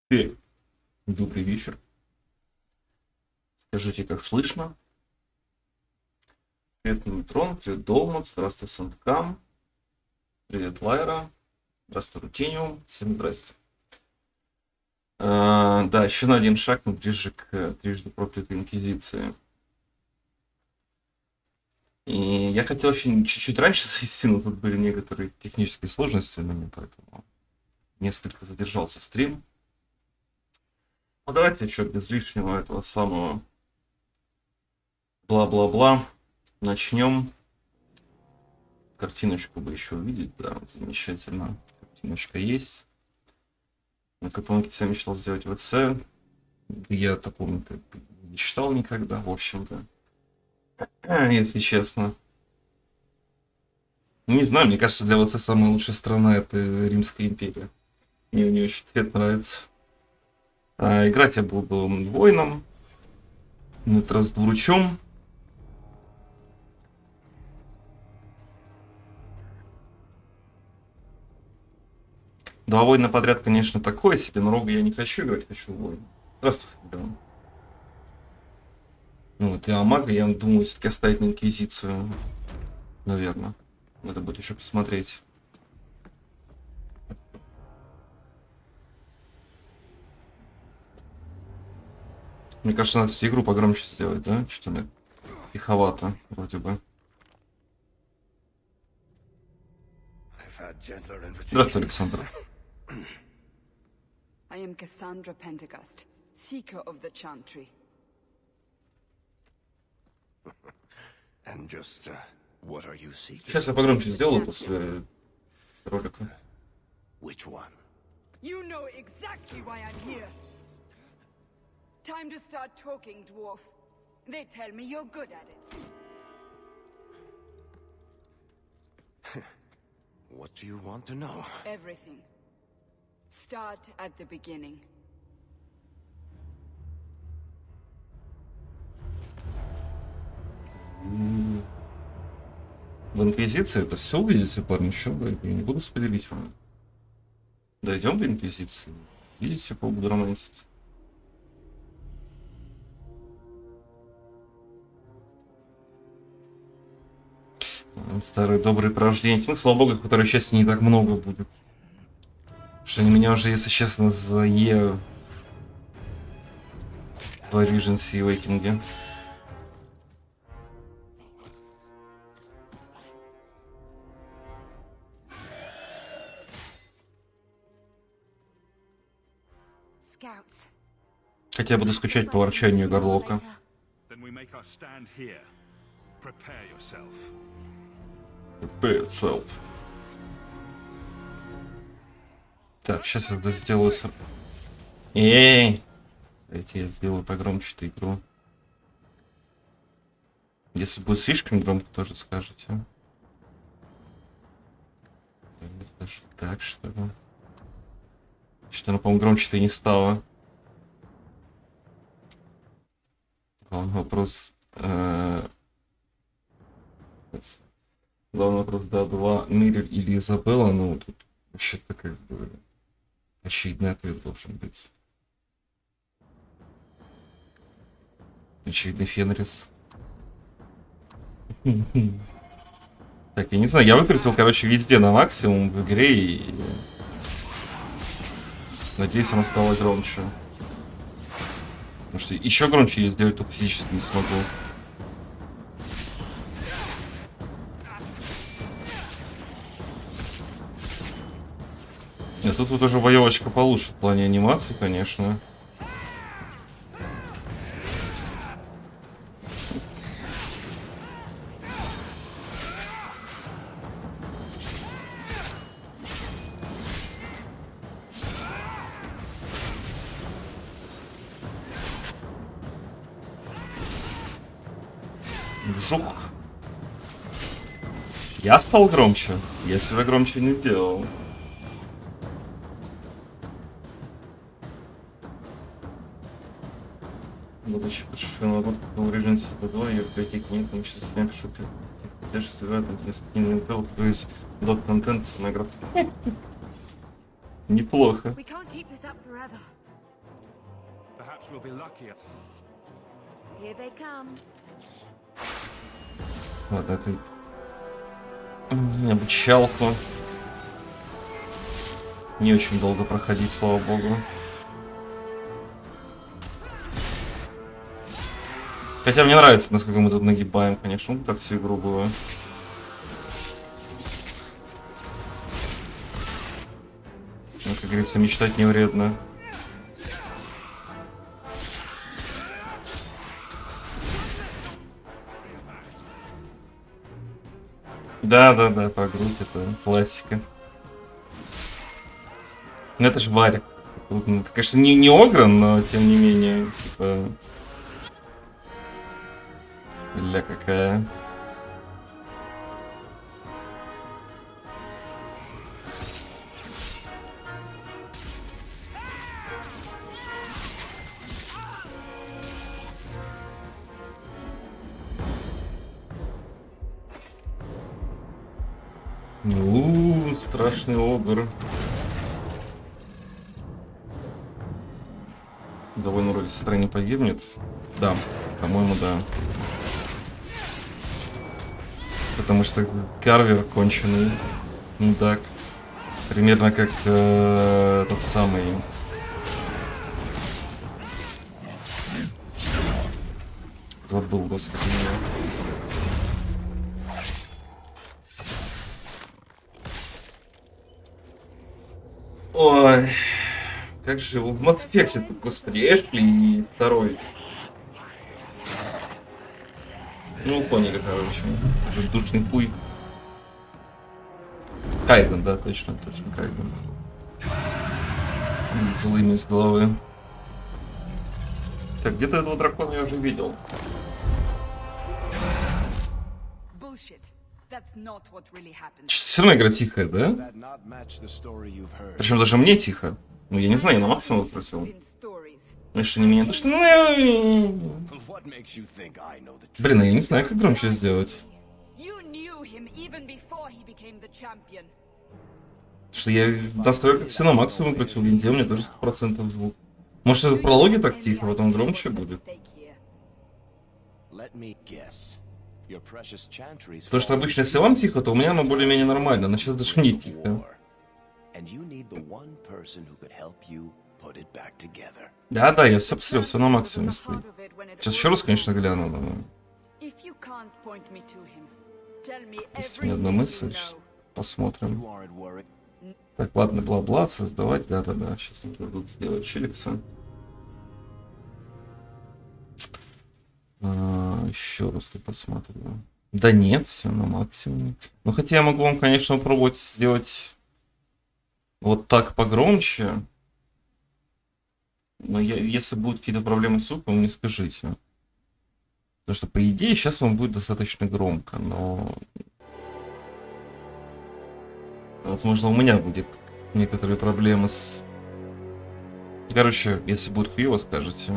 Добрый вечер. Скажите, как слышно? Привет, Неутрон, привет, Долман, здравствуй, Сандкам, привет, Лайра, здравствуй, Рутиниум, всем здрасте. Да, еще на один шаг мы ближе к трижды проклятой инквизиции. И я хотел еще чуть-чуть раньше зайти, но тут были некоторые технические сложности у меня, поэтому несколько задержался стрим. Ну давайте что, без лишнего этого самого бла-бла-бла. Начнем. Картиночку бы еще увидеть, да, замечательно. Картиночка есть. Как помните, я мечтал сделать ВЦ. Я такого не читал никогда, в общем-то. Если честно. Не знаю, мне кажется, для ВЦ самая лучшая страна — это Римская империя. Мне у нее очень цвет нравится. Играть я буду воином. Раздвурчом. Два воина подряд, конечно, такое себе, но рога я не хочу играть, хочу воина. Здравствуй, да. Ну вот, и мага я думаю все-таки оставить на инквизицию. Наверное. Надо будет еще посмотреть. Мне кажется, надо игру погромче сделать, да? Что-то мне тиховато, вроде бы. Здравствуй, Александр. I am Cassandra Pentecost, seeker of the Chantry. And just, what are you seeking? Сейчас я погромче сделаю после ролика. Which one? You know exactly why I'm here. Time to start talking, dwarf. They tell me you're good at it. What do you want to know? Everything. Start at the beginning. В инквизиции это все увидите, парни, что вы? Я не буду спойлерить вам. Дойдем до инквизиции. Видите, кого буду романтить. Старые добрые порождения тьмы, слава богу, которые сейчас не так много будет. Потому что они меня уже, если честно, в Regency и Вейкинге. Хотя я буду скучать по ворчанию Горлока. Так, сейчас я это сделаю. Эй! Давайте я сделаю погромче эту игру. Если будет слишком громко, тоже скажете. Даже так, что ли? Что она, по-моему, громче-то и не стала. Главный вопрос... Главный вопрос, да, два Мирель или Изабелла, ну, тут вообще-то как бы очевидный ответ должен быть. Очевидный Фенрис. Так, я не знаю, я выкрутил, короче, везде на максимум в игре и... Надеюсь, она стала громче. Потому что еще громче я сделать только физически не смогу. Нет, тут вот уже боевочка получше в плане анимации, конечно. Жук. Я стал громче. Я себя громче не делал. Будучи подшифрованным в Regency 2, я в библиотеке нет, но сейчас я пишу, дальше сыграю там спокойный интел, то есть дот-контент, самая игра. Неплохо. Perhaps we'll be luckier. Here they come. Вот это обучалку. Не очень долго проходить, слава богу. Хотя мне нравится, насколько мы тут нагибаем, конечно, так всю игру было. Но, как говорится, мечтать не вредно. Да, по грудь, это классика. Ну это ж варик. Это, конечно, не Огран, но тем не менее, типа... Бля, какая. Страшный огр. Довольно вроде сестра не погибнет. Да, по-моему, да. Потому что Карвер конченый мудак. Примерно как тот самый. Забыл, господи. Ой, как же в Mass Effect, господи, Эшли и второй. Ну, поняли, короче. Уже душный хуй. Кайден, да, точно Кайден. Злыми из головы. Так, где-то этого дракона я уже видел. Все равно игра тихая, да? Причем даже мне тихо. Ну, я не знаю, я на максимум выкрутил. Знаешь, не меня... Что... Блин, я не знаю, как громче сделать. Что я настрою как все на максимум выкрутил, винде, у меня тоже 100% звук. Может, это в прологе так тихо, потом громче будет? То, что обычно, если вам тихо, то у меня оно более-менее нормально, но сейчас даже мне тихо. Да, я все посмотрел, все на максимуме стоит. Сейчас еще раз, конечно, гляну, но... Есть у меня одна мысль, сейчас посмотрим. Так, ладно, бла-бла, создавать, да, сейчас мне дадут сделать челикса. Еще раз тут посмотрю. Да нет, все на максимуме. Ну, хотя я могу вам, конечно, попробовать сделать вот так погромче. Но если будут какие-то проблемы с звуком, не скажите. Потому что, по идее, сейчас он будет достаточно громко, но... Возможно, у меня будет некоторые проблемы с... Короче, если будет хуево, скажете.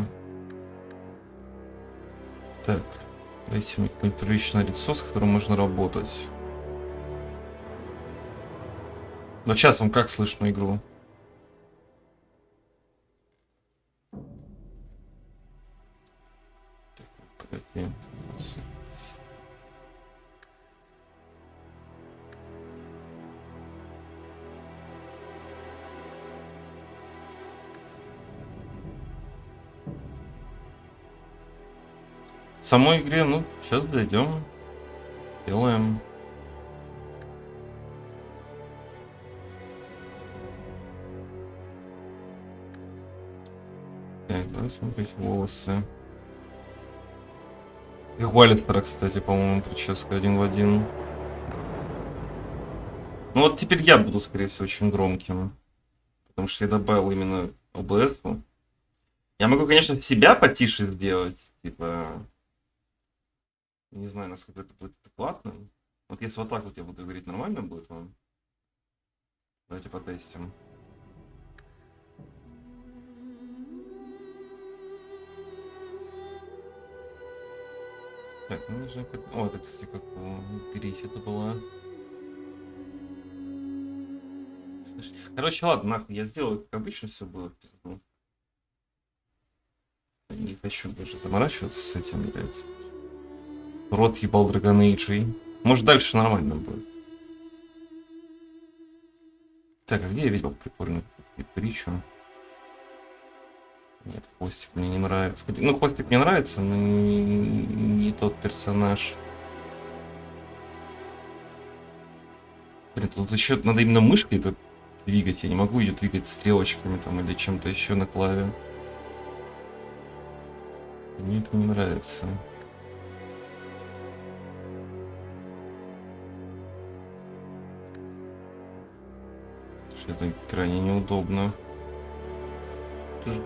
Так, дайте мне какое-нибудь приличное лицо, с которым можно работать. Но сейчас вам как слышно игру? Погоди. В самой игре, ну, сейчас дойдем. Делаем. Так, давай смотреть волосы. И Уаллистера, кстати, по-моему, прическа один в один. Ну вот теперь я буду, скорее всего, очень громким. Потому что я добавил именно ОБС-у. Я могу, конечно, себя потише сделать. Типа... Не знаю, насколько это будет адекватно. Вот если вот так вот я буду говорить, нормально будет вам? Давайте потестим. Так, ну нужно как... О, это, кстати, как у Гриффи это было. Слушайте. Короче, ладно, нахуй, я сделаю, как обычно все будет. Не хочу даже заморачиваться с этим, блядь. Рот ебал Dragon Age. Может, дальше нормально будет. Так, а где я видел прикольную притчу? Нет, хвостик мне не нравится. Ну, хвостик мне нравится, но не тот персонаж. Блин, тут еще надо именно мышкой это двигать. Я не могу ее двигать стрелочками там или чем-то еще на клаве. Мне это не нравится. Что это крайне неудобно. Тоже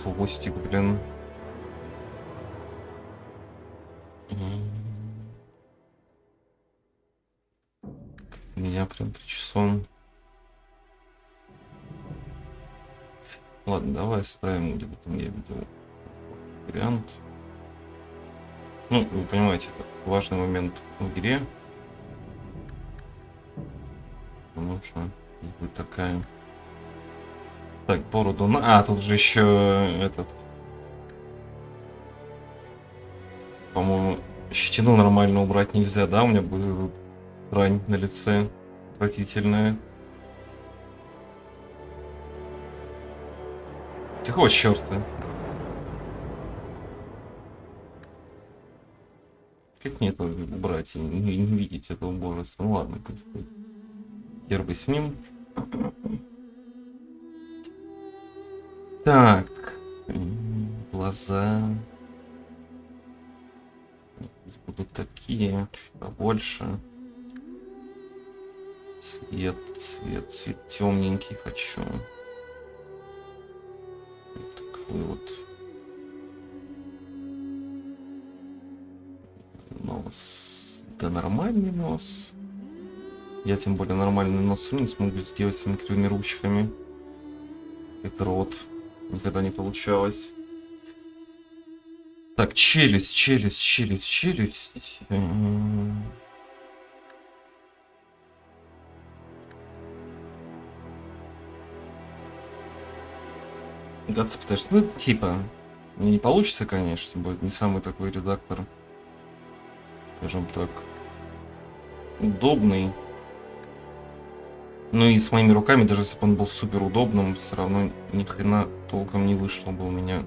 хвостик, блин. Меня прям причесон. Ладно, давай ставим, где-то там я видел вариант. Ну, вы понимаете, это важный момент в игре. Потому что будет такая. Так, бороду на. А, тут же еще этот. По-моему, щетину нормально убрать нельзя, да? У меня будет рань на лице отвратительная. Какого черта? Как мне это убрать и не видеть этого убожества? Ну ладно, хер бы с ним. Так, глаза будут такие, побольше. Цвет темненький хочу. Такой вот нос, да нормальный нос. Я тем более нормальный нос не смогу сделать с микровыми ручками. Это рот. Никогда не получалось. Так, челюсть. Гаться, потому что, ну, типа, мне не получится, конечно, будет не самый такой редактор, скажем так, удобный. Ну и с моими руками, даже если бы он был супер удобным, все равно ни хрена толком не вышло бы у меня.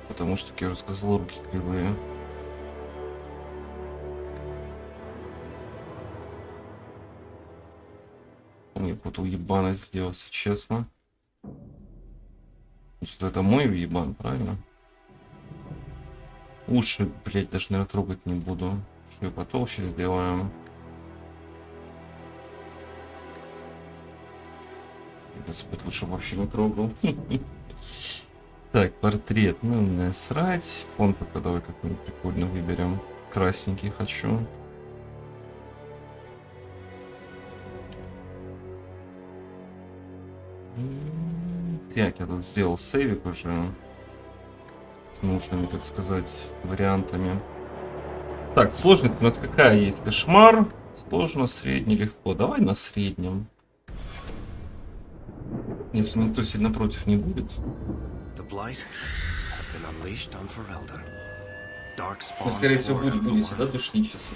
Потому что, как я уже сказал, руки кривые. Мне какой-то уебанность сделался, честно. Что это мой уебан, правильно? Уши, блять, даже, наверное, трогать не буду. Уши потолще сделаем. Господи, лучше вообще не трогал. Так, портрет. Ну, насрать. Фон пока давай какой-нибудь прикольный выберем. Красненький хочу. Так, я тут сделал сейвик уже. С нужными, так сказать, вариантами. Так, сложность у нас какая есть? Кошмар. Сложно, средний, легко. Давай на среднем. Если никто сильно против не будет. Но, скорее всего, будете, да, душнить сейчас.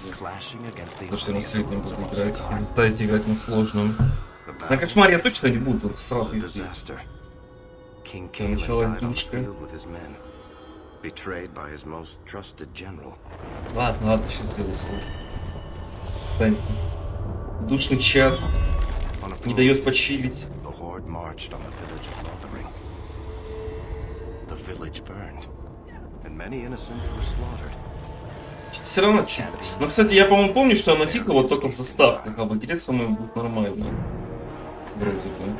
Потому что я на среднем буду играть. Заставите играть на сложном. На кошмаре я точно не буду тут сразу идти. Началась душка. Ладно, сейчас сделаю сложно. Встаньте. Душный чат. Не дает почилить. Все равно тихо. Но, кстати, я, по-моему, помню, что оно тихо вот только в заставках, а в игре со мной будет нормально. Вроде бы.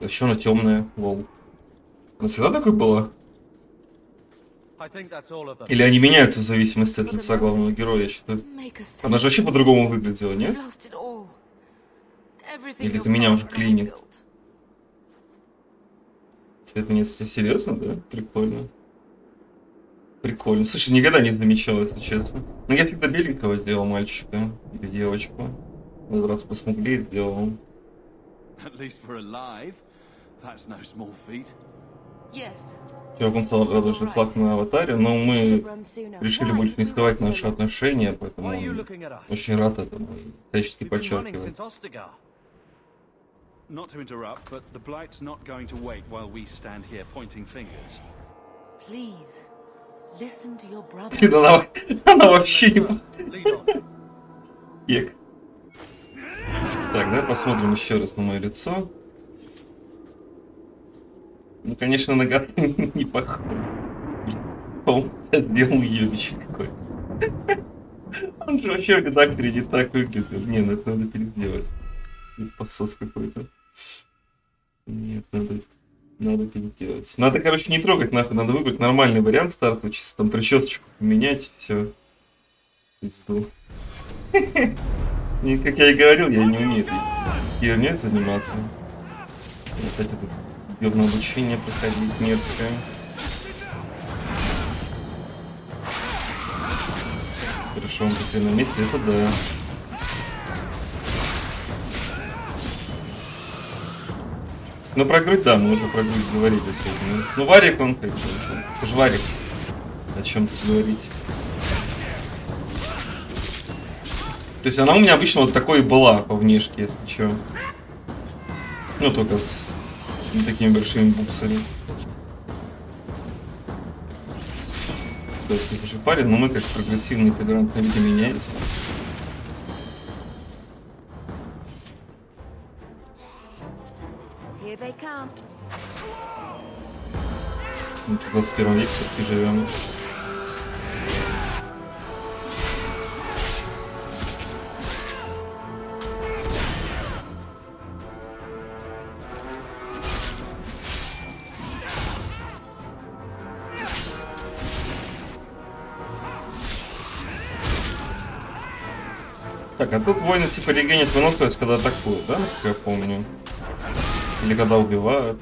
Еще она темная, лол. Она всегда такой была? Или они меняются в зависимости от лица главного героя, я считаю. Она же вообще по-другому выглядела, нет? Или это меня уже клинит? Цвет меня серьезно, да? Прикольно. Прикольно. Слушай, никогда не замечал, если честно. Но я всегда беленького сделал мальчика или девочку. В этот раз посмуглее сделал. Чувак, он стал радужный флаг на аватаре, но мы решили больше не скрывать наши отношения, поэтому он очень рад этому и всячески подчеркивает. Not to interrupt, but the Blight's not going to wait while we stand here pointing fingers. Please, listen to your brother. Блин, она вообще не... Так, давай посмотрим еще раз на мое лицо. Ну, конечно, нога не похож. Он сделал ебище какой-то. Он же вообще в редакторе не так выглядит. Не, ну это надо переделать. Посос какой-то. Нет, надо переделать. Надо, короче, не трогать нахуй, надо выбрать нормальный вариант стартовый, чисто там причесочку поменять, все. Пизду. Как я и говорил, я не умею этой херней заниматься. Опять это говно обучение проходить мерзкое. Хорошо, он теперь на месте, это да. Ну, про грудь, да, мы уже про грудь говорили сегодня. Ну, варик он как бы, это же варик. О чем тут говорить. То есть она у меня обычно вот такой и была по внешке, если что. Ну, только с такими большими буксами. То есть это же парень, но мы как прогрессивные толерантные люди меняемся. Мы в 21 веке все-таки живем. Так, а тут воины типа регенят выносливость, когда атакуют, да, насколько я помню? Или когда убивают.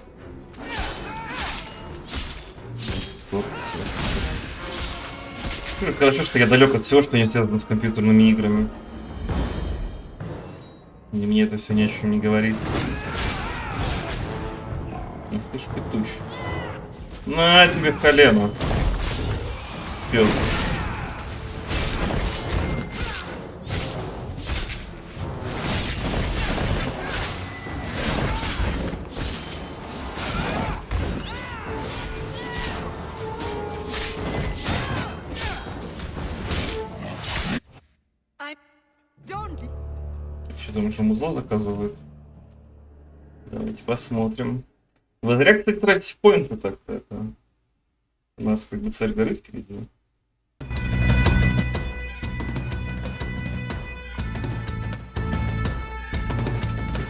Хорошо, что я далек от всего, что не связано с компьютерными играми. И мне это все ни о чем не говорит. Ах ты ж петуч. На тебе в колено. Пёс. Думаю, что музло заказывают. Давайте посмотрим. Вы зря, кстати, тратите поинты так-то. Это... У нас как бы царь горит впереди.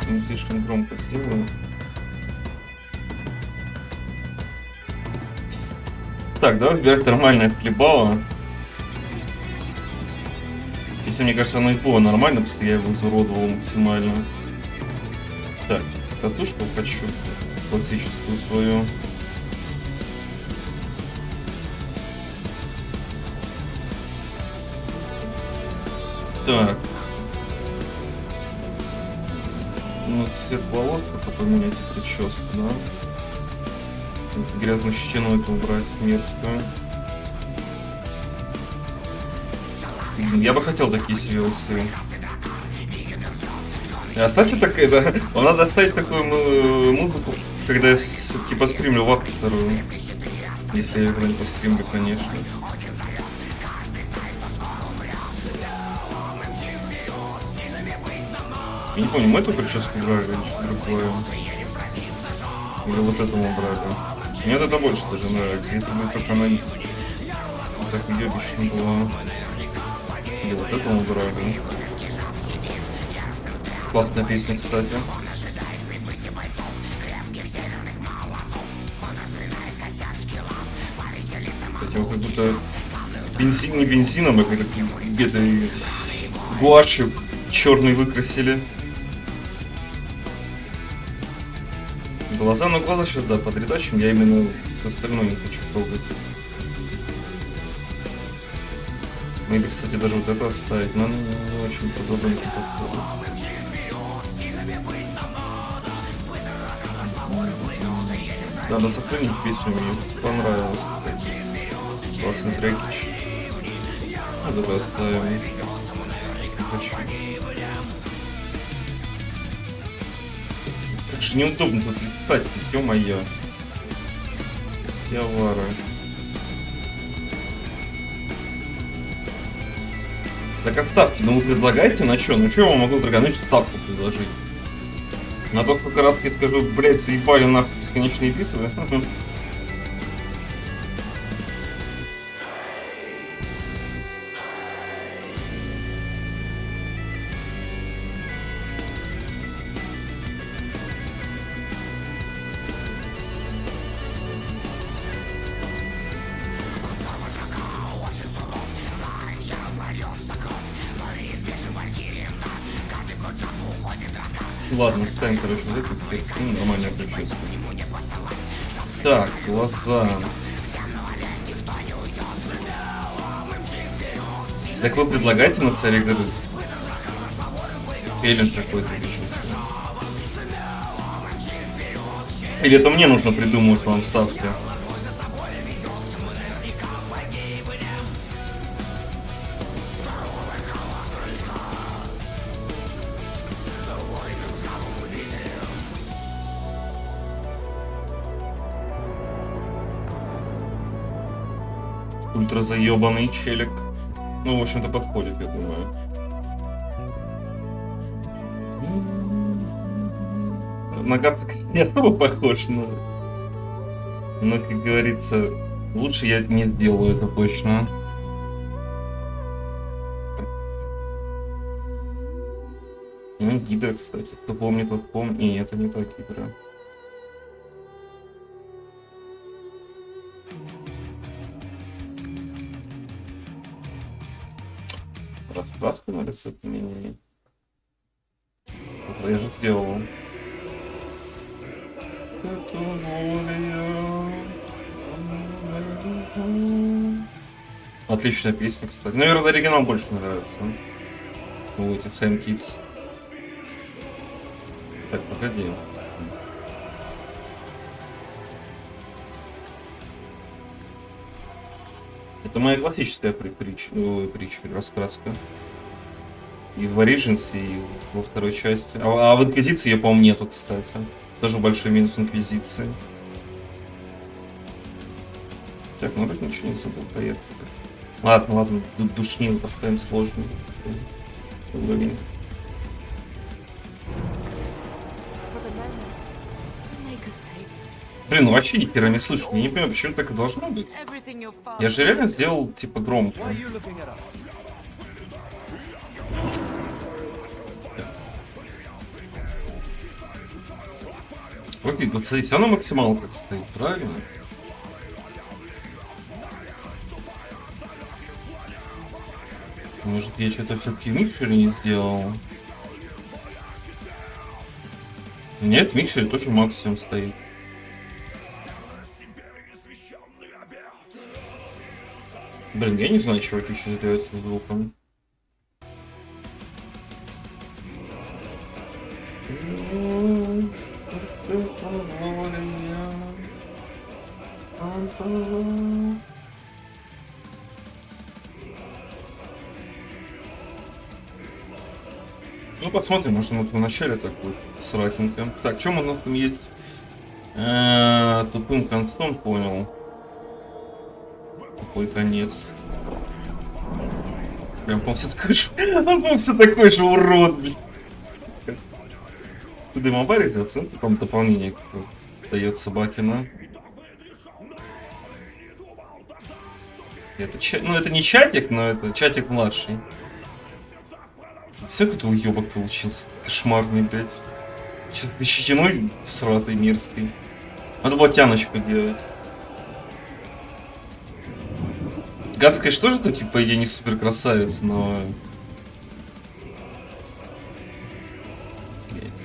Не слишком громко сделаю. Так, давай выбирать нормальное хлебало. Если мне кажется, оно и было нормально, просто я его изуродовал максимально. Так, татушку хочу. Классическую свою. Так. Ну, цвет волос, какой менять и прическу, да? Грязную щетину эту убрать, мерзкую. Я бы хотел такие себе усы. Оставьте так это. Надо оставить такую музыку, когда я все-таки постримлю вахту вторую. Если я когда-нибудь постримлю, конечно. Я не помню, мы эту прическу брали или что-то другое. Или вот эту мы брали. Мне вот это больше даже нравится. Если бы только она так ебично была. Или вот это мы брали. Классная песня, кстати. Кстати, вот как будто бензин не бензином, а где-то гуашью черный выкрасили. Глаза, но глаза сейчас, да, подретачим. Я именно остальное не хочу трогать. Ну или, кстати, даже вот это оставить, но не очень подобно. Надо сохранить песню, мне понравилось, кстати. Классный треки. Ну, давай оставим. Не хочу. Как же неудобно тут листать, ё-моё. Явара. Так оставьте, ну вы предлагаете на чё? Ну чё я вам могу драгоначить ставку предложить? На то, сколько раз я скажу, блядь, заебали нахуй бесконечные битвы. Ладно, ставим, короче, вот это, теперь снимем нормальную прическу. Так, глаза. Так вы предлагаете на царь игры? Эллен какой-то. Или это мне нужно придумывать вам ставки? Ультра заебанный челик. Ну, в общем-то, подходит, я думаю. На Гацик не особо похож, но, как говорится, лучше я не сделаю это точно. Ну, Гидра, кстати. Кто помнит, тот помнит. Не, это не та Гидра. Раскраску на лице поменяй. Это я же сделал. Отличная песня, кстати. Наверное, оригинал больше нравится. У этих Sam Kids. Так, погоди. Это моя классическая раскраска. И в Origins, и во второй части. А в Инквизиции ее, по-моему, нету, кстати. Тоже большой минус Инквизиции. Так, ну вроде ничего не забыл, поехали. Ладно, душнил поставим сложный уровень. Блин, ну вообще ни хера не слышу. Я не понимаю, почему так и должно быть. Я же реально сделал типа громко. Окей, вот смотрите, все на максималках стоит, правильно? Может, я что-то все-таки в микшере не сделал? Нет, в микшере тоже максимум стоит. Блин, я не знаю, чего это еще делать с звуком. Ну, посмотрим, может, вот в начале так будет сратенько. Так, что у нас там есть? Тупым концом, понял. Какой конец. Прям, по-моему, все такой же урод, блин. Ты дымобарик взял, там дополнение дает Собакина. Ну, это не чатик, но это чатик младший. Все какой-то уебок получился. Кошмарный, блядь. Сейчас защищеной сратой мерзкой. Надо было тяночку делать. Гац, конечно, тоже, то, типа, по идее, не супер красавец, но...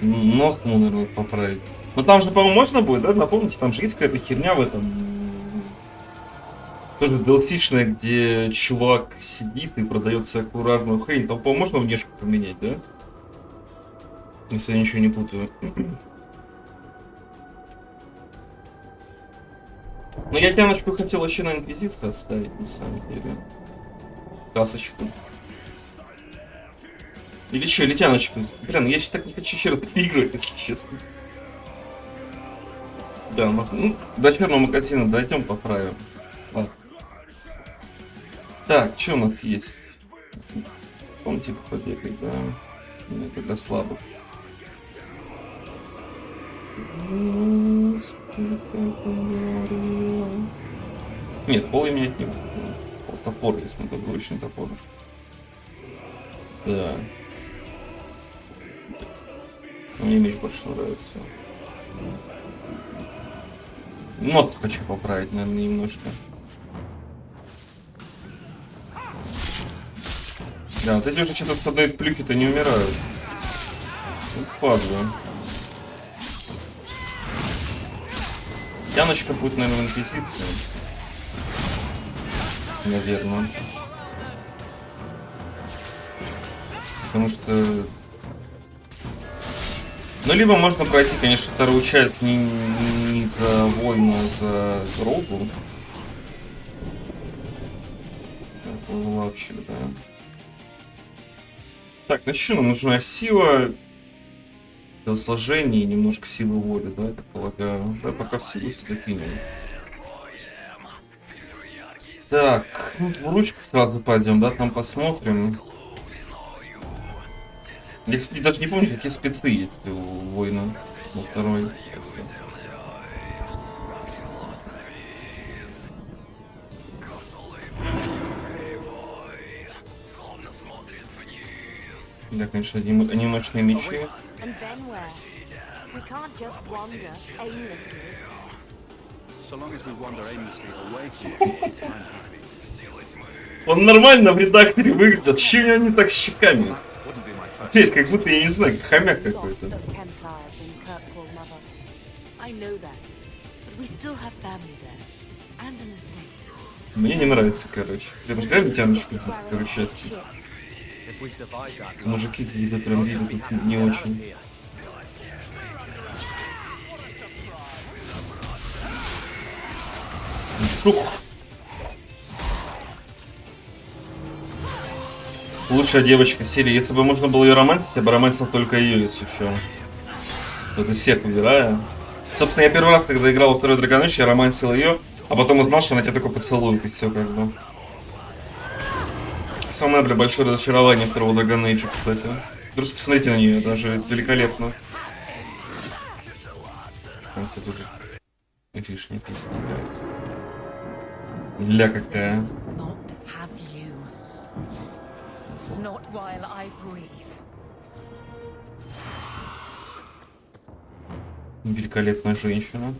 Нос ему, наверное, поправить. Но там же, по-моему, можно будет, да? Напомните, там же есть какая-то херня в этом. Тоже DLC-шная, где чувак сидит и продает всякую разную хрень. Там, по-моему, можно внешку поменять, да? Если я ничего не путаю. Но я тяночку хотел еще на инквизицию оставить, на самом деле. Касочку. Или что, или тяночку. Блин, я так не хочу еще раз переигрывать, если честно. Да, ну, до черного магазина дойдем, поправим. Ладно. Так, что у нас есть? Он типа побегать, да? Это для слабых. Нет, пол я менять не буду. Топор есть, но двуручный топор. Да. Мне меч больше нравится. Нот хочу поправить, наверное, немножко. Да, вот эти уже что-то с одной плюхи-то не умирают. Ну, падла. Тяночка будет, наверное, в инквизиции. Наверное. Потому что... Ну, либо можно пройти, конечно, вторую часть не за войну, а за дорогу. Вообще, да. Так, ну что, нам нужна сила, сложение и немножко силы воли, да, я так полагаю. Да, пока в силу закинем. Так, ну, в ручку сразу пойдем, да, там посмотрим. Я, кстати, даже не помню, какие спецы есть у воина во второй. Да, конечно, анимешные мечи. Он нормально в редакторе выглядит. Чего у него не так с щеками? Блять, как будто, я не знаю, хомяк какой-то. Мне не нравится, короче. Прям реально тяночку в второй части. Мужики какие-то прям видят тут не очень. Шух. Лучшая девочка серии. Если бы можно было ее романтить, я бы романтил только ее, если что. Вот из всех выбираю. Собственно, я первый раз, когда играл во второй Dragon Age, я романтил ее, а потом узнал, что она тебя только поцелует, и все как бы. Самое, бля, большое разочарование второго Dragon Age, кстати. Просто посмотрите на нее, даже великолепно. Там, кстати, уже лишняя песня играет. Ля какая. Великолепная женщина.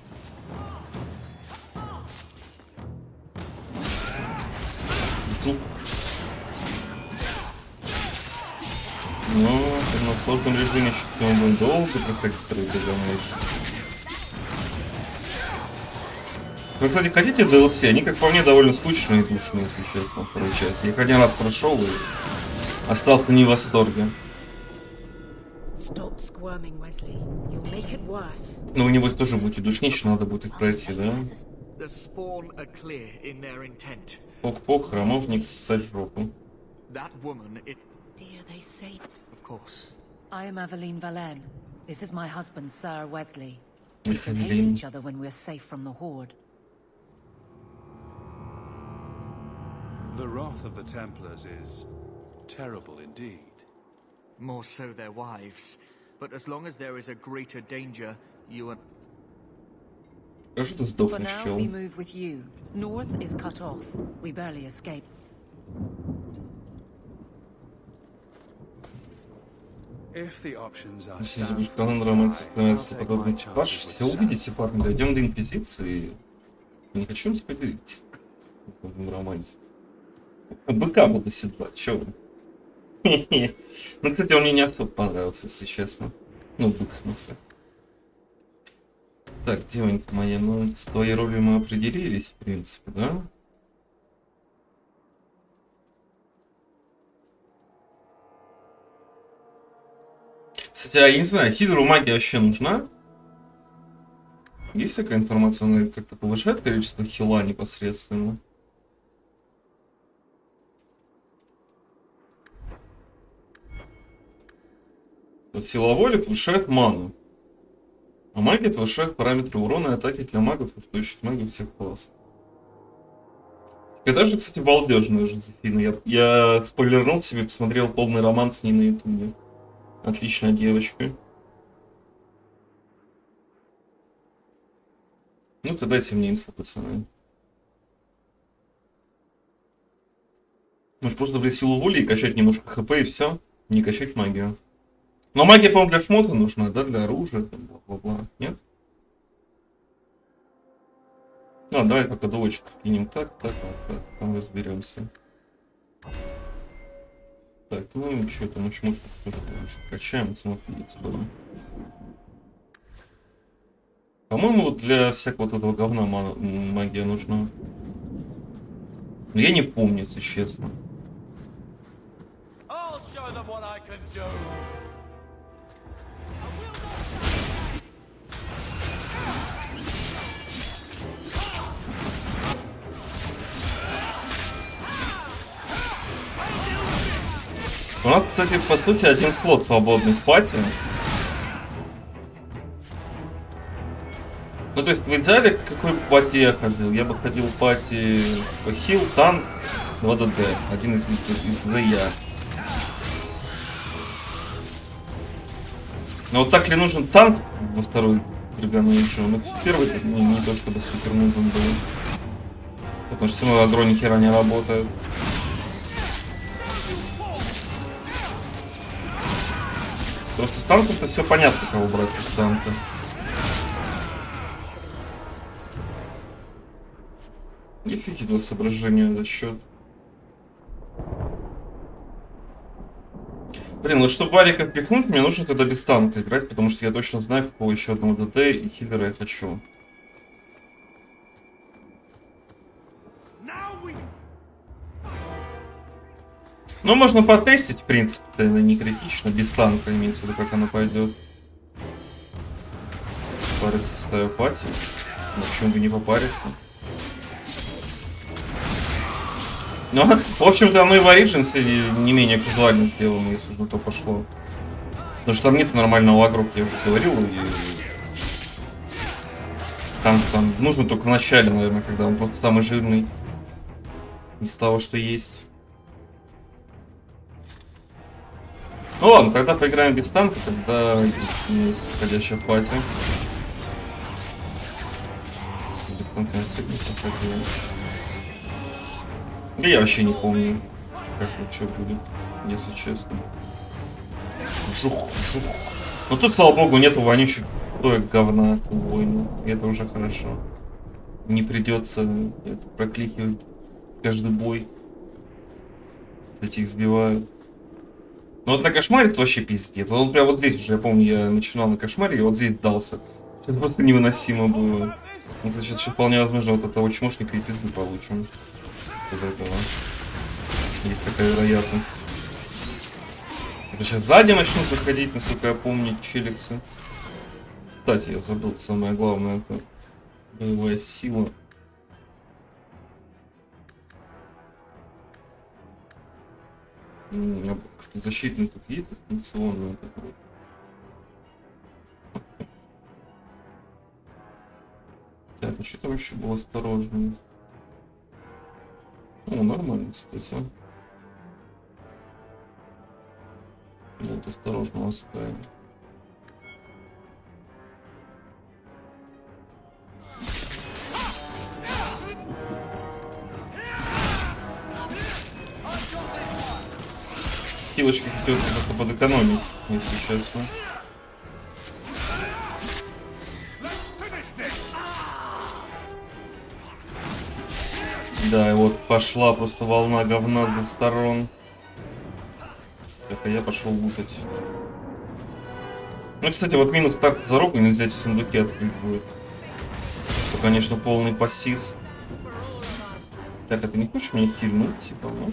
Тут. Ну, на сложном режиме что-то он будет долго проходить второй Dragon Age. Вы, кстати, хотите DLC? Они, как по мне, довольно скучные и душные, если честно, второй части. Я их один раз прошел и остался не в восторге. Ну, вы, небось, тоже будете душнее, что надо будет их пройти, да? Пок-пок, храмовник, ссать жопу. I am Aveline Valen. This is my husband, Sir Wesley. We can hate each other when we're safe from the Horde. The wrath of the Templars is terrible indeed. More so their wives. But as long as there is a greater danger, you and... For now, we move with you. North is cut off. We barely escape. If the options are Если канал романс становится подобный типаж, все увидите, парни, дойдем до инквизиции. Не хочу вас поделить. В романсе. Быка буду седлать, чё вы? Ну, кстати, он мне не особо понравился, если честно. Ну, бык, в смысле. Так, девонька моя, ну с твоей ролью мы определились, в принципе, да? Кстати, я не знаю, хидру магия вообще нужна? Есть такая информация, она как-то повышает количество хила непосредственно? Вот сила воли повышает ману. А магия повышает параметры урона и атаки для магов, устойчивость магии всех классов. Это же, кстати, балдежная Жозефина. Я спойлернул себе, посмотрел полный роман с ней на ютубе. Отличная девочка. Ну-ка дайте мне инфу, пацаны. Может просто, блядь, силу воли и качать немножко хп и все. Не качать магию. Но магия, по-моему, для шмота нужна, да? Для оружия, бла-бла-бла. Нет? А, давай пока двоечку кинем так, так, вот так. Там разберемся. Так, ну что там, шмотку качаем, смотрите. По-моему, вот для всякого вот этого говна магия нужна. Но я не помню, если честно. У нас, кстати, по сути, один слот свободный в пати. Ну, то есть, в идеале, какой пати я ходил? Я бы ходил в пати по хил, танк, 2 ДД. Один из ДД я. Но вот так ли нужен танк во второй Dragon Age? Ну, в первый не то чтобы супер нужен был. Потому что самое агро ни хера не работает. Просто с танком-то все понятно, кого брать из танка. Есть какие-то соображения на этот счет? Блин, ну чтобы вариков пикнуть, мне нужно тогда без танка играть, потому что я точно знаю, какого еще одного ДД и хиллера я хочу. Ну, можно потестить, в принципе, это не критично, без танка имеется в виду, как оно пойдет. Париться, ставю пати. Ну, почему бы не попариться? Ну, в общем-то, оно и в Origins не менее казуально сделано, если уж на то пошло. Потому что там нет нормального агро, я уже говорил, и там нужно только в начале, наверное, когда он просто самый жирный из того, что есть. Ну ладно, тогда поиграем без танка, когда есть подходящая пати. Без танка я сегодня проходил. Да я вообще не помню, как вот что будет, если честно. Жух, жух. Но тут, слава богу, нету вонючих стоек говна у воина. И это уже хорошо. Не придется прокликивать каждый бой. Эти их сбивают. Ну вот на кошмаре это вообще пиздец. Вот прям вот здесь уже, я помню, я начинал на кошмаре, и вот здесь дался. Это просто невыносимо было. Ну, значит, еще вполне возможно, вот этого чмошника и пизды получим. Из этого. Есть такая вероятность. Это сейчас сзади начнут заходить, насколько я помню, челиксы. Кстати, я забыл, самое главное, это боевая сила. Защитный тут есть, дистанционный вот это вот. Так, ну что там еще было осторожно? О, нормально, кстати. Вот, осторожно оставим. Хилочки хотелось просто подэкономить, если честно. Да, и вот пошла просто волна говна с двух сторон. Так, а я пошел лутать. Ну, кстати, вот минус старт за руку, нельзя эти сундуки открыть будет. Что, конечно, полный пассив. Так, а ты не хочешь меня хильнуть, типа, ну?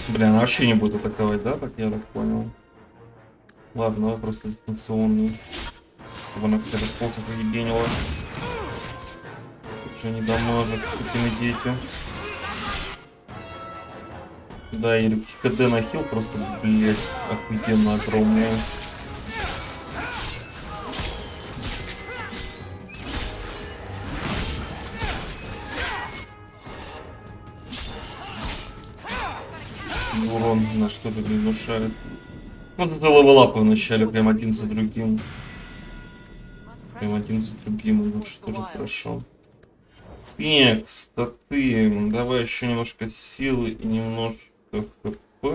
Бля, она вообще не будет атаковать, да, так я так понял. Ладно, давай просто дистанционный. Чтобы она хотя бы с полцев выебенила. Уже не дамажит, сукины дети. Да, или КД на хил просто, блять, охуенно огромная. Урон наш тоже не внушает. Вот это левелапы вначале, прям один за другим. Прям один за другим, лучше тоже хорошо. Так, статы. Давай еще немножко силы и немножко хп.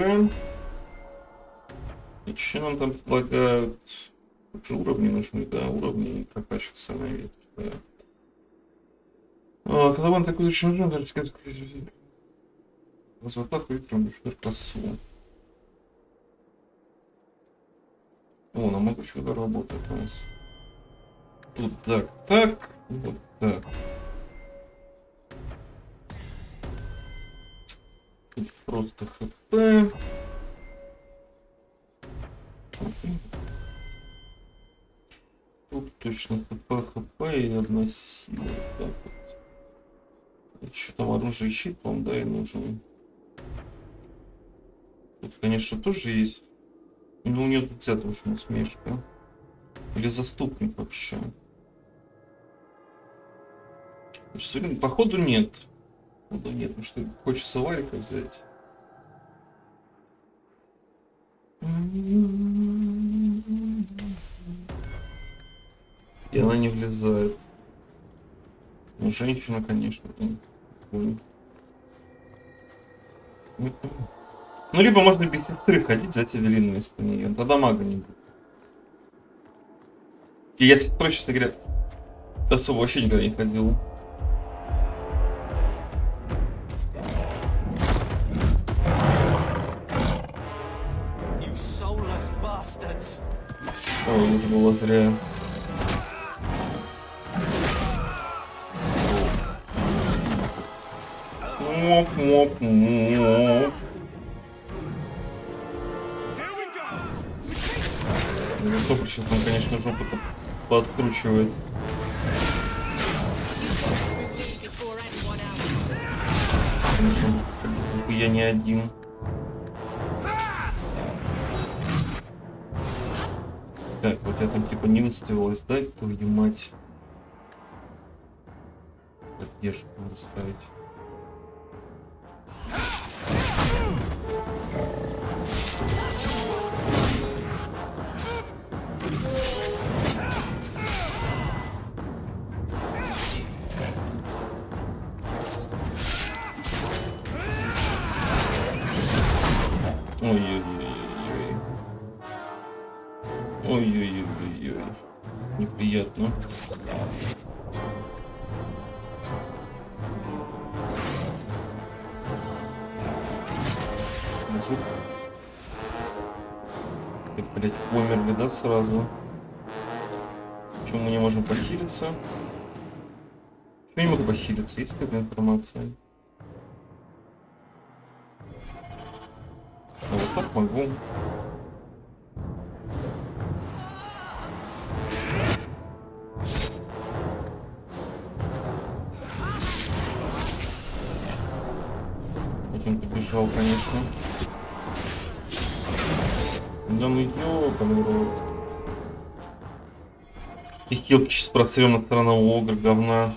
И что нам там предлагают? Уже уровни нужны, да, уровни прокачиваться на ветер, да. Когда он такой очень нужен, даже сказать, возвратах ветром косу. О, на много чего работает у нас. Тут так, вот так. Тут просто хп. Тут точно хп и одна сила. Так вот. Еще там оружие и щит, по-моему, да, и нужен. Тут, конечно, тоже есть. Но у нее тут взята уж насмешка. Или заступник вообще. Значит, походу нет. Походу нет, потому что хочется варика взять. И она не влезает. Ну, женщина, конечно. Ну, либо можно без сестры ходить, взять Эвелину вместо нее. Тогда мага не будет. И я с сестрой, честно говоря, особо вообще никогда не ходил. Ой, это было зря. Моп. Супер сейчас он, конечно, жопу-то подкручивает. Конечно, как бы я не один. Так, вот я там типа не выставилась, да, твою мать. Так, где же надо ставить? Ой-ой-ой-ой. Ой-ой-ой-ой. Неприятно. Мужик. Так, блять, померли, да, сразу? Почему мы не можем похилиться? Почему не могу похилиться? Есть какая-то информация? А вот так могу. Один побежал, конечно. Да ну ёбаный рот. И хилки сейчас просрем на сторону огра, говна.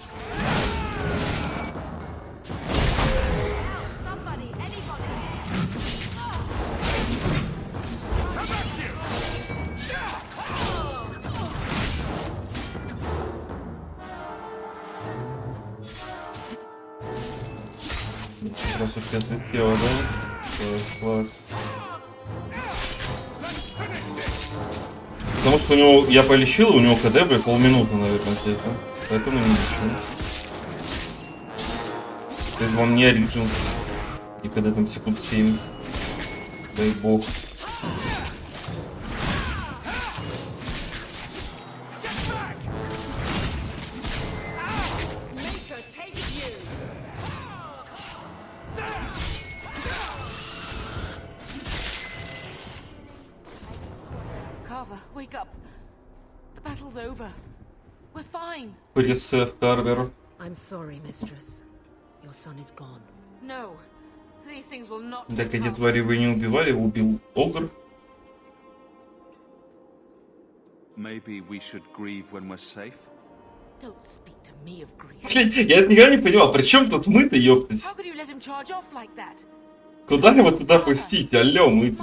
Сейчас все отлетело, да? Класс. Потому что у него, я полечил, у него КД, блядь, полминуты, наверное, где-то. Поэтому не лечу. То есть он не оригин. И КД там секунд 7. Дай бог. Wake up. The battle's over. We're fine. Пресс Карвер. I'm sorry, mistress. Your son is gone. No. These things will not. Так эти твари вы не убивали, убил Огр. Maybe we should grieve when we're safe. Don't speak to me of grief. Блин, я это никогда не понимал, при чем тут мы-то, ёптать? How could you let him charge off like that? Куда его туда пустить? Алло, мы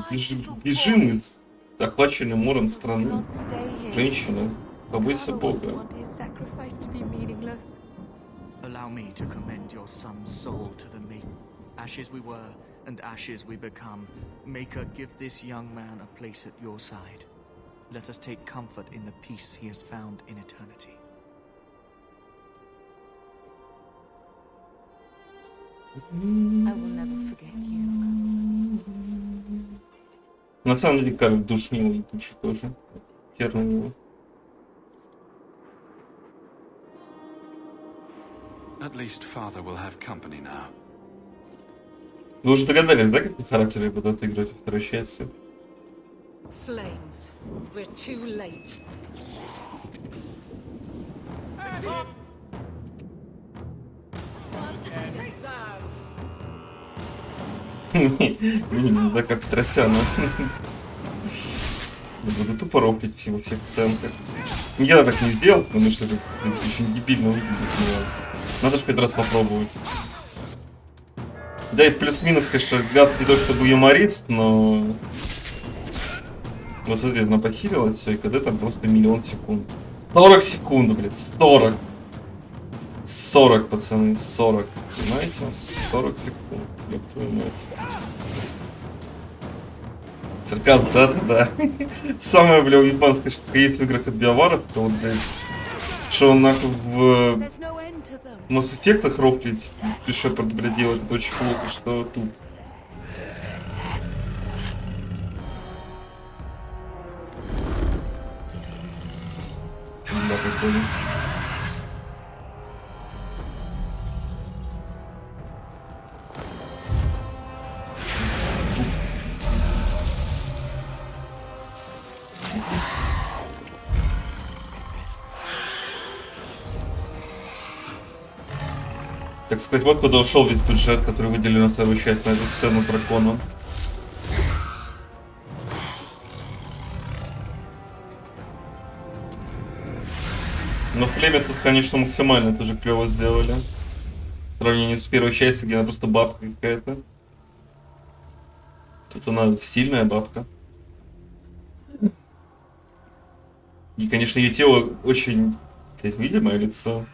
бежим из охваченной мором страны. Женщина, побойся Бога. Allow me to commend your son's soul to the maiden. Ashes we were, and ashes we become. Maker, give this young man a place at your side. Let us take comfort in the peace he has found in eternity. I will never forget you. На самом деле, как душнил Итичи тоже. Тер на него. At least father will have company now. Вы уже догадались, да, какие характеры я буду отыгрывать во второй части? Flames. We're too late. Да как Тросяна. Я буду тупо рофлить всего всех центров. Я так не сделал, потому что это очень дебильно выглядит. Надо же 5 раз попробовать. Да и плюс-минус, конечно, гад не то чтобы юморист, но... Вот смотри, она похилилась, все, и КД там просто миллион секунд. 40 секунд, блядь, 40. 40, пацаны, 40. Понимаете? 40 секунд. Ёб твою мать. Сарказм, да. Самое, бля, уебанское, что есть в играх от биоваров, это вот, блядь, что он нахуй в Mass Effect'ах рофлить, Шепард, блядь, делает, это очень плохо, что тут. Да, прикольно. Так сказать, вот куда ушел весь бюджет, который выделили на вторую часть, на эту сцену дракона. Но племя тут, конечно, максимально тоже клево сделали. В сравнении с первой частью, где она просто бабка какая-то. Тут она стильная бабка. И, конечно, ее тело очень, видимое лицо.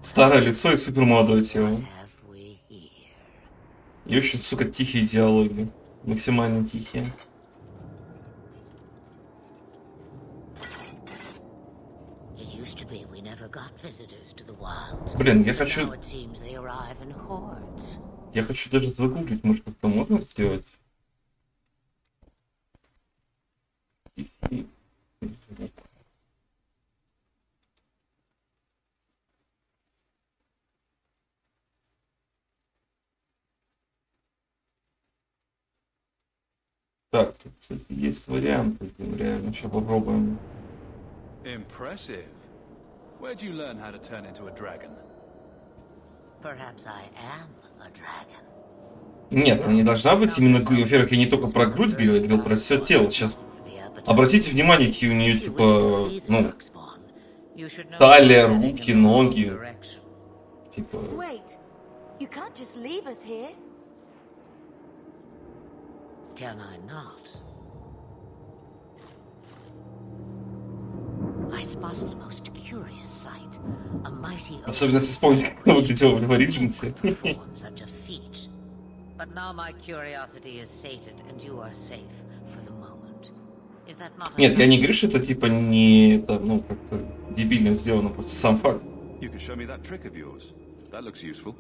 Старое лицо и супер молодое тело. И очень, сука, тихие диалоги. Максимально тихие. Блин, я хочу... Я хочу даже загуглить, может, как-то можно сделать? Так, тут, кстати, есть варианты, реально, сейчас попробуем. Impressive. Where do you learn how to turn into a dragon? Perhaps I am a dragon. Нет, она не должна быть именно... Во-первых, я не только про грудь говорил, я говорил про все тело. Сейчас обратите внимание, какие у нее, типа, ну, талия, руки, ноги. Типа... Can I not? I spotted a most curious sight. A mighty Особенно если вспомнить, как она выглядела в Origins. But now my curiosity is sated, and you are safe for the moment. Is that not? Нет, я не говорю, что это типа не это, ну, как-то дебильно сделано, просто сам факт. You could show me that trick of yours. That looks useful.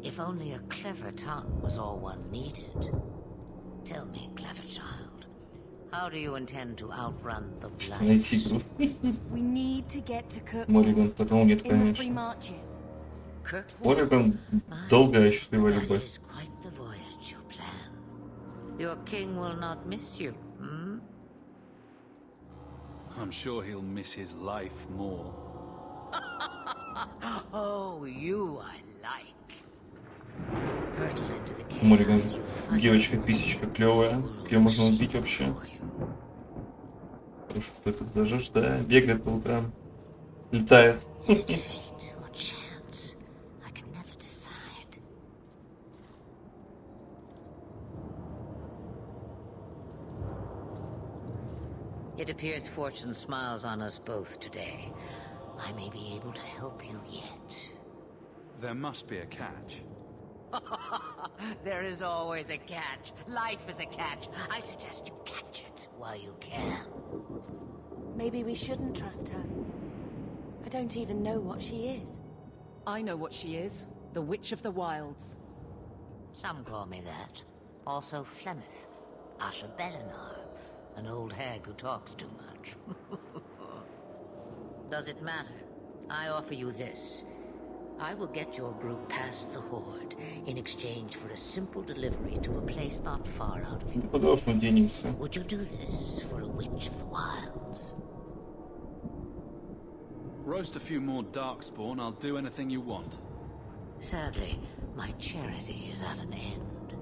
If only a clever tongue was all one needed. Tell me, clever child, how do you intend to outrun the Найти blight? игру. We need to get to Мориган, Kirkwall потому нет, in the three конечно. marches. Мориган долгая счастливая That любовь. is quite the voyage you plan. Your king will not miss you, hmm? I'm sure he'll miss his life more. Oh, you I like. Hurtle into the chaos, Мориган, you fight девочка-писечка клевая. Ее можно убить вообще. Потому что тут зажжешь, да, бегает по утрам. Летает. Is it fate or chance? I can never decide. It appears fortune smiles on us both today. I may be able to help you yet. There must be a catch. There is always a catch. Life is a catch. I suggest you catch it while you can. Maybe we shouldn't trust her. I don't even know what she is. I know what she is. The Witch of the Wilds. Some call me that. Also Flemeth, Asha Belinar, an old hag who talks too much. Does it matter? I offer you this. I will get your group past the Horde in exchange for a simple delivery to a place not far out of here. Куда уж мы денемся? Would you do this for a Witch of the Wilds? Roast a few more darkspawn, I'll do anything you want. Sadly, my charity is at an end.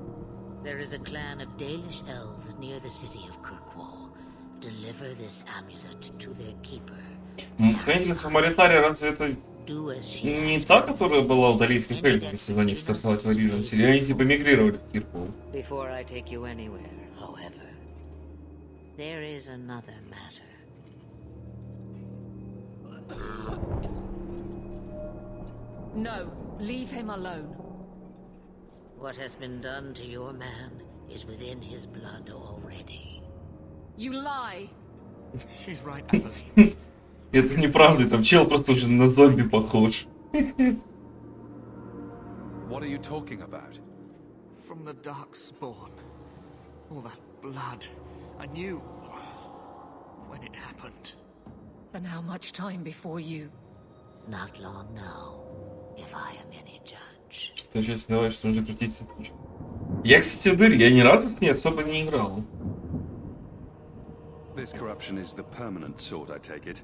There is a clan of Dalish elves near the city of Kirkwall. Deliver this amulet to their keeper. Хранительница Маритария, разве это Do as she не asks. та, которая была у Далийских эльфов, если за них стартовать в Ориженсе? Или они типа мигрировали в Киркву? Before I take you anywhere, however, there is another matter. No, leave him alone. What has been done to your man is within his blood already. You lie. She's right, Evelyn. Это неправда, там чел просто уже на зомби похож. What are you talking about? From the Darkspawn. All that blood. I knew when it happened. And how much time before you? Not long now, if I am any judge. Ты сейчас говоришь, что нужно крутить цепочку. Я, кстати, дырь, я ни разу в ней особо не играл. This corruption is the permanent sort, I take it.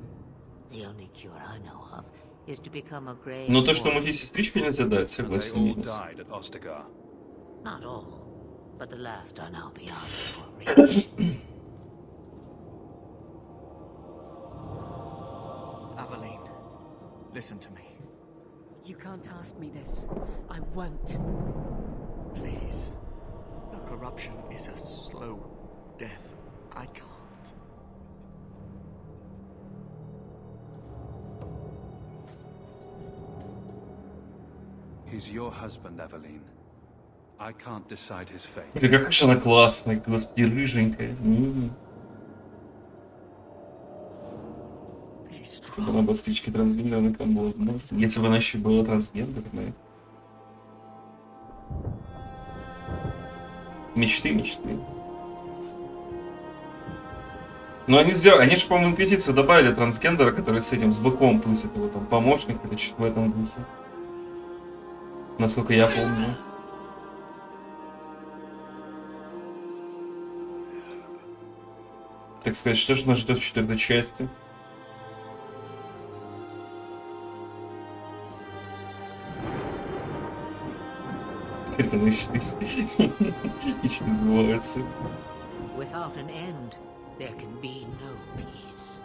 The only cure I know of is to become a grey. Но то, что мутить сестричкой нельзя дать, And they согласен. all минус. died at Ostagar. Not all, but the last are now beyond your reach. Aveline, listen to me. You can't ask me this. I won't. Please. The corruption is a slow death. I can't. He's your husband, Aveline. I can't decide his fate. Да какая же она классная, господи, рыженькая. Be Чтобы strong. она была стрички трансгендерной комбо. Если бы она еще была трансгендерная. Мечты, мечты. Но они сделали, они же, по-моему, в Инквизицию добавили трансгендера, который с этим, с быком тусит, его там помощник или что-то в этом духе. Насколько я помню. Так сказать, что же нас ждет в 4-й части? Мечты сбываются. Without an end, there can be no peace.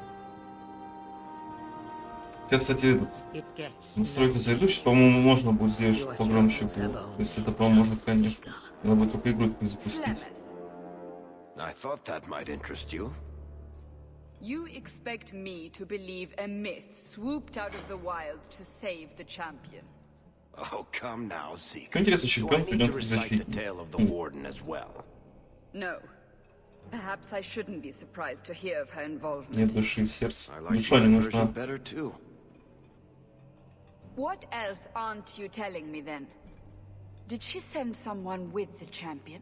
Сейчас, кстати, этот, It gets настройки no зайду, easier. сейчас, по-моему, можно будет сделать, Your чтобы погромче struggles было. have То есть это only поможет, just конечно. begun. Надо будет только игру запустить. Flemeth, I thought that might interest you. you expect me to believe a myth swooped out of the wild to save the champion. Oh, come now, Zeke. Как интересно, Do I чемпион need придет to к recite the защите. tale of the Warden as well? No. Perhaps I shouldn't be surprised to hear of her involvement. Нет души и сердца. I like Душа не my version нужна. better too. What else aren't you telling me then? Did she send someone with the champion?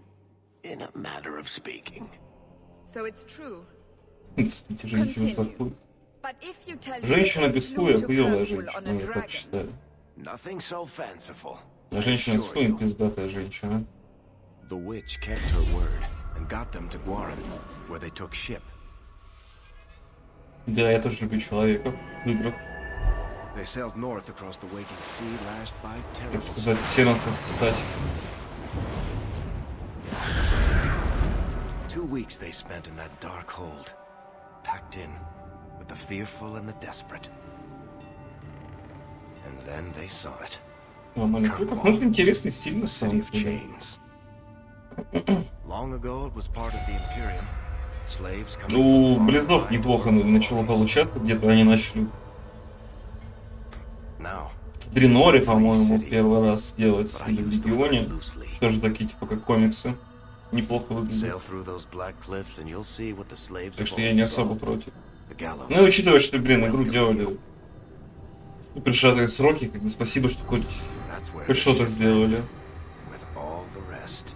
In a matter of speaking. So it's true. Эти женщины со хуй. But if you tell me Женщина that без you хуя, flew to хуёвая Kirkwall on женщина, a я так dragon, считаю. Nothing so fanciful. А женщина с хуем пиздатая женщина. The witch kept her word and got them to Guaran, where they took ship. Да, я тоже люблю человека в играх. They sailed north across the waking sea, lashed by Так terrible. сказать, все надо сосать. 2 weeks they spent in that dark hold, packed in with the fearful and the desperate. And then they saw it. Ну, это интересный стиль на City самом of деле. chains. Long ago it was part of the Imperium. Slaves coming Ну, from far Близнов and неплохо wide начало worlds. получаться, где-то они начали Now, в Дреноре, по-моему, первый раз делать, или в Легионе. Тоже такие, типа, как комиксы. Неплохо выглядят. sail through those black cliffs and you'll see what the slaves Так of что я old не saw. особо против. The gallows. Ну и учитывая, что, блин, игру делали в прижатые сроки, как бы спасибо, что хоть That's where хоть что-то сделали. with all the rest.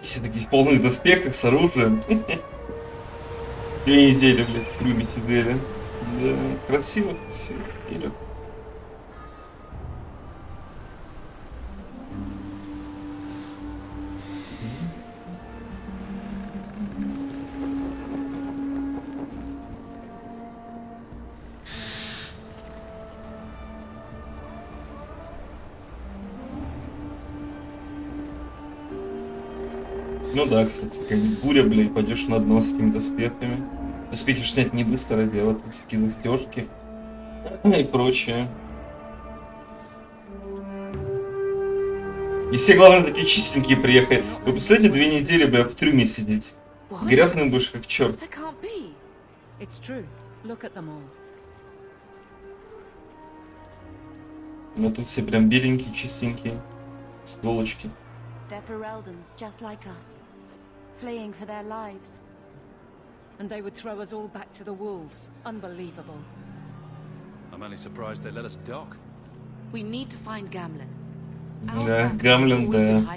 Все такие в полных доспехах с оружием. 2 недели, блядь, в Крюме сидели. Да, красиво, красиво. Или... Ну да, кстати, как буря, блядь, пойдешь на дно с этими доспехами. Доспехи снять не быстрое дело, там всякие застежки и прочее. И все, главное, такие чистенькие приехали. Вы представляете, 2 недели, бля, в трюме сидеть? Грязным будешь, как черт. That can't be. It's true. Look at them all. Но тут все прям беленькие, чистенькие. С голочки. They're Fereldans, just like us, fleeing for their lives. And they would throw us all back to the wolves. Unbelievable. I'm only surprised they let us dock. We need to find Gamlen. Да, Гамлин, да.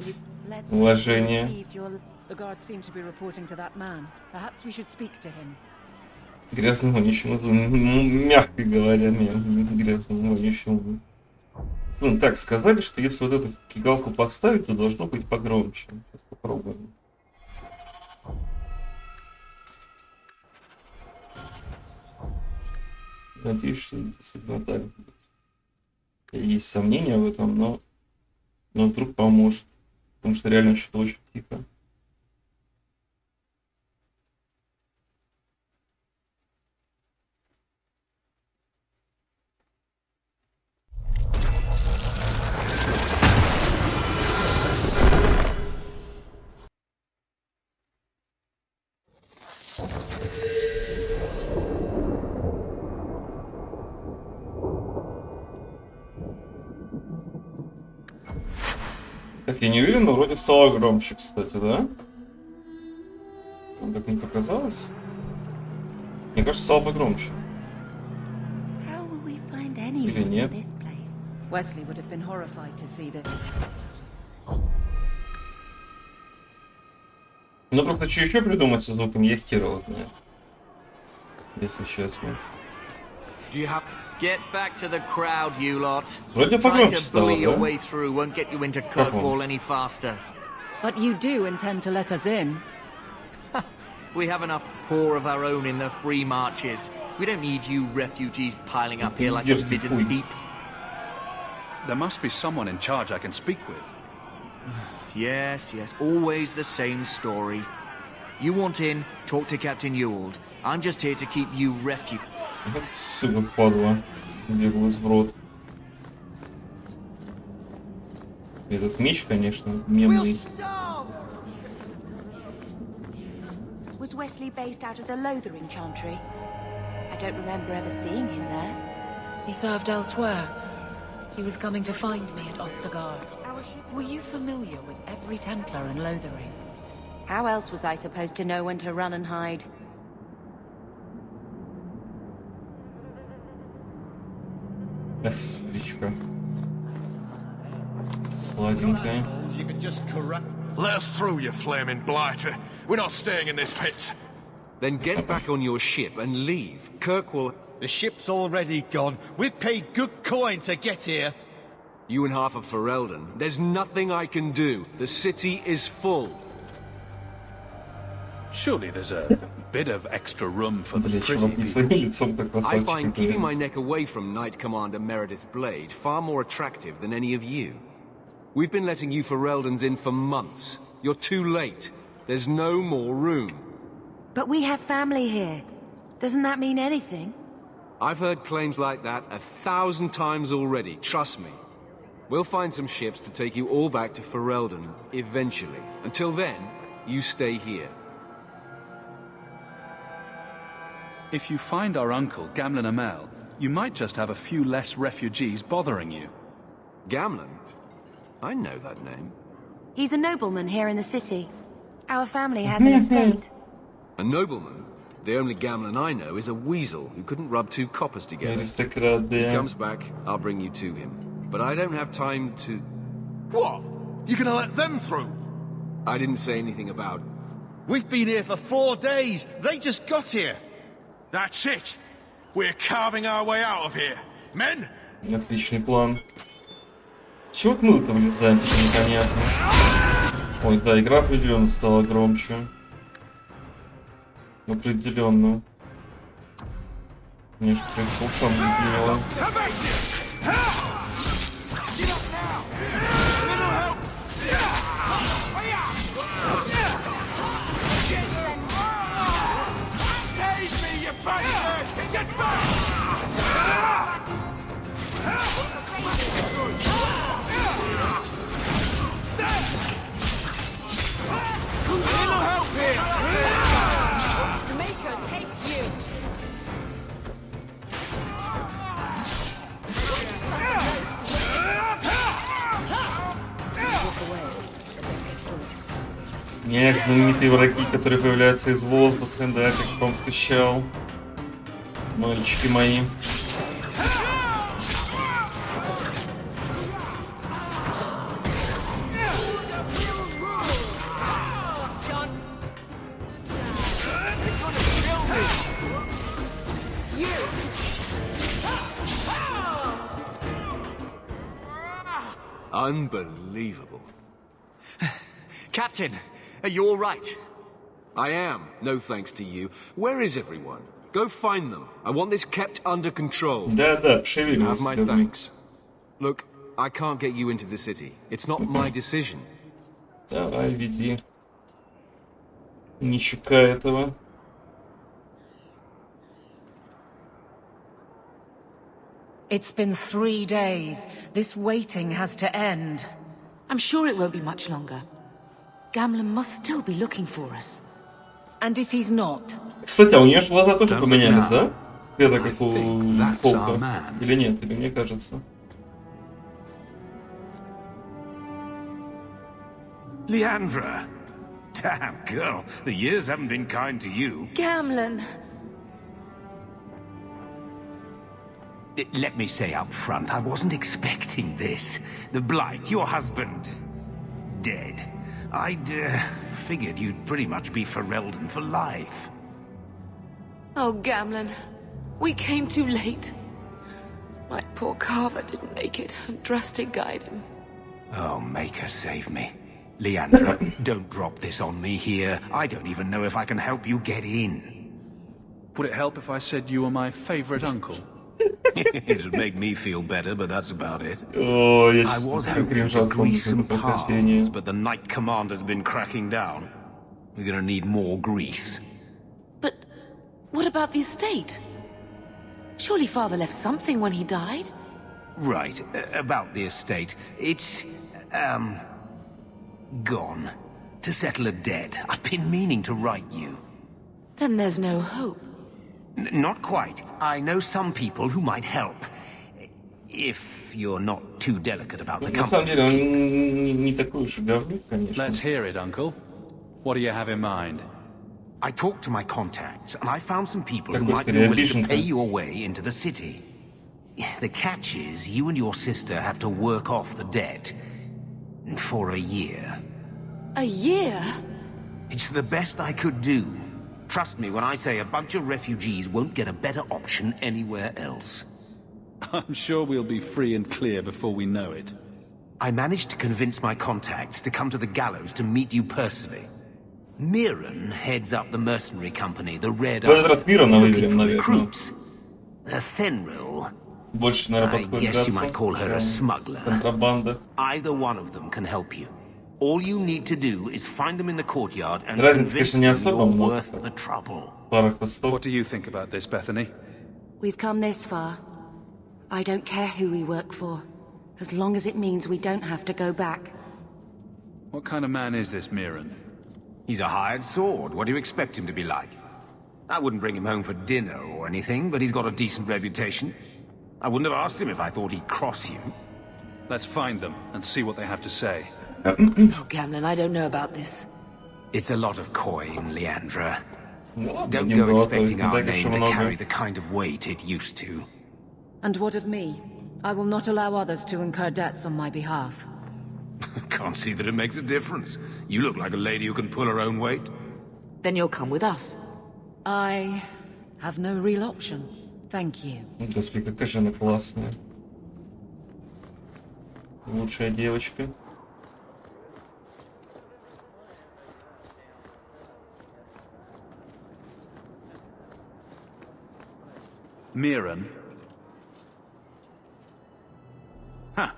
Let's Уважение. receive your... The guards seem to be reporting to that man. Perhaps we should speak to him. Грязным вонючим, ну, мягко говоря, грязным вонючим. Ну, так, сказали, что если вот эту кигалку поставить, то должно быть погромче. Сейчас попробуем. Надеюсь, что действительно так будет. Есть сомнения в этом, но вдруг поможет. Потому что реально что-то очень тихо. Так, я не уверен, но вроде стало громче, кстати, да? Вам так не показалось? Мне кажется, стало погромче. How will we find Или anyone нет? in this place? Wesley would have been horrified to see that. Ну просто что еще придумать со звуком, я хер его знаю. Если честно. Do you have... Get back to the crowd, you lot. Вроде Trying погромче to стало, bully your да? way through won't get you into Как он? Kirkwall any faster. But you do intend to let us in. We have enough poor of our own in the free marches. We don't need you refugees piling up here like a Yes, pittance we- heap. There must be someone in charge I can speak with. Yes, yes, always the same story. You want in, talk to Captain Ewald. I'm just here to keep you refugees. Сука, падла. Беглый в рот. Этот меч, конечно, мемный. Was Wesley based out of the Lothering Chantry? I don't remember ever seeing him there. He served elsewhere. He was coming to find me at Ostergard. Our Were you familiar with every Templar in Lothering? How else was I supposed to know when to run and hide? Сестричка. Сладенькая. Let us through, you flaming blighter. We're not staying in this pit. Then get back on your ship and leave. Kirkwall... The ship's already gone. We've paid good coin to get here. You and half of Ferelden. There's nothing I can do. The city is full. Surely there's a bit of extra room for the Блять, pretty чувак не people. своим лицом так I красавчик find keeping my выглядит. neck away from Knight Commander Meredith Blade far more attractive than any of you. We've been letting you Fereldans in for months. You're too late. There's no more room. But we have family here. Doesn't that mean anything? I've heard claims like that 1,000 times already, trust me. We'll find some ships to take you all back to Ferelden, eventually. Until then, you stay here. If you find our uncle, Gamlen Amel, you might just have a few less refugees bothering you. Gamlen? I know that name. He's a nobleman here in the city. Our family has an estate. A nobleman? The only Gamlen I know is a weasel who couldn't rub two coppers together. Аристократ, He да. comes back, I'll bring you to him. But I don't have time to... What? You gonna let them through? I didn't say anything about... We've been here for 4 days. They just got here. That's it. We're carving our way out of here. Men? Отличный план. Чего вот мы-то вылезаем, это непонятно. Ой, да, игра определенно стала громче. Определенно. Мне что-то по ушам не Maker, take you. Нет, знаменитые враги, которые появляются из воздуха, да, как я вам скучал. Мальчики мои. Unbelievable. Captain, are you all right? I am, no thanks to you. Where is everyone? Go find them. I want this kept under control. Да-да, You have my шевелись. thanks. Look, I can't get you into the city. It's not my decision. Давай, веди. Не чекай этого. It's been 3 days. This waiting has to end. I'm sure it won't be much longer. Gamlen must still be looking for us. And if he's not? Кстати, а у нее же глаза тоже поменялись, да? Это I как у think that's Фолка. our man. Или нет, или мне кажется. Leandra! Damn, girl, the years haven't been kind to you. Gamlen! Let me say up front, I wasn't expecting this. The Blight, your husband, dead. I'd figured you'd pretty much be Ferelden for life. Oh, Gamlen. We came too late. My poor carver didn't make it, and Drastic guide him. Oh, Maker, save me. Leandra, don't drop this on me here. I don't even know if I can help you get in. Would it help if I said you were my favorite uncle? It'd make me feel better, but that's about it. О, я I was чувствую hoping to кринжа grease some от прохождения. palms, but the Knight Commander's been cracking down. We're gonna need more grease. But what about the estate? Surely Father left something when he died? Right, about the estate. It's, gone. To settle a debt. I've been meaning to write you. Then there's no hope. Not quite. I know some people who might help. If you're not too delicate about the На самом company. деле он не такой уж и говнюк, конечно. Let's hear it, Uncle. What do you have in mind? I talked to my contacts, and I found some people who Такой might be скорее willing to обиженка. pay your way into the city. The catch is, you and your sister have to work off the debt for a year. A year? It's the best I could do. Trust me when I say a bunch of refugees won't get a better option anywhere else. I'm sure we'll be free and clear before we know it. I managed to convince my contacts to come to the gallows to meet you personally. Mirren heads up the mercenary company, the Red В этот раз Мирона They're вывели, looking for наверное. recruits. Fenril, Больше, наверное, I подходит guess you might call her a smuggler. контрабанда. Either one of them can help you. All you need to do is find them in the courtyard and Разница, convince конечно, не them особо, you're но worth the trouble. пара хвостов. What do you think about this, Bethany? We've come this far. I don't care who we work for, as long as it means we don't have to go back. What kind of man is this Mirren? He's a hired sword. What do you expect him to be like? I wouldn't bring him home for dinner or anything, but he's got a decent reputation. I wouldn't have asked him if I thought he'd cross you. Let's find them and see what they have to say. Oh, Gamlen, I don't know about this. It's a lot of coin, Leandra. Ну, Don't один go золотой, expecting не our так уж и name to много. carry the kind of weight it used to. And what of me? I will not allow others to incur debts on my behalf. Can't see that it makes a difference. You look like a lady who can pull her own weight. Then you'll come with us. I have no real option. Thank you. Господи, какая же она классная. Лучшая девочка. Mirren? Huh.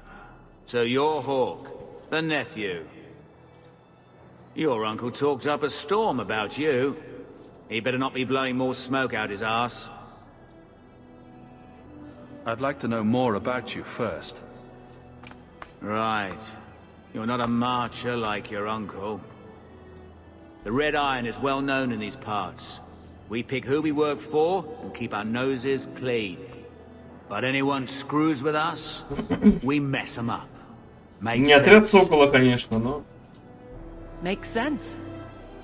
So you're Hawk, the nephew. Your uncle talked up a storm about you. He better not be blowing more smoke out his arse. I'd like to know more about you first. Right. You're not a marcher like your uncle. The Red Iron is well known in these parts. We pick who we work for and keep our noses clean. But anyone screws with us, we mess them up. Не отряд Сокола, конечно, но... Makes sense.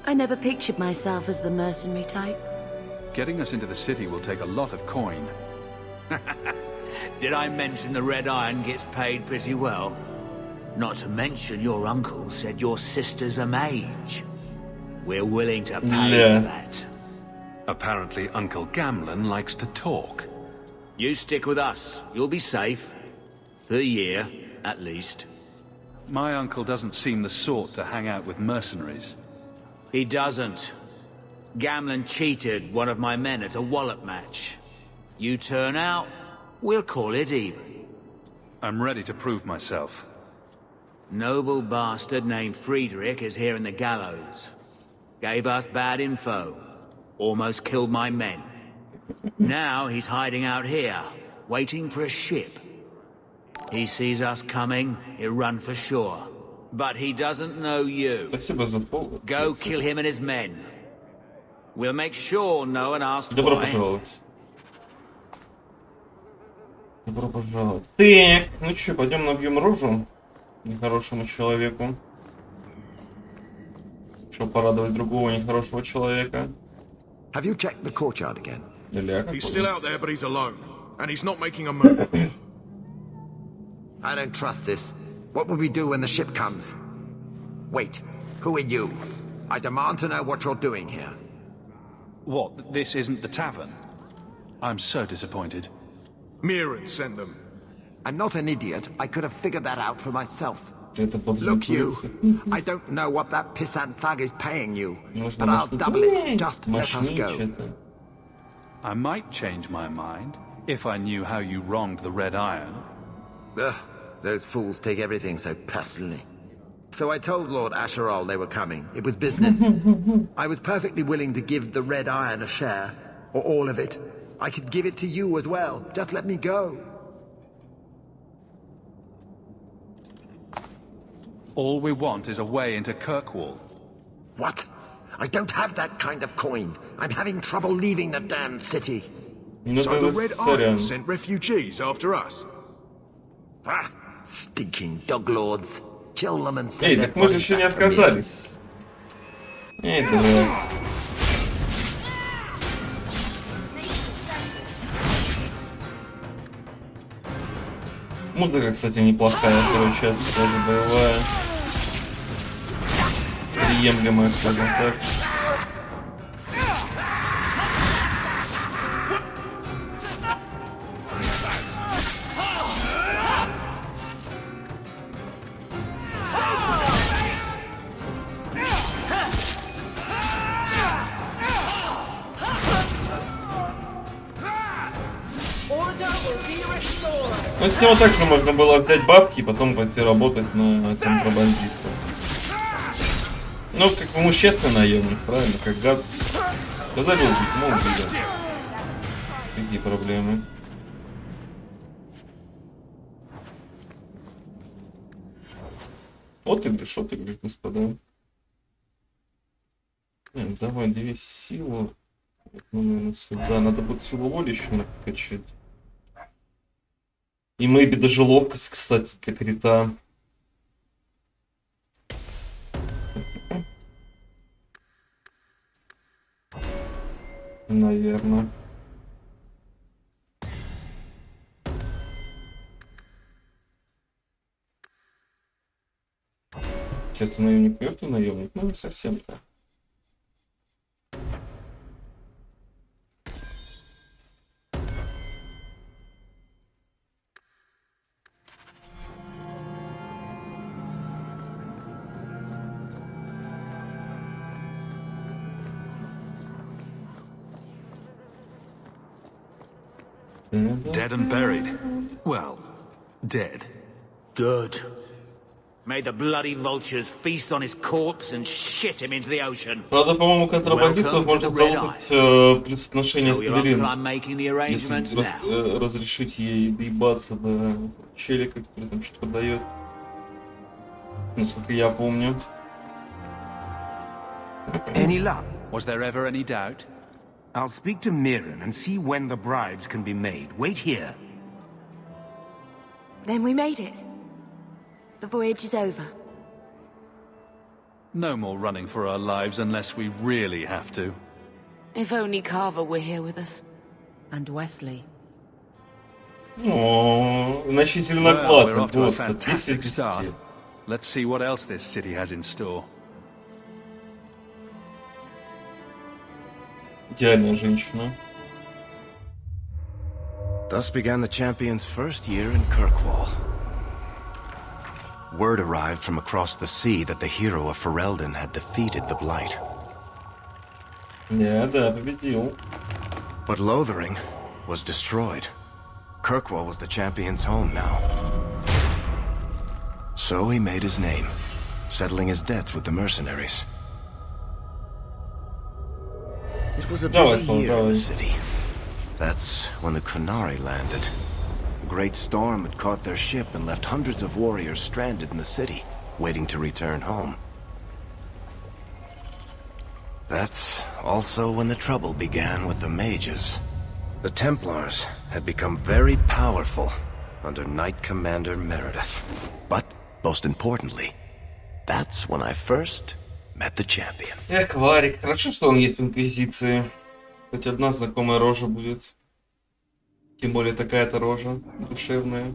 I never pictured myself as the mercenary type. Getting us into the city will take a lot of coin. Did I mention the Red Iron gets paid pretty well? Not to mention your uncle said your sister's a mage. We're willing to pay that. Apparently Uncle Gamlen likes to talk. You stick with us. You'll be safe. For a year, at least. My uncle doesn't seem the sort to hang out with mercenaries. He doesn't. Gamlen cheated one of my men at a wallop match. You turn out, we'll call it even. I'm ready to prove myself. Noble bastard named Friedrich is here in the gallows. Gave us bad info. Almost killed my men. Now he's hiding out here, waiting for a ship. He sees us coming, he'll run for shore. But he doesn't know you. Go kill him and his men. We'll make sure no one asks Добро why. пожаловать. Добро пожаловать. Так, ну что, пойдем набьем рожу нехорошему человеку. Чтобы порадовать другого нехорошего человека. Have you checked the courtyard again? He's still out there, but he's alone. And he's not making a move. I don't trust this. What will we do when the ship comes? Wait, who are you? I demand to know what you're doing here. What, this isn't the tavern? I'm so disappointed. Mirren sent them. I'm not an idiot. I could have figured that out for myself. Look, Look, you. I don't know what that pissant thug is paying you, but I'll double it. Just let us go. I might change my mind if I knew how you wronged the Red Iron. Ugh, those fools take everything so personally. So I told Lord Asherall they were coming. It was business. I was perfectly willing to give the Red Iron a share, or all of it. I could give it to you as well. Just let me go. All we want is a way into Kirkwall. What? I don't have that kind of coin. I'm having trouble leaving the damned city. So the Red Iron sent refugees after us? Ah, stinking dog lords. Kill them and send Эй, так мы же еще не отказались. Эй, давай. Музыка, кстати, неплохая, вторая часть, даже боевая. Приемлемая, скажем так. Ну, с него также можно было взять бабки и потом пойти работать на контрабандиста. Ну, как бы честный наемник, правильно, как Гац. Сказали убить, ну убили. Какие проблемы? Вот игры, господа. Нет, давай, 2 силы. Ну, наверное, сюда. Надо будет силу воли еще, наверное, покачать. И мэйби даже ловкость, кстати, для крита. Наверное. Сейчас наемник мертвый наемник, ну не совсем-то. Dead and buried. Well, dead. Good. May the bloody vultures feast on his corpse and shit him into the ocean. Правда, по-моему, контрабандистов может залутать при соотношении с Пелерин. Если разрешить ей доебаться до челика, который там что-то дает. Насколько я помню. Any luck? Was there ever any doubt? I'll speak to Mirren and see when the bribes can be made. Wait here. Then we made it. The voyage is over. No more running for our lives unless we really have to. If only Carver were here with us. And Wesley. О, значительно классно, просто. Let's see what else this city has in store. Идеальная женщина. Thus began the champion's first year in Kirkwall. Word arrived from across the sea that the hero of Ferelden had defeated the Blight. Yeah, да, победил. But Lothering was destroyed. Kirkwall was the champion's home now. So he made his name, settling his debts with the mercenaries. It was a busy year in the city. That's when the Qunari landed. A great storm had caught their ship and left hundreds of warriors stranded in the city, waiting to return home. That's also when the trouble began with the mages. The Templars had become very powerful under Knight Commander Meredith. But, most importantly, that's when I first met the champion. Эх, Варик, хорошо, что он есть в Инквизиции. Хоть одна знакомая рожа будет. Тем более такая-то рожа душевная.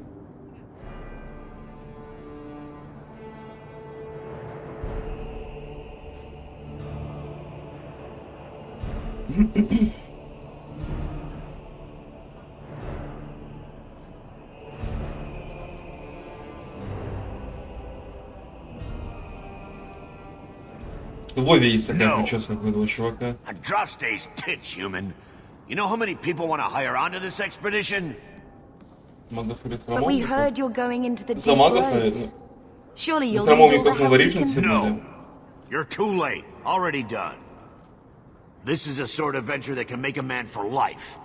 В Вове есть такая прическа какого-то чувака. Andraste's tits, human. You know how many people want to hire onto this expedition? But we heard you're going into the deep Замагов, roads. Surely you'll need all the help you can. No, you're too late. Already done. This is a sort of venture that can make a man for life.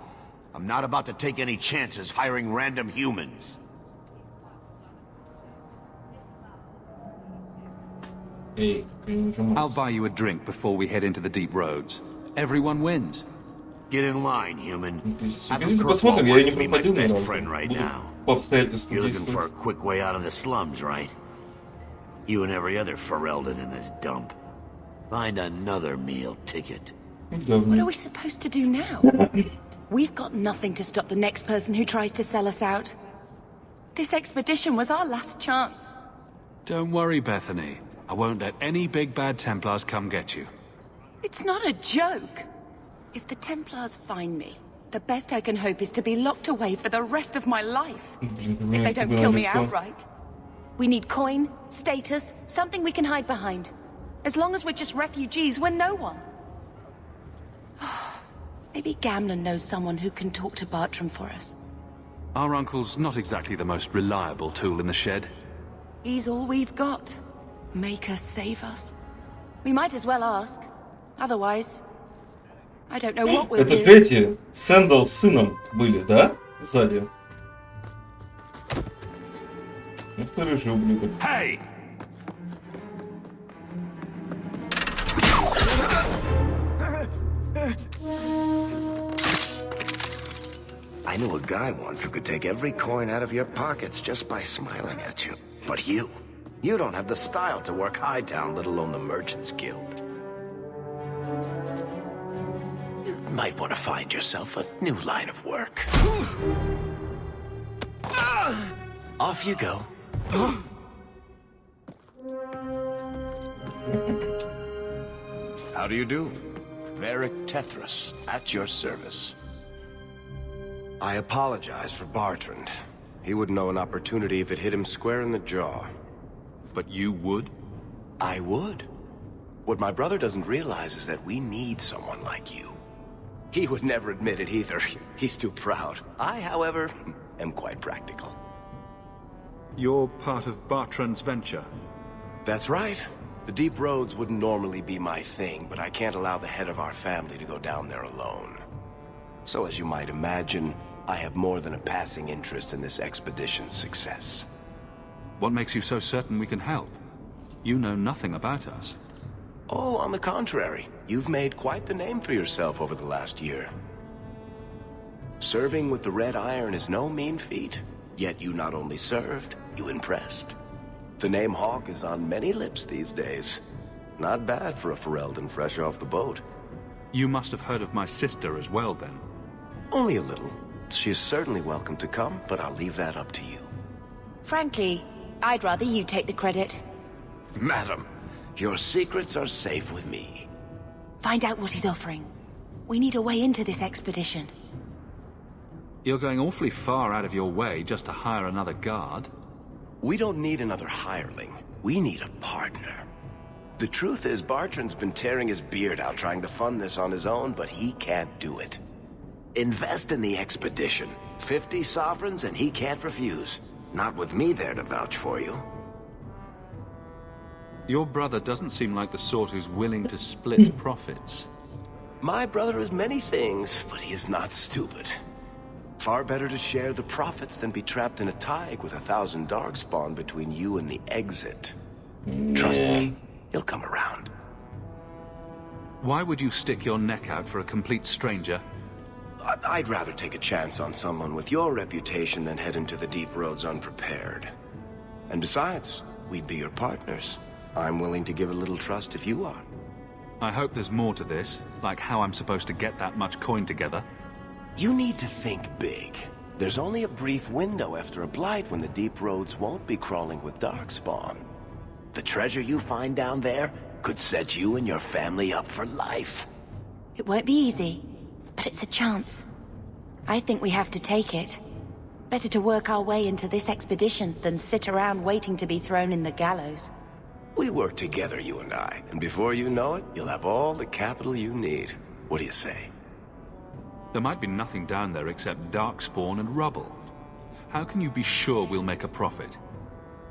I'm not about to take any chances hiring random humans. I'll buy you a drink before we head into the deep roads. Everyone wins. Get in line, human. Посмотрим, я не проходил ни разу. Right now. По обстоятельствам You're looking for a действовать. quick way out of the slums, right? You and every other Ferelden in this dump. Find another meal ticket. What are we supposed to do now? We've got nothing to stop the next person who tries to sell us out. This expedition was our last chance. Don't worry, Bethany. I won't let any big bad Templars come get you. It's not a joke. If the Templars find me, the best I can hope is to be locked away for the rest of my life. If they don't kill me outright. We need coin, status, something we can hide behind. As long as we're just refugees, we're no one. Maybe Gamlen knows someone who can talk to Bartram for us. Our uncle's not exactly the most reliable tool in the shed. He's all we've got. Make us save us. We might as well ask. Otherwise, I don't know what we'll do. Это эти Сэндал с сыном были, да? Сзади. Это рыжий ублюдок. Hey! I knew a guy once who could take every coin out of your pockets just by smiling at you. But you don't have the style to work Hightown, let alone the Merchants Guild. You might want to find yourself a new line of work. Off you go. How do you do? Varric Tethras, at your service. I apologize for Bartrand. He would know an opportunity if it hit him square in the jaw. But you would? I would. What my brother doesn't realize is that we need someone like you. He would never admit it either. He's too proud. I, however, am quite practical. You're part of Bartrand's venture? That's right. The deep roads wouldn't normally be my thing, but I can't allow the head of our family to go down there alone. So as you might imagine, I have more than a passing interest in this expedition's success. What makes you so certain we can help? You know nothing about us. Oh, on the contrary. You've made quite the name for yourself over the last year. Serving with the Red Iron is no mean feat. Yet you not only served, you impressed. The name Hawk is on many lips these days. Not bad for a Ferelden fresh off the boat. You must have heard of my sister as well, then. Only a little. She is certainly welcome to come, but I'll leave that up to you. Frankly, I'd rather you take the credit. Madam, your secrets are safe with me. Find out what he's offering. We need a way into this expedition. You're going awfully far out of your way just to hire another guard. We don't need another hireling. We need a partner. The truth is, Bartrand's been tearing his beard out trying to fund this on his own, but he can't do it. Invest in the expedition. 50 sovereigns and he can't refuse. Not with me there to vouch for you. Your brother doesn't seem like the sort who's willing to split profits. My brother is many things, but he is not stupid. Far better to share the profits than be trapped in a tide with 1,000 darkspawn between you and the exit. Trust me, he'll come around. Why would you stick your neck out for a complete stranger? I'd rather take a chance on someone with your reputation than head into the deep roads unprepared. And besides, we'd be your partners. I'm willing to give a little trust if you are. I hope there's more to this, like how I'm supposed to get that much coin together. You need to think big. There's only a brief window after a blight when the deep roads won't be crawling with darkspawn. The treasure you find down there could set you and your family up for life. It won't be easy, but it's a chance. I think we have to take it. Better to work our way into this expedition than sit around waiting to be thrown in the gallows. We work together, you and I, and before you know it, you'll have all the capital you need. What do you say? There might be nothing down there except darkspawn and rubble. How can you be sure we'll make a profit?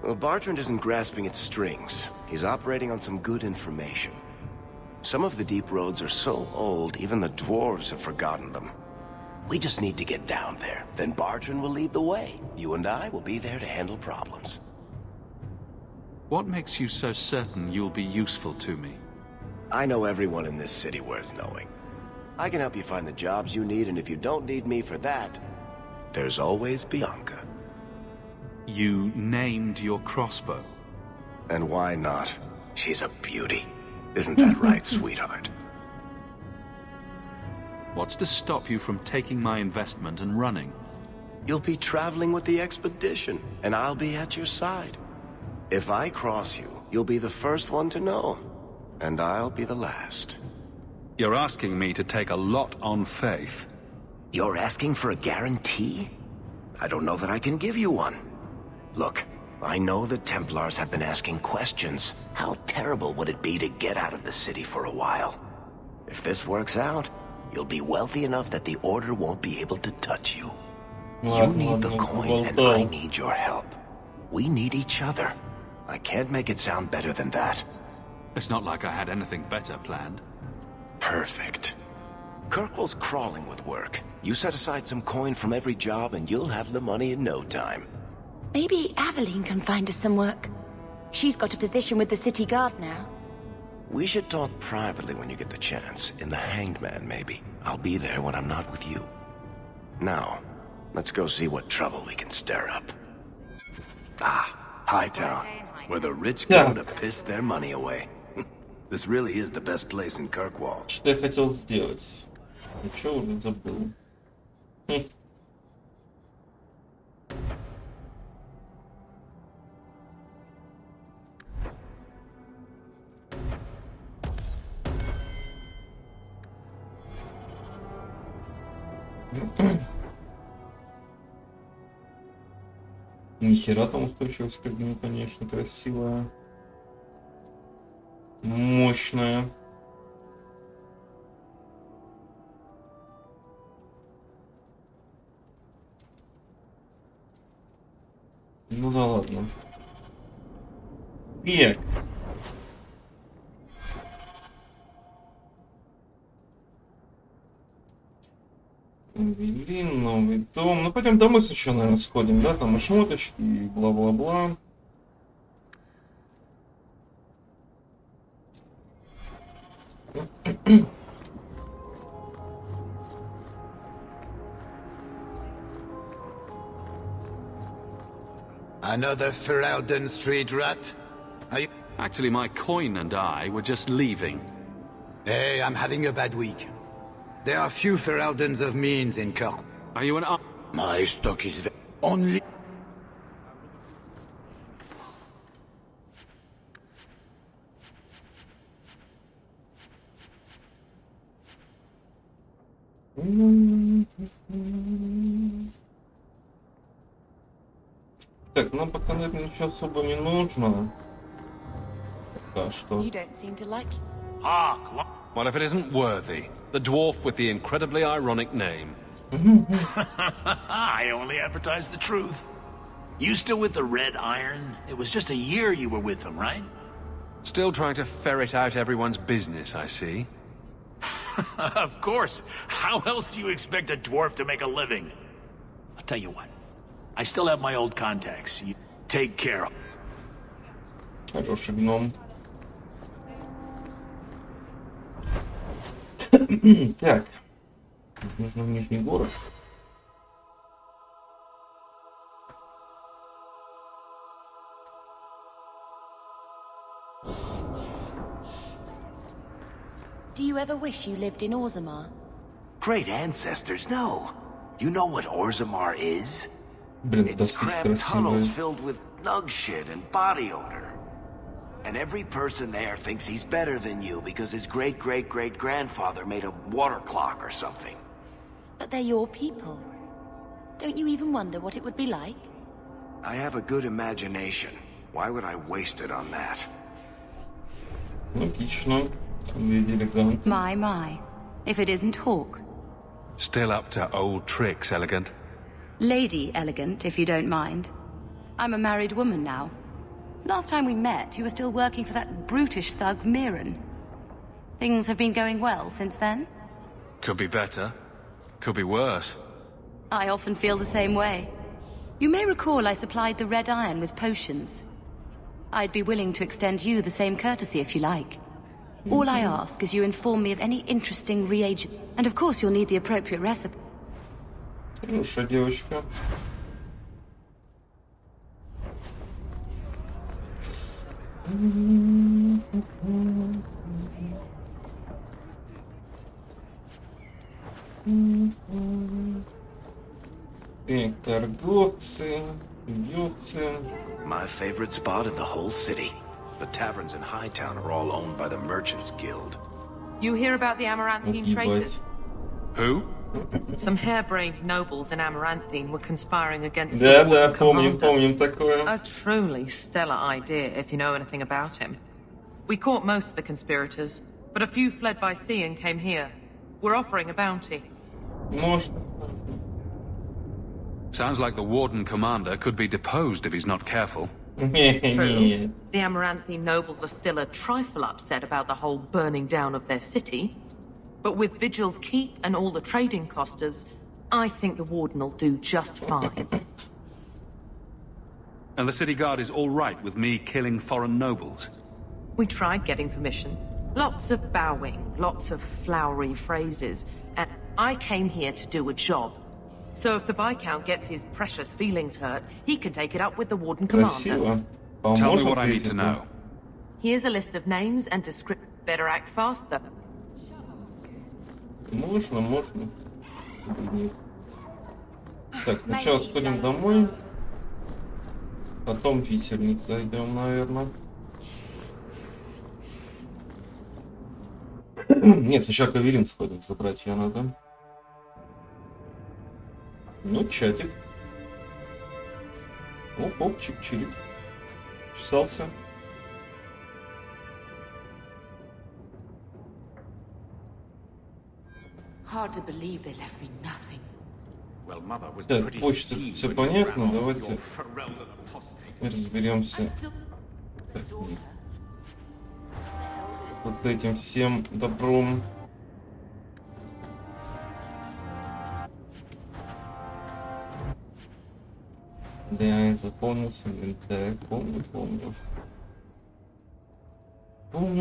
Well, Bartrand isn't grasping at strings. He's operating on some good information. Some of the deep roads are so old, even the dwarves have forgotten them. We just need to get down there. Then Bartrand will lead the way. You and I will be there to handle problems. What makes you so certain you'll be useful to me? I know everyone in this city worth knowing. I can help you find the jobs you need, and if you don't need me for that, there's always Bianca. You named your crossbow? And why not? She's a beauty. Isn't that right, sweetheart? What's to stop you from taking my investment and running? You'll be traveling with the expedition, and I'll be at your side. If I cross you, you'll be the first one to know, and I'll be the last. You're asking me to take a lot on faith. You're asking for a guarantee? I don't know that I can give you one. Look, I know the Templars have been asking questions. How terrible would it be to get out of the city for a while? If this works out, you'll be wealthy enough that the Order won't be able to touch you. You need the coin, and I need your help. We need each other. I can't make it sound better than that. It's not like I had anything better planned. Perfect. Kirkwall's crawling with work. You set aside some coin from every job, and you'll have the money in no time. Maybe Aveline can find us some work. She's got a position with the city guard now. We should talk privately when you get the chance. In the Hanged Man, maybe. I'll be there when I'm not with you. Now, let's go see what trouble we can stir up. Ah, Hightown, where the rich go to piss their money away. This really is the best place in Kirkwall. Что я хотел сделать? Ничего уже забыл. Нихера там устойчивость к огню, конечно, красивая. Мощная. Ну да ладно. Так. Блин, новый дом. Ну пойдем домой сначала, наверное, сходим, да? Там и шмоточки, и бла-бла-бла. Another Ferelden Street rat? Are you... Actually, my coin and I were just leaving. Hey, I'm having a bad week. There are few Fereldens of means in Kirk. Are you an... My stock is only... Так, нам пока, наверное, ничего особо не нужно. Пока что. You don't seem to like... What if it isn't worthy? The dwarf with the incredibly ironic name. I only advertise the truth. You still with the Red Iron? It was just a year you were with them, right? Still trying to ferret out everyone's business, I see. Of course. How else do you expect a dwarf to make a living? I'll tell you what. I still have my old contacts. You take care of them. Хороший гном. Так. Нужно в Нижний город. Do you ever wish you lived in Orzammar? Great ancestors, no. You know what Orzammar is? It's cramped tunnels filled with nug shit and body odor. And every person there thinks he's better than you because his great-great-great-grandfather made a water clock or something. But they're your people. Don't you even wonder what it would be like? I have a good imagination. Why would I waste it on that? Логично. Элегантно. My. If it isn't Hawk. Still up to old tricks, Elegant. Lady Elegant, if you don't mind. I'm a married woman now. Last time we met, you were still working for that brutish thug, Mirren. Things have been going well since then? Could be better. Could be worse. I often feel the same way. You may recall I supplied the Red Iron with potions. I'd be willing to extend you the same courtesy if you like. All I ask is you inform me of any interesting reagent. And of course you'll need the appropriate recipe. Хорошая девочка. Так, торговцы, бьются. My favorite spot in the whole city. The taverns in Hightown are all owned by the Merchants Guild. You hear about the Amaranthine traitors? Who? Some harebrained nobles in Amaranthine were conspiring against the Да, Warden помним, Commander. помним такое. A truly stellar idea, if you know anything about him. We caught most of the conspirators, but a few fled by sea and came here. We're offering a bounty. Может. Sounds like the Warden Commander could be deposed if he's not careful. True. The Amaranthine nobles are still a trifle upset about the whole burning down of their city. But with Vigil's keep and all the trading costers, I think the Warden'll do just fine. And the city guard is all right with me killing foreign nobles? We tried getting permission. Lots of bowing, lots of flowery phrases, and I came here to do a job. So if the Viscount gets his precious feelings hurt, he can take it up with the Warden Commander. Tell me what I need to know. Here's a list of names and descriptions. Better act faster. Можно. Так, сначала сходим домой. Потом висельник зайдем, наверное. Нет, сначала Кавелин сходим, забрать ее надо. Ну, чатик. Оп, чик-чирик. Чесался. Hard to believe they left me nothing. Так, почта, все понятно, давайте разберемся вот этим всем добром. Да, это полностью инвентарь,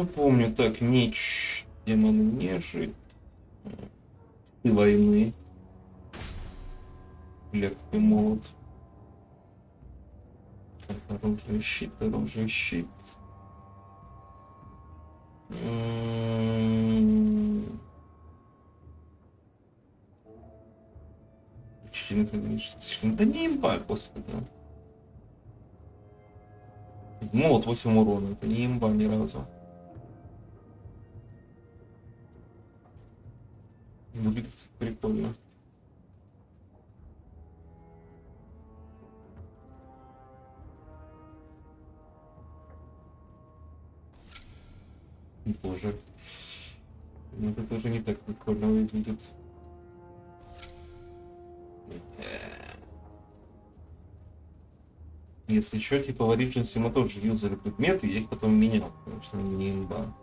помню. Так, меч, демон нежить, псы войны, легкий молот. Так, оружие, щит. Да не имба, господи. Молот 8 урона, это не имба ни разу. Будет прикольно. Боже. Это тоже не так прикольно выглядит. Если что, типа в Origins мы тоже юзали предметы, я их потом менял, потому что они не имба.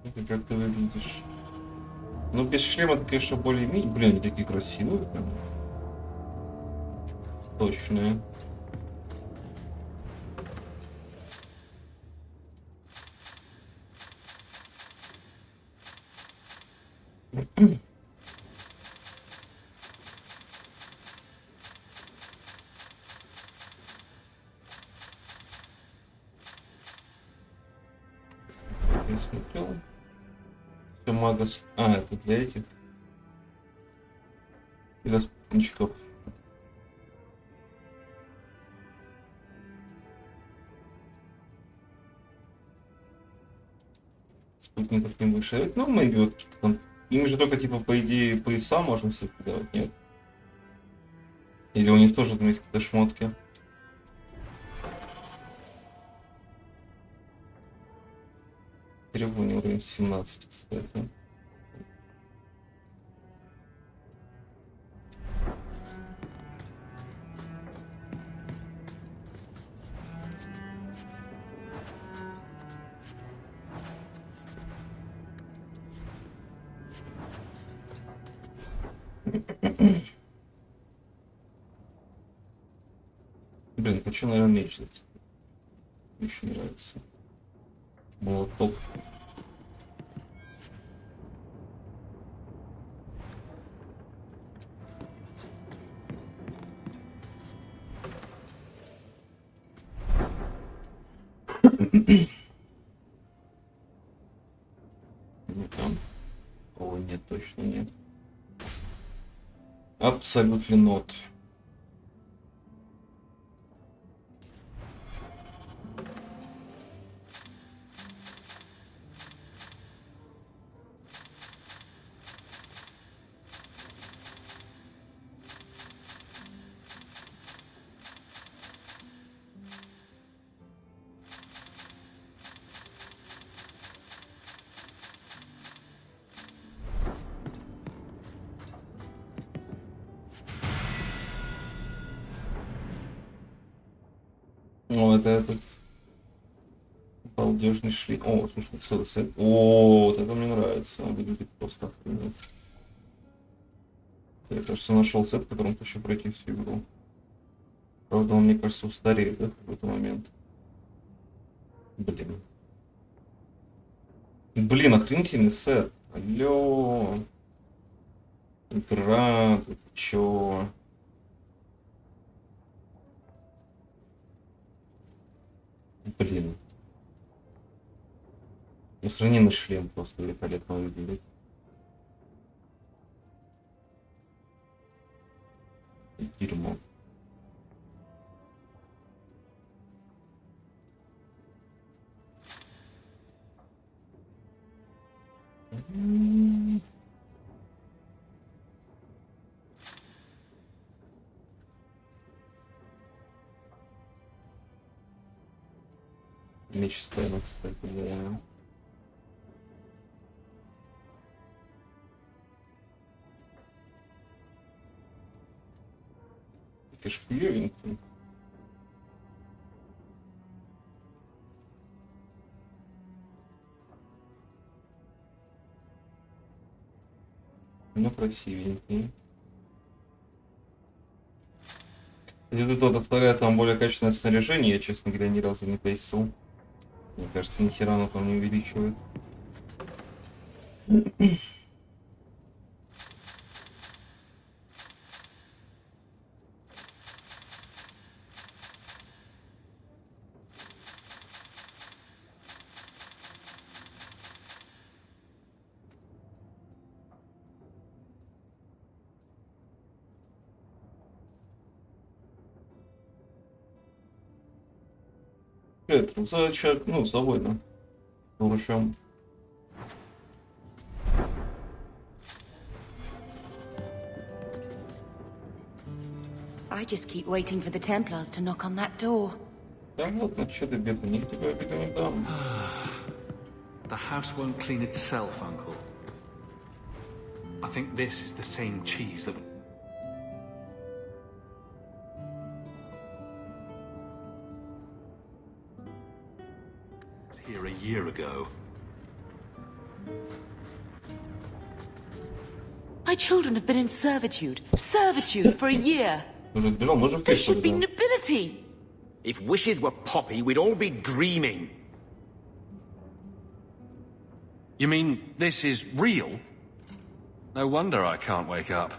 Это как ты выглядишь? Ну, без шлема ты, конечно, более-менее. Блин, они такие красивые прям. Точные. Я смотрел. Все магас. А, это для этих. Для спутничков. Спутников не выше. Ну, мы вот какие-то там. Им же только типа по идее пояса можем себе давать, нет? Или у них тоже там есть какие-то шмотки? Требования уровень 17, кстати. Блин, хочу, наверное, меч. Очень нравится. Молоток. Не там. О, нет, точно нет. Абсолютно not. О, это этот балдежный шлем. О, слушай, целый сет. О, вот это мне нравится. Выглядит просто охренеть. Я, кажется, нашел сет, в котором хочу пройти всю игру. Правда, он, мне кажется, устареет, да, в этот момент. Блин. Блин, охренительный сет. Алло. Игра, ты чё? Блин. Охрененный шлем просто великолепно выглядит. Дерьмо. Меч Стена, кстати, да. Кишку левенький. Ну, красивенький. Если тут оставляет нам более качественное снаряжение, я, честно говоря, ни разу не тестил. Мне кажется, ни хера оно там не увеличивает. Это за человек, ну, заводно. Вручем. I just keep waiting for the Templars to knock on that door. Да вот, ну что ты беда, не тебе обиду не дам. The house won't clean itself, Uncle. I think this is the same cheese that... here a year ago. My children have been in servitude for a year. There should be nobility. If wishes were poppy, we'd all be dreaming. You mean this is real? No wonder I can't wake up.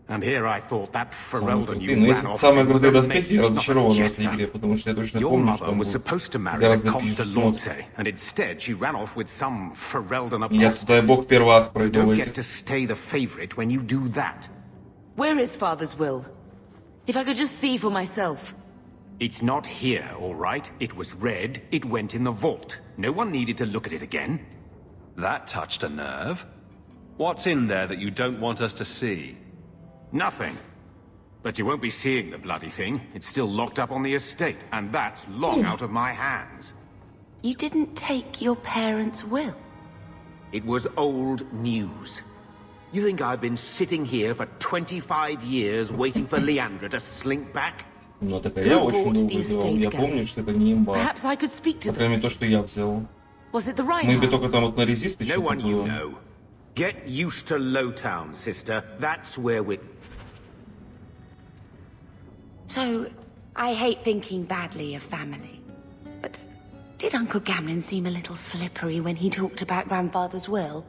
And here I thought that Ferelden you ran off самые with was крутые a доспехи, я разочарован в этой игре, потому что я точно помню, что Your mother was supposed to marry the Comte de Lance, and instead she ran off with some Ferelden apostate. дай бог, первый акт You пройду в don't этих. get to stay the favorite when you do that. Where is Father's will? If I could just see for myself. It's not here, all right? It was read, it went in the vault. No one needed to look at it again. That touched a nerve. What's in there that you don't want us to see? Nothing. But you won't be seeing the bloody thing. It's still locked up on the estate, and that's long out of my hands. You didn't take your parents' will? It was old news. You think I've been sitting here for 25 years waiting for Leandra to slink back? Ну, так я очень долго делал. Я помню, что это не имба. Perhaps I could speak to По крайней мере, то, что я взял. Was it the right Мы бы только там вот на резисты No что-то one you было. know. Get used to Lowtown, sister. That's where we're... So, I hate thinking badly of family. But Did Uncle Gamlin seem a little slippery when he talked about Grandfather's will?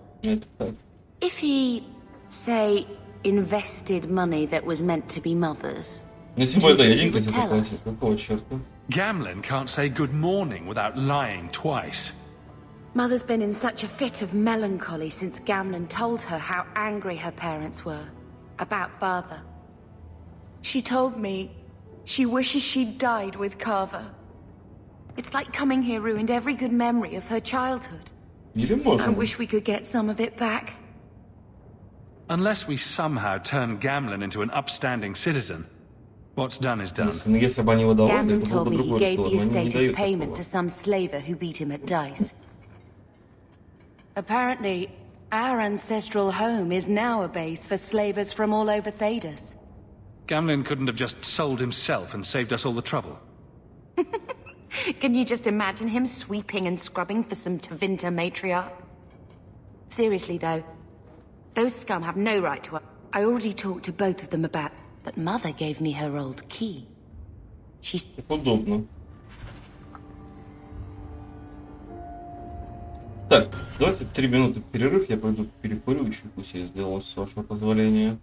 If he, say, invested money that was meant to be Mother's, do you think he would tell us? Gamlin can't say good morning without lying twice. Mother's been in such a fit of melancholy since Gamlin told her how angry her parents were about Father. She told me she wishes she'd died with Carver. It's like coming here ruined every good memory of her childhood. I wish we could get some of it back. Unless we somehow turn Gamlin into an upstanding citizen, what's done is done. Gamlin told me he gave the estate as payment to some slaver who beat him at dice. Apparently, our ancestral home is now a base for slavers from all over Thedas. Gamlin couldn't have just sold himself and saved us all the trouble. Can you just imagine him sweeping and scrubbing for some Tevinter matriarch? Seriously though, those scum have no right to... I already talked to both of them about... But Mother gave me her old key. She's... Удобно. Так, 23 минуты перерыв, я пойду перекурю, еще пусть я сделал, с вашего позволения.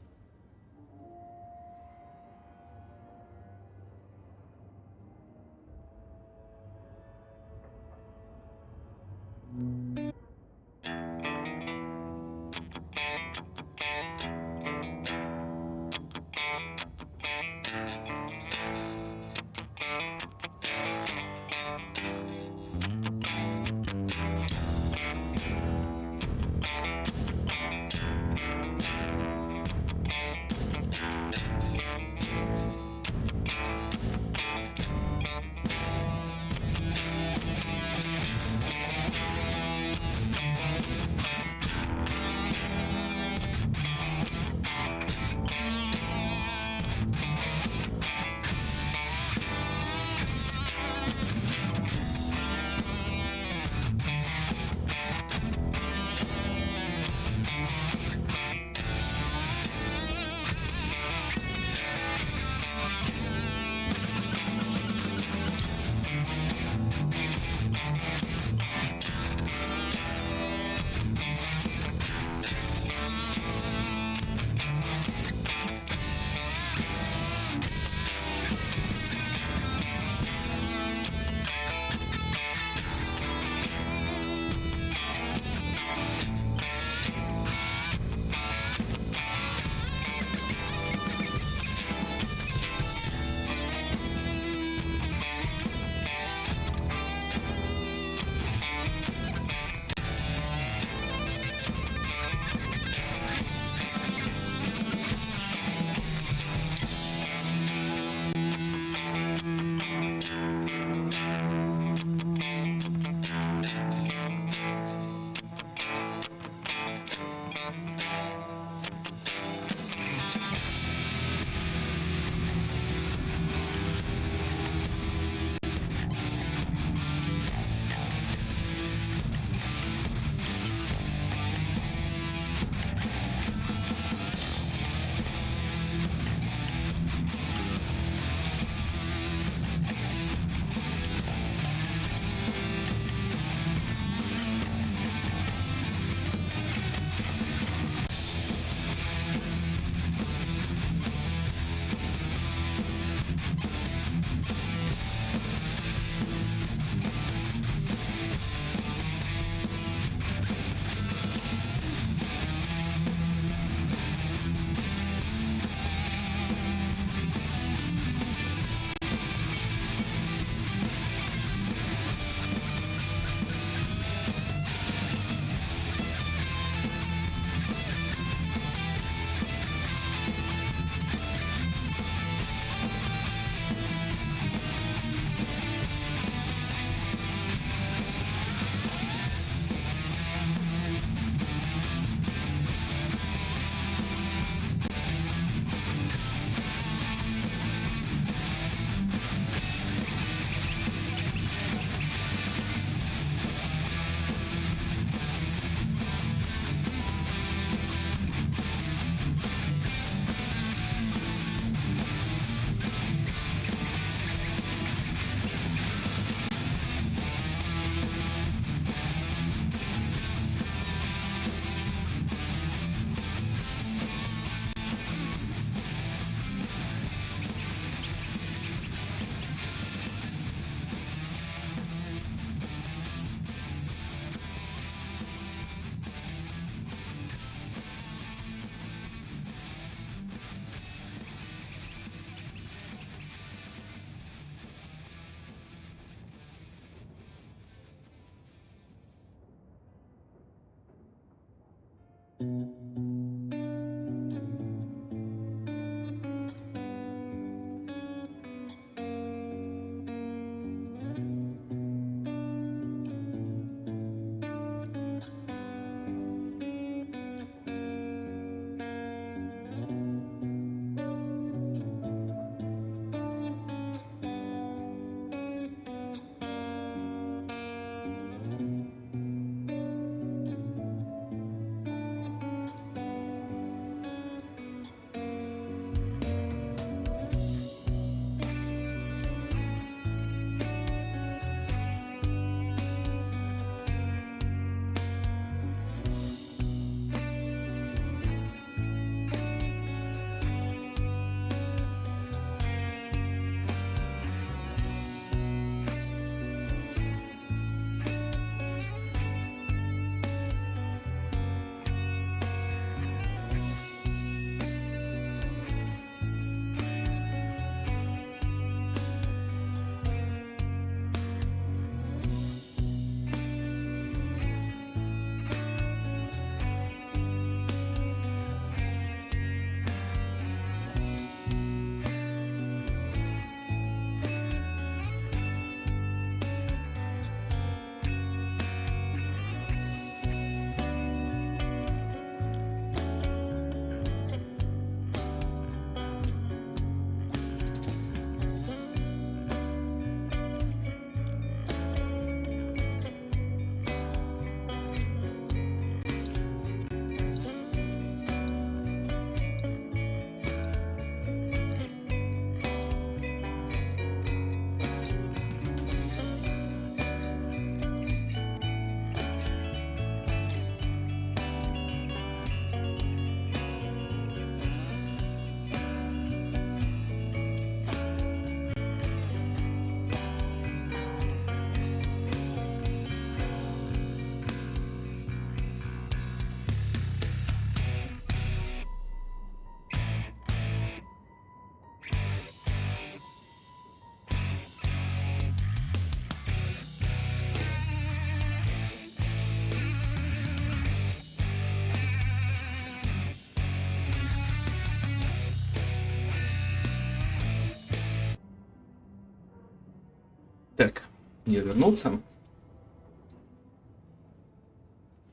Так, я вернулся.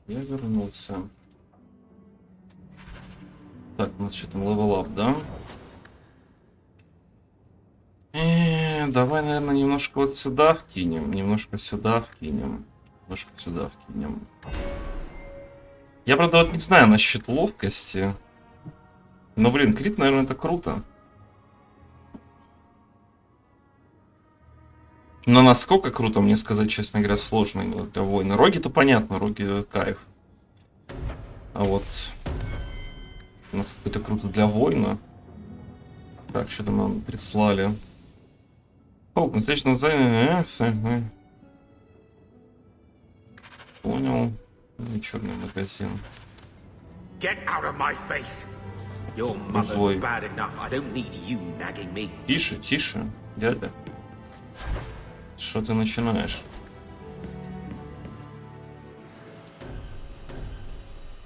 Я вернулся. Так, у нас что там, левел-ап, да? Давай, наверное, немножко вот сюда вкинем. Немножко сюда вкинем. Немножко сюда вкинем. Я, правда, вот не знаю насчет ловкости. Но, блин, крит, наверное, это круто. Но насколько круто, мне сказать, честно говоря, сложно для воина. Роги-то понятно, роги кайф. А вот насколько это круто для воина. Так, что там нам прислали? О, настоящее название. Понял. И черный магазин. Get out of my face. Your mother's bad enough. I don't need you nagging me. Тише, тише, дядя. Что ты начинаешь?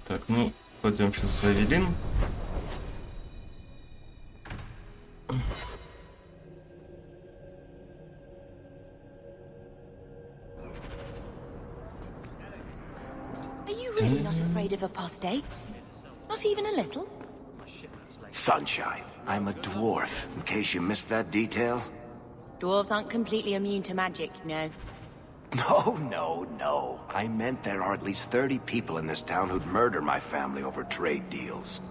Так, ну, пойдем сейчас за Эвелин. Really not afraid of apostates? Not even a little? Sunshine, I'm a dwarf, in case you missed that detail. Dwarves aren't completely immune to magic, you know. No. I meant there are at least 30 people in this town who'd murder my family over trade deals.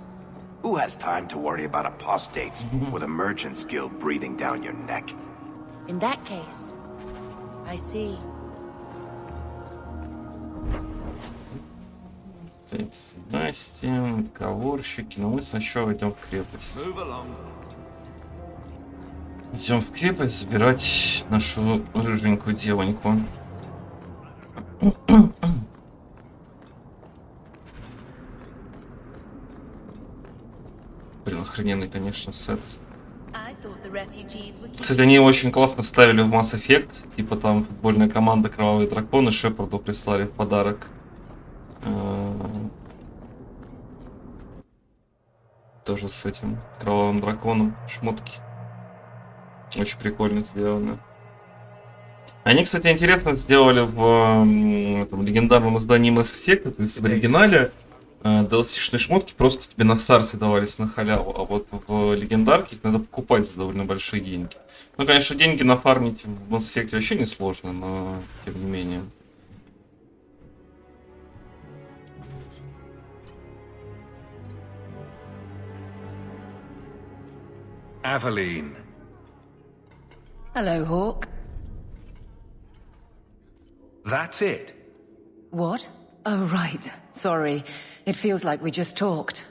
Who has time to worry about apostates with a merchant's guild breathing down your neck? In that case, I see. Настя, отговорщики, но мы сначала идем в крепость. Идем в крепость забирать нашу рыженькую девоньку. Блин, охрененный, конечно, сет. Кстати, они очень классно вставили в Mass Effect. Типа там футбольная команда Кровавые Драконы Шепарду прислали в подарок. Тоже с этим кровавым драконом шмотки. Очень прикольно сделано. Они, кстати, интересно сделали в этом легендарном издании Mass Effect. То есть в оригинале DLC-шные шмотки просто тебе на старте давались на халяву, а вот в легендарке их надо покупать за довольно большие деньги. Ну, конечно, деньги нафармить в Mass Effect вообще не сложно, но тем не менее. Aveline. Hello, Hawk. That's it? What? Oh, right. Sorry. It feels like we just talked.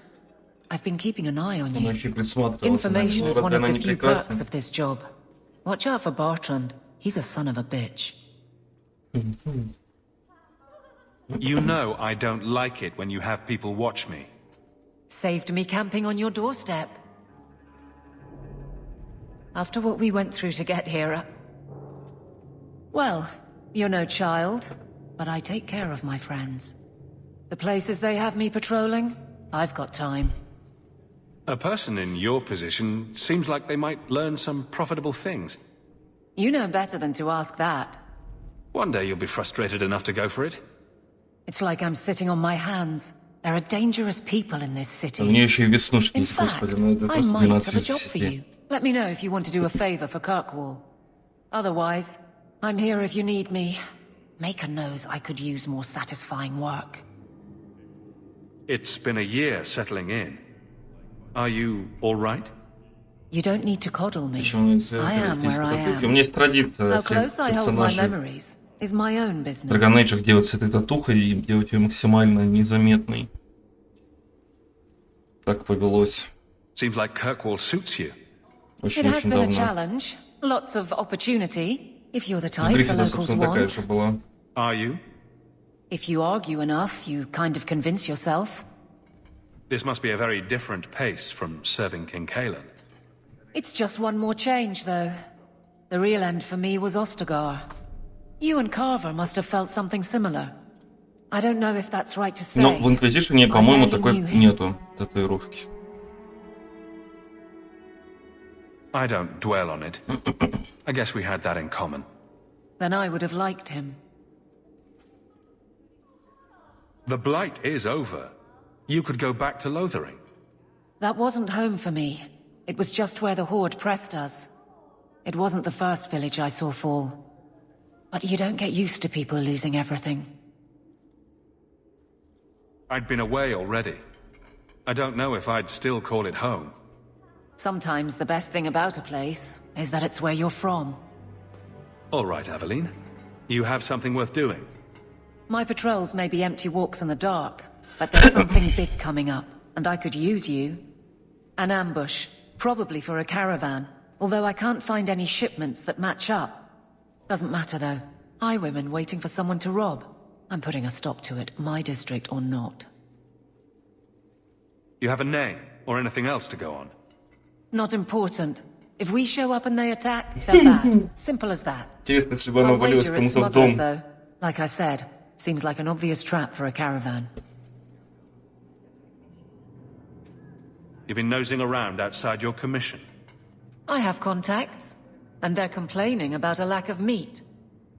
I've been keeping an eye on you. Information is one of the few perks of this job. Watch out for Bartrand. He's a son of a bitch. You know I don't like it when you have people watch me. Saved me camping on your doorstep. After what we went through to get here, well, you're no child, but I take care of my friends. The places they have me patrolling, I've got time. A person in your position seems like they might learn some profitable things. You know better than to ask that. One day you'll be frustrated enough to go for it. It's like I'm sitting on my hands. There are dangerous people in this city. In fact, I might have a job for you. Let me know if you want to do a favor for Kirkwall. Otherwise, I'm here if you need me. Maker knows I could use more satisfying work. It's been a year settling in. Are you all right? You don't need to coddle me. I am where I am. У меня есть традиция How всех close I hold my персонажей memories is my own business. Dragon Age делать с этой татухой и делать ее максимально незаметной. Так повелось. Seems like Kirkwall suits you. It has been a challenge. Lots of opportunity. If you're the type the locals want. Are you? If you argue enough, you kind of convince yourself. This must be a very different pace from serving King Kalen. It's just one more change, though. The real end for me was Ostagar. You and Carver must have felt something similar. I don't know if that's right to say. Но в Инквизишне, по-моему, такой нету татуировки. I don't dwell on it. I guess we had that in common. then I would have liked him. The Blight is over. You could go back to Lothering. That wasn't home for me. It was just where the Horde pressed us. It wasn't the first village I saw fall. But you don't get used to people losing everything. I'd been away already. I don't know if I'd still call it home. Sometimes the best thing about a place is that it's where you're from. All right, Aveline. You have something worth doing. My patrols may be empty walks in the dark, but there's something big coming up, and I could use you. An ambush, probably for a caravan, although I can't find any shipments that match up. Doesn't matter though. Highwaymen waiting for someone to rob. I'm putting a stop to it, my district or not. You have a name, or anything else to go on? Not important. If we show up and they attack, they're bad. Simple as that. I'll wager it's smugglers though. Like I said, seems like an obvious trap for a caravan. You've been nosing around outside your commission. I have contacts, and they're complaining about a lack of meat.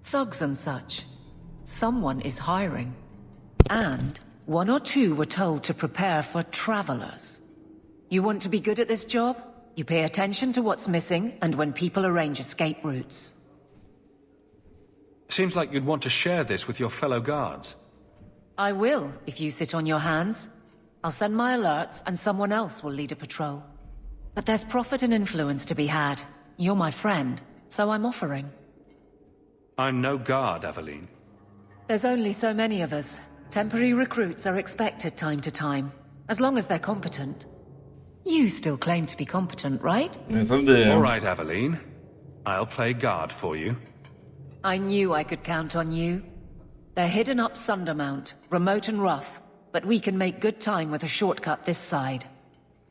Thugs and such. Someone is hiring. And one or two were told to prepare for travelers. You want to be good at this job? You pay attention to what's missing, and when people arrange escape routes. Seems like you'd want to share this with your fellow guards. I will, if you sit on your hands. I'll send my alerts, and someone else will lead a patrol. But there's profit and influence to be had. You're my friend, so I'm offering. I'm no guard, Aveline. There's only so many of us. Temporary recruits are expected time to time, as long as they're competent. You still claim to be competent, right? All right, Aveline. I'll play guard for you. I knew I could count on you. They're hidden up Sundermount, remote and rough, but we can make good time with a shortcut this side.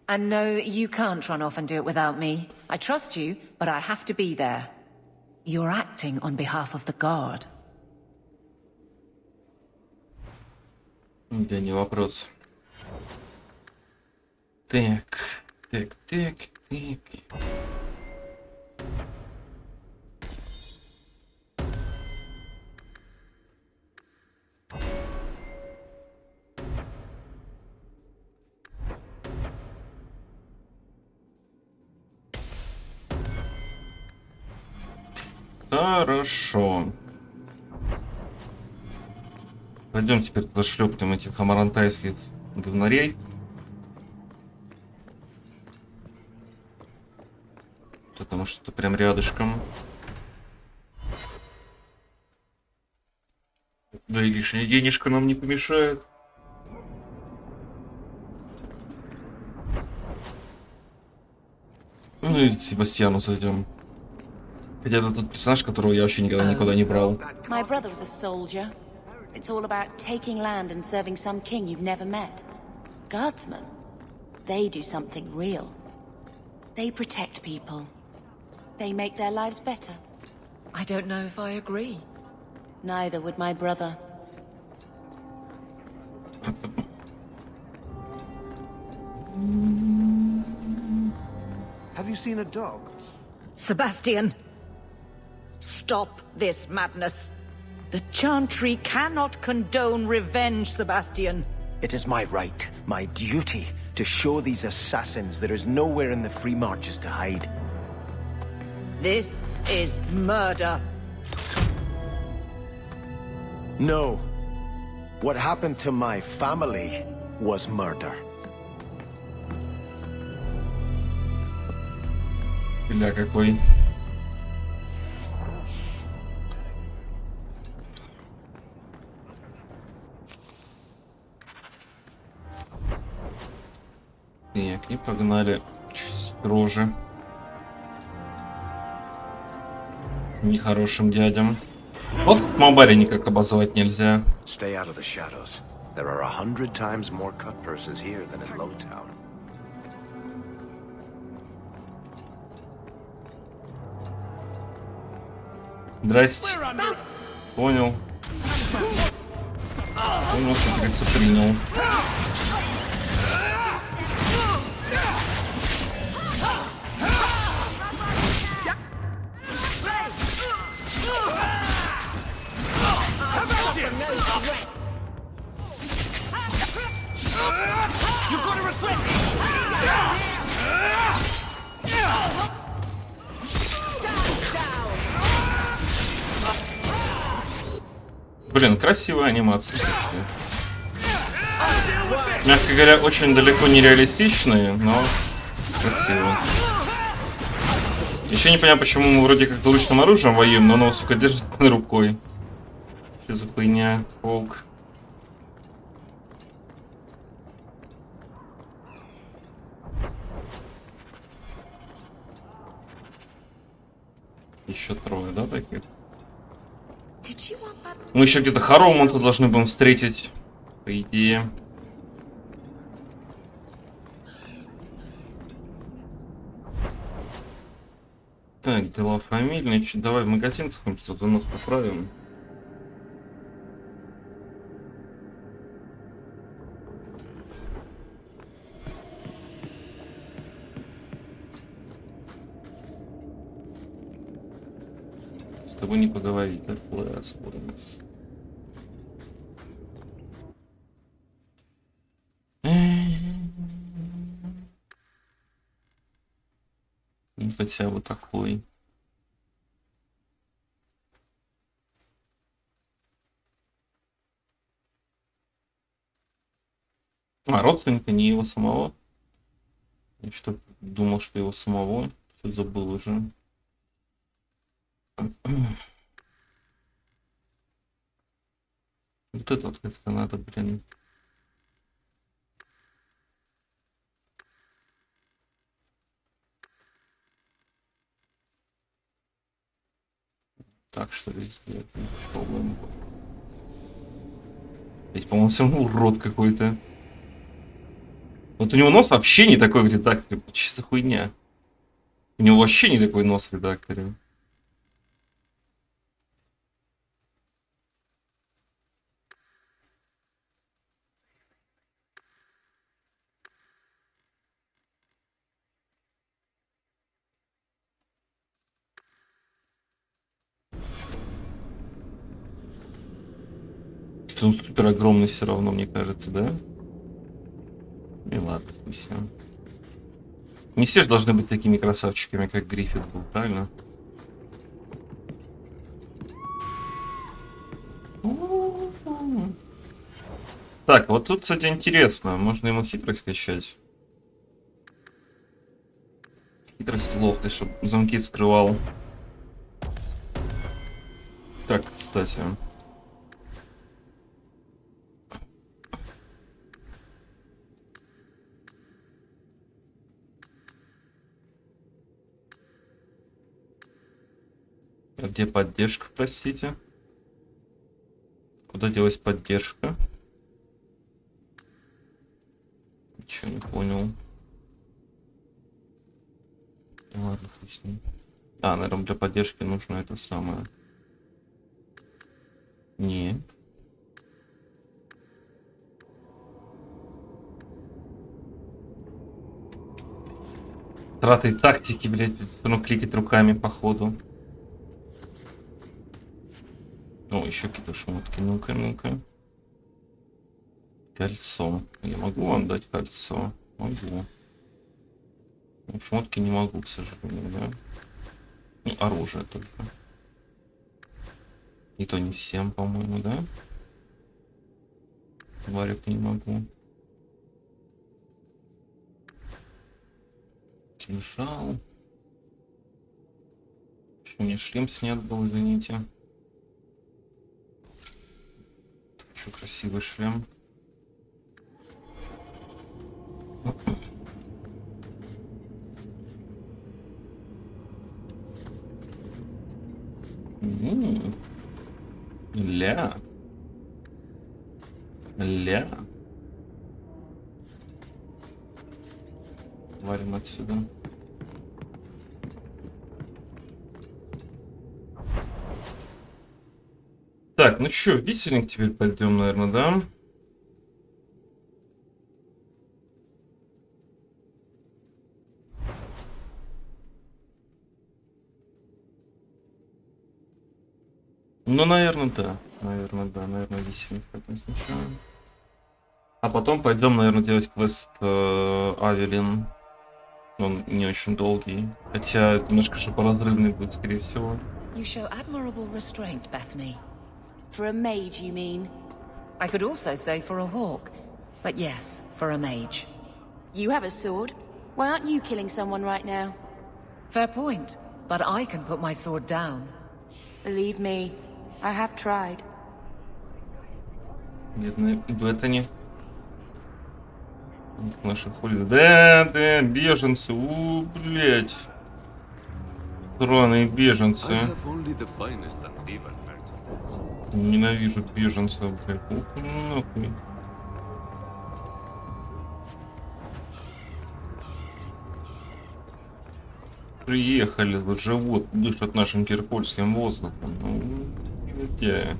And no, you can't run off and do it without me. I trust you, but I have to be there. You're acting on behalf of the guard. Да не вопрос. Так. Хорошо. Пойдем теперь туда шлепнем этих амарантайских говнарей. Потому что это прям рядышком. Да и лишняя денежка нам не помешает. Ну и к Себастьяну зайдем. Хотя это тот персонаж, которого я вообще никогда не брал. My brother was a soldier. It's all about taking land and serving some king you've never met. Guardsmen, they do something real. They protect people. They make their lives better. I don't know if I agree. Neither would my brother. Have you seen a dog? Sebastian! Stop this madness. The Chantry cannot condone revenge, Sebastian. It is my right, my duty, to show these assassins there is nowhere in the Free Marches to hide. This is murder. No. What happened to my family was murder. Бля, какой. Так, и погнали чуть строже. Нехорошим дядям. Вот Мобари никак обозвать нельзя. Stay out of the shadows. There are 100 times more cut purses here than in Lowtown. Здрасте. Понял. Понял, что как все принял. Блин, красивая анимация. Мягко говоря, очень далеко не реалистичные, но красиво. Еще не понимаю, почему мы вроде как двуручным оружием воюем, но оно, сука, держит рукой. Что за хуйня, волк. Еще трое, да, таких? Мы еще где-то Харомонта должны будем встретить, по идее. Так, дела фамильные. Давай в магазин сходим, занос поправим. С тобой не поговорить, да? Класс, класс. Ну, хотя бы такой. А, родственника, не его самого. Я что думал, что его самого. Все забыл уже. Вот это вот как-то надо, блин. Так, что ли, сделать? Попробуем. Ведь, по-моему, все равно урод какой-то. Вот у него нос вообще не такой в редакторе. Что за хуйня? У него вообще не такой нос в редакторе. Он супер огромный все равно, мне кажется, да? И ладно, и все. Не все же должны быть такими красавчиками, как Гриффит был, правильно? Так, вот тут, кстати, интересно. Можно ему хитрость качать. Хитрость и ловкость, чтобы замки скрывал. Так, кстати. Где поддержка, простите? Куда делась поддержка? Ничего не понял. Ладно, хуй с ним. А, наверное, для поддержки нужно это самое. Нет. Траты тактики, блядь, ну кликать руками по ходу. О, еще какие-то шмотки. Ну-ка, ну-ка. Кольцо. Я могу вам дать кольцо? Могу. Ну, шмотки не могу, к сожалению, да? Ну, оружие только. И то не всем, по-моему, да? Варик не могу. Кинжал. Почему мне шлем снят был, извините. Красивый шлем. Ля. Ля. Варим отсюда. Так, ну чё, висельник теперь пойдем, наверное, да? Ну, наверное, да. Наверное, висельник пойдем сначала. А потом пойдем, наверное, делать квест Авелин. Он не очень долгий. Хотя немножко же поразрывный будет, скорее всего. You show admirable restraint, Bethany. For a mage, you mean? I could also say for a hawk. But yes, for a mage. You have a sword. Why aren't you killing someone right now? Fair point. But I can put my sword down. Believe me, I have tried. Бедные бетани. Наши хули. Да, беженцы. Блять. Сраные беженцы. Ненавижу беженцев, блядь. Ух, нахуй. Приехали, вот живут, дышат нашим кирпольским воздухом. Ну, где?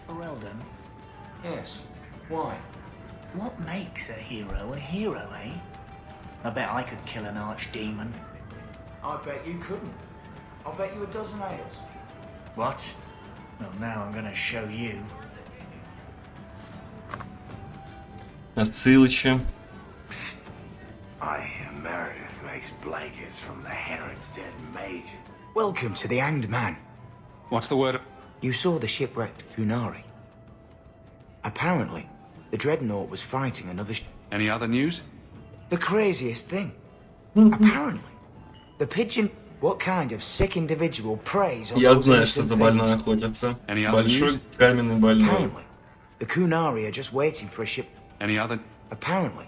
Ferelden? Yes. Why? What makes a hero, eh? I bet I could kill an archdemon. I bet you couldn't. I'll bet you a dozen ales. What? Well, now I'm gonna show you. Отсылочи. I hear Meredith makes blankets from the hair of dead mages. Welcome to the Hanged Man. What's the word? You saw the shipwrecked Kunari. Apparently, the Dreadnought was fighting another Any other news? The craziest thing. Apparently, the pigeon... What kind of sick individual preys on those innocent things? Any other news? Apparently, the Kunari are just waiting for a ship. Any other? Apparently,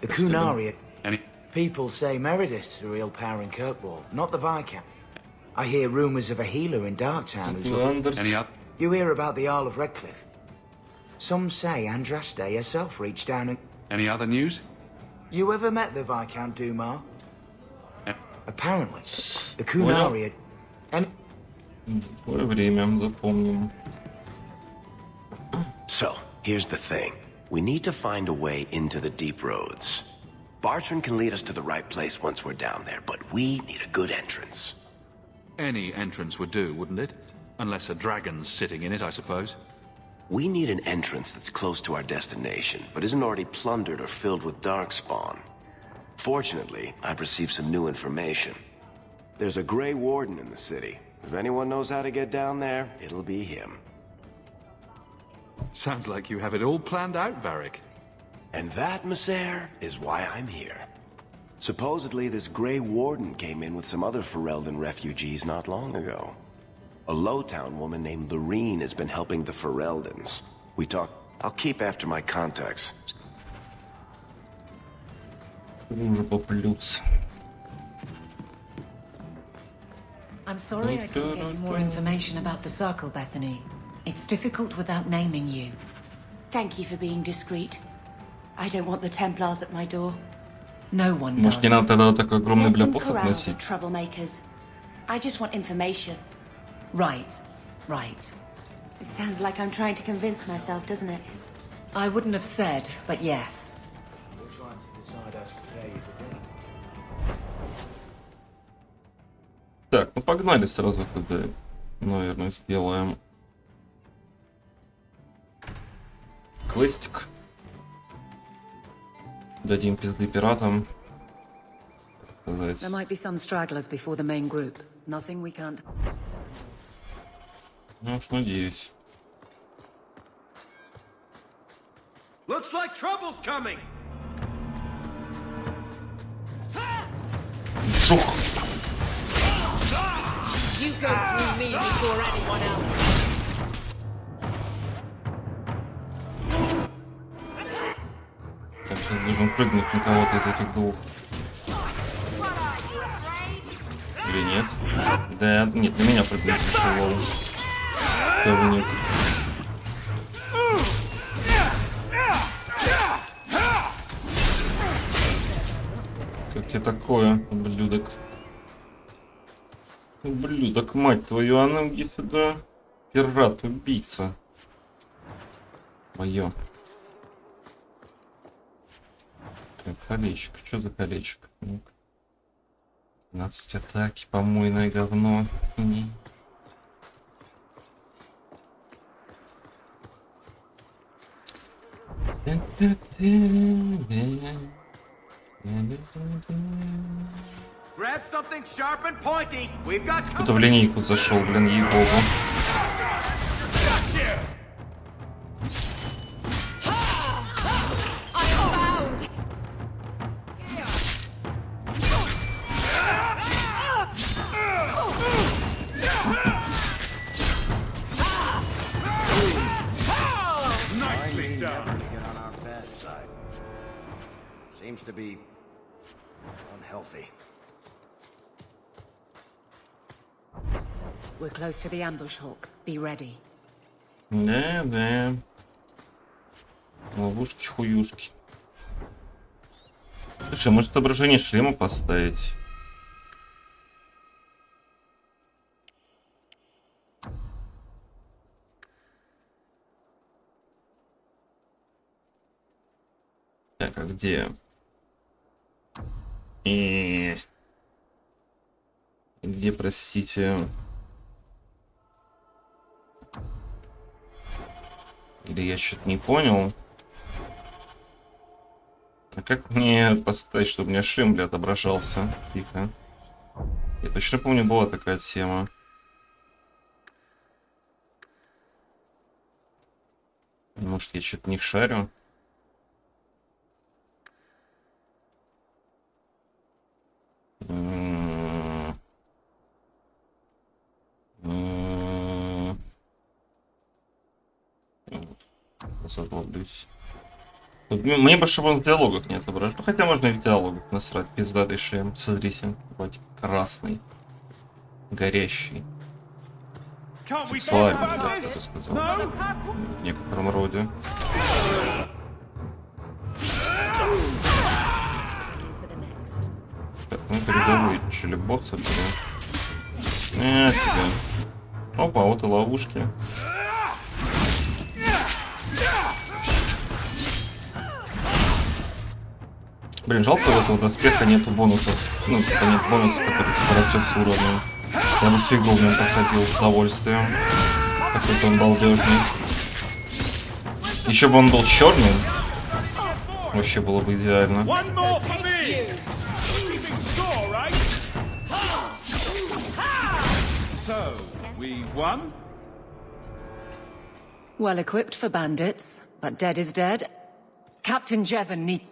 the Kunari are... Any? People say Meredith's the real power in Kirkwall, not the Viscount. I hear rumors of a healer in Darktown who's... Any other? You hear about the Isle of Redcliffe. Some say Andraste herself reached down and... Any other news? You ever met the Viscount Dumar? Apparently, the Kunari and... So, here's the thing. We need to find a way into the deep roads. Bartran can lead us to the right place once we're down there, but we need a good entrance. Any entrance would do, wouldn't it? Unless a dragon's sitting in it, I suppose. We need an entrance that's close to our destination, but isn't already plundered or filled with darkspawn. Fortunately, I've received some new information. There's a Grey Warden in the city. If anyone knows how to get down there, it'll be him. Sounds like you have it all planned out, Varric. And that, Messer, is why I'm here. Supposedly, this Grey Warden came in with some other Ferelden refugees not long ago. A Lowtown woman named Lorene has been helping the Fereldans. We talk... I'll keep after my contacts. I'm sorry I can't get you more information about the Circle, Bethany. It's difficult without naming you. Thank you for being discreet. I don't want the Templars at my door. No one does. Может, не надо тогда такой огромный Let them бляпок corral the носить? troublemakers. I just want information. Right, right. It sounds like I'm trying to convince myself, doesn't it? I wouldn't have said, but yes. We're trying to decide how to prepare you for dinner. Так, ну погнали сразу тогда, наверное, сделаем квестик. Дадим пизды пиратам. There might be some stragglers before the main group. Nothing we can't... Ну уж надеюсь. Looks like trouble's coming. Шух! You go through me before anyone else. Так, сейчас должен прыгнуть на кого-то из этих двух. Или нет? Да, нет, на меня прыгнуть тяжело. Тоже нет. Как тебе такое, ублюдок? Ублюдок, мать твою, а ну иди сюда. Пират, убийца. Моё. Так, колечко. Что за колечко? 15 атаки, помойное говно. Кто-то в линейку зашел, блин, ей-богу. Seems to be unhealthy. We're close to the ambush, Hawk. Be ready. Да. Ловушки-хуюшки. Слушай, может отображение шлема поставить? Так, а где? Где, простите? Или я что-то не понял? А как мне поставить, чтобы у меня шлем, бля, отображался? Тихо. Я точно помню, была такая тема. Может, я что-то не шарю? Мне бы, чтобы он в диалогах не отображал. Ну, хотя можно и в диалогах насрать. Пиздатый шлем. Смотрите, вот красный. Горящий. Сексуальный, да, я бы сказал. В некотором роде. Так, ну перезавычили босса, блин. Тебе. Опа, вот и ловушки. Блин, жалко, у этого доспеха нету бонусов. Ну, типа нет бонусов, который типа растет с уровнем. Я бы всю игру в нем проходил с удовольствием. Какой-то он балдежный. Еще бы он был черным. Вообще было бы идеально. Well equipped for bandits, but dead is dead. Captain Jevon need...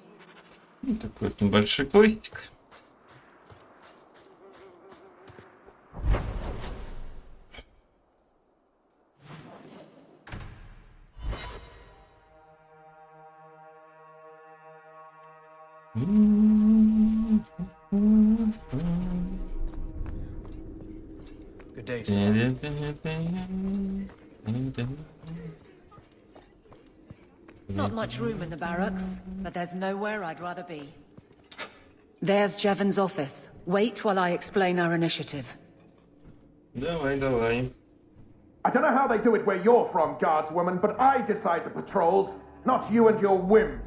Такой вот небольшой квестик. Good day, sir. Not much room in the barracks, but there's nowhere I'd rather be. There's Jevon's office. Wait while I explain our initiative. Давай, давай. I don't know how they do it where you're from, guardswoman, but I decide the patrols, not you and your whims.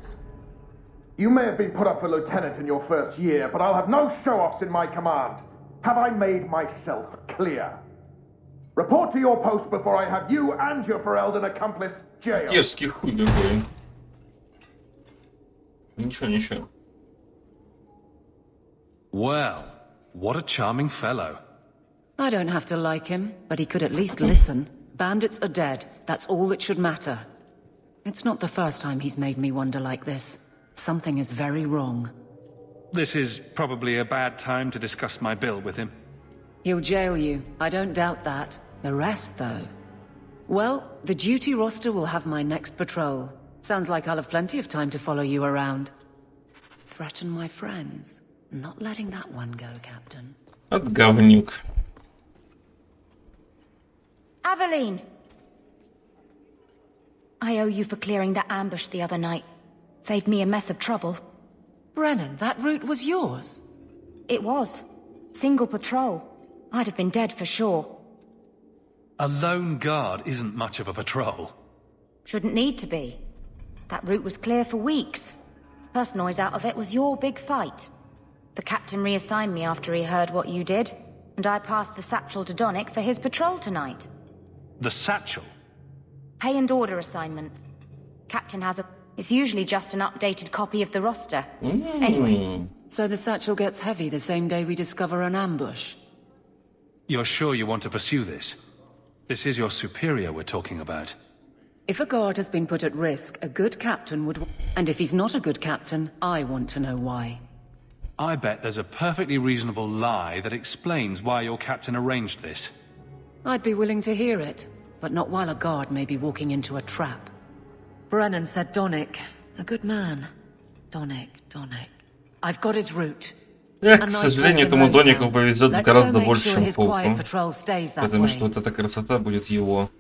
You may have been put up for lieutenant in your first year, but I'll have no show-offs in my command. Have I made myself clear? Report to your post before I have you and your Ferelden accomplice jailed. Дерзкий хуй какой. Ничего. Well, what a charming fellow. I don't have to like him, but he could at least listen. Bandits are dead. That's all that should matter. It's not the first time he's made me wonder like this. Something is very wrong. This is probably a bad time to discuss my bill with him. He'll jail you. I don't doubt that. The rest, though... Well, the duty roster will have my next patrol. Sounds like I'll have plenty of time to follow you around. Threaten my friends. Not letting that one go, Captain. От говнюк. Aveline! I owe you for clearing that ambush the other night. Saved me a mess of trouble. Brennan, that route was yours? It was. Single patrol. I'd have been dead for sure. A lone guard isn't much of a patrol. Shouldn't need to be. That route was clear for weeks. First noise out of it was your big fight. The captain reassigned me after he heard what you did, and I passed the satchel to Donick for his patrol tonight. The satchel? Pay and order assignments. Captain has a It's usually just an updated copy of the roster. Anyway. So the satchel gets heavy the same day we discover an ambush? You're sure you want to pursue this? This is your superior we're talking about. If a guard has been put at risk, a good captain would... And if he's not a good captain, I want to know why. I bet there's a perfectly reasonable lie that explains why your captain arranged this. I'd be willing to hear it, but not while a guard may be walking into a trap. Brennan said Donick. A good man. Donick. I've got his route. К сожалению, этому Донику повезет гораздо больше, чем Хоуку. Потому что вот эта красота будет его.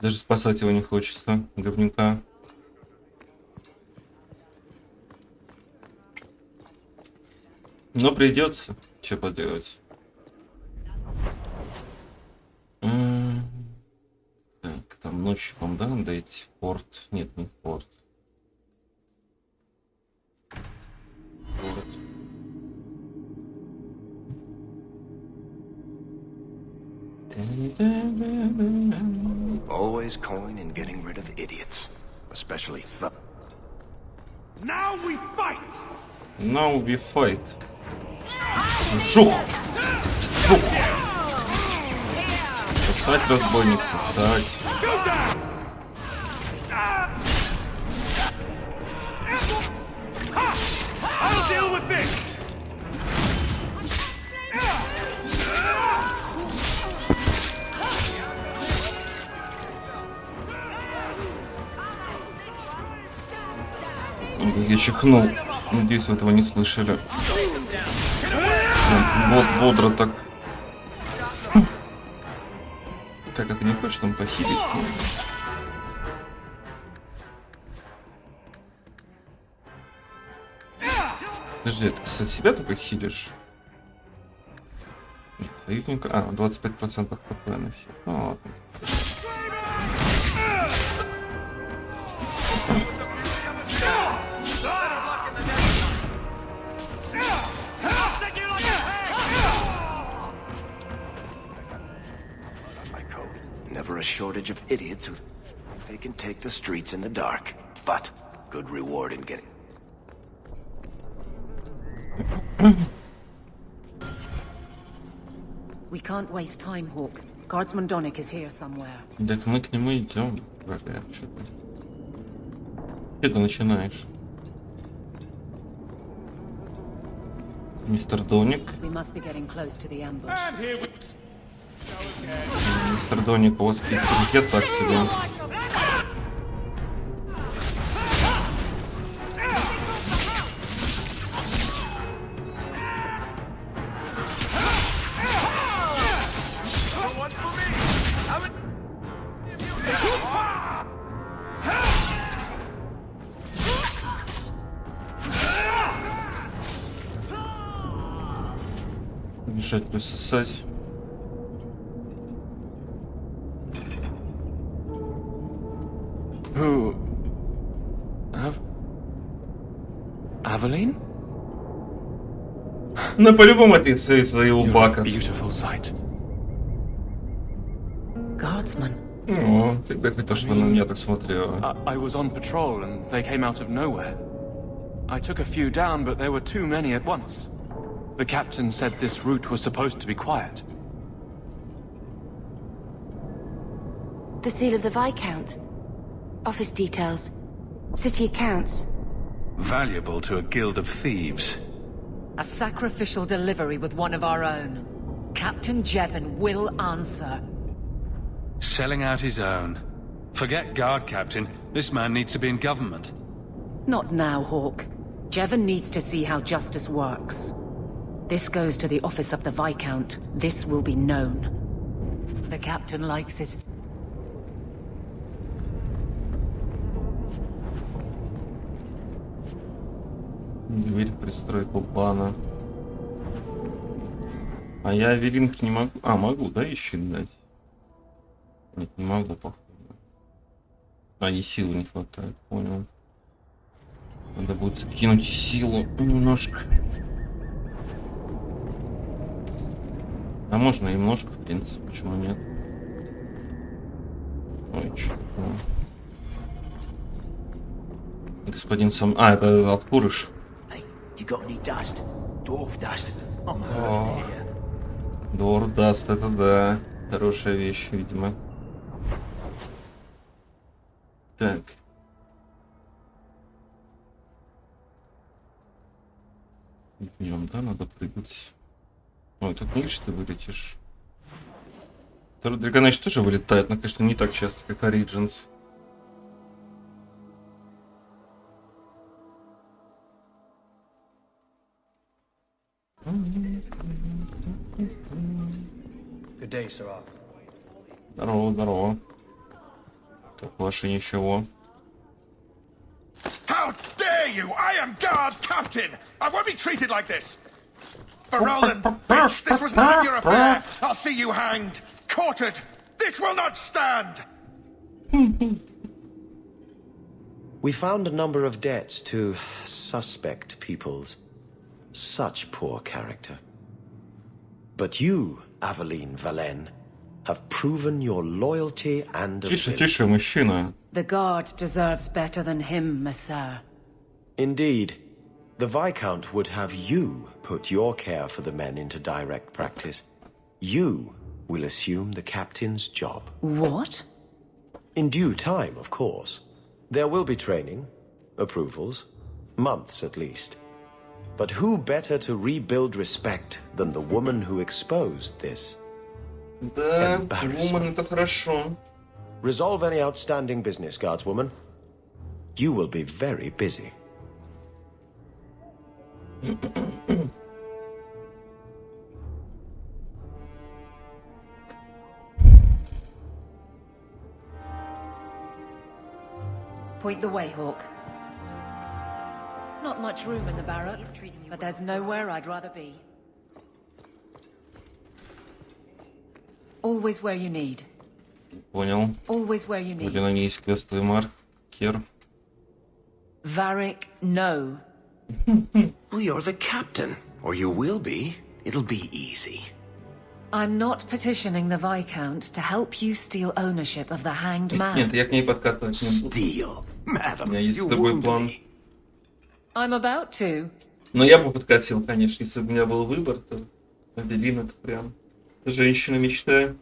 Даже спасать его не хочется, говнюка. Но придется. Что поделать? Так, там ночью, по-моему, да, надо идти в порт? Нет, не в порт. Always coin and getting rid of idiots, especially Now we fight. Now we fight. Жух! Жух! Сосать, разбойник, сосать. I'll deal with this. Я чихнул. Надеюсь, вы этого не слышали. Вот бодро так. Так, а ты не хочешь там похилить? Подожди, ты кстати, себя только хилишь? Нет, союзника... А, 25% ХП на хил. Ну ладно. Never a shortage of idiots who they can take the streets in the dark, but good reward in getting. We can't waste time, Hawk. Guardsman Donick is here somewhere. Так мы к нему идем, врага, что-то. Ты начинаешь. Мистер Доник. We must be getting close to the ambush. Мистер Доник, у вас приоритет так себе. Бежать плюс сосать. Who? Aveline? Ну, по-любому это из-за его бака. Beautiful sight. Guardsman. О, ты бы хотел, чтобы она на меня так смотрела. I was on patrol and they came out of nowhere. I took a few down, but there were too many at once. The captain said this route was supposed to be quiet. The seal of the Viscount. Office details. City accounts. Valuable to a guild of thieves. A sacrificial delivery with one of our own. Captain Jevon will answer. Selling out his own. Forget guard captain. This man needs to be in government. Not now, Hawk. Jevon needs to see how justice works. This goes to the office of the Viscount. This will be known. The captain likes his... Дверь пристройку бана. А я Велинки не могу... А, могу, да, еще дать? Нет, не могу, походу. А, и силы не хватает, понял. Надо будет скинуть силу немножко. А можно немножко, в принципе, почему нет? Ой, что такое? Господин сам... А, это откурыш. You got any dust? Dwarf dust? I'm О, hurting here. Dwarf Dust, это да. Хорошая вещь, видимо. Так. Идем, да, надо прыгать. Ой, тут видишь, ты вылетишь. Dragon Age тоже вылетает, но, конечно, не так часто, как Origins. Good day, Sirrah. Здорово, здорово. Так, ваше ничего. How dare you! I am guard captain! I won't be treated like this! Ferelden, bitch, this was none of your affair! I'll see you hanged! Quartered! This will not stand! We found a number of debts to suspect peoples. Such poor character. But you, Aveline Valen, have proven your loyalty and Тише, ability. тише, мужчина. The guard deserves better than him, Messire. Indeed. The Viscount would have you put your care for the men into direct practice. You will assume the captain's job. What? In due time, of course. There will be training, approvals, months at least. But who better to rebuild respect than the woman who exposed this? Да, woman, это хорошо. Resolve any outstanding business, guardswoman. You will be very busy. Point the way, Hawk. Not much room in the barracks, but there's nowhere I'd rather be. Always where you need. Понял. Always where you need. Вроде на ней есть квестовый маркер. Varric, no. Well, you're the captain. Or you will be. It'll be easy. I'm not petitioning the Viscount to help you steal ownership of the hanged man. Нет, я к ней подкатывать не буду. Steal, madam. У меня есть с тобой план. I'm about to. Но я бы подкатил, конечно, если бы у меня был выбор, то Авелин это прям женщина мечта.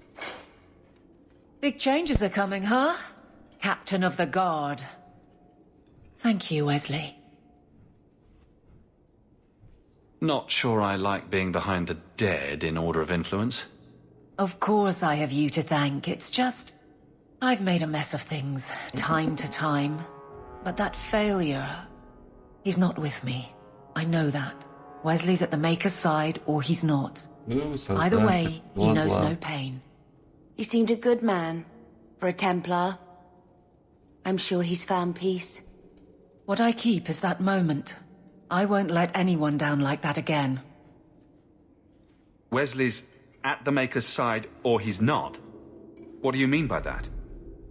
Big changes are coming, huh? Captain of the Guard. Thank you, Wesley. Not sure I like being behind the dead in order of influence. Of course I have you to thank. It's just... I've made a mess of things, time to time. But that failure... He's not with me. I know that. Wesley's at the Maker's side, or he's not. Either way, he knows no pain. He seemed a good man. For a Templar. I'm sure he's found peace. What I keep is that moment. I won't let anyone down like that again. Wesley's at the Maker's side, or he's not? What do you mean by that?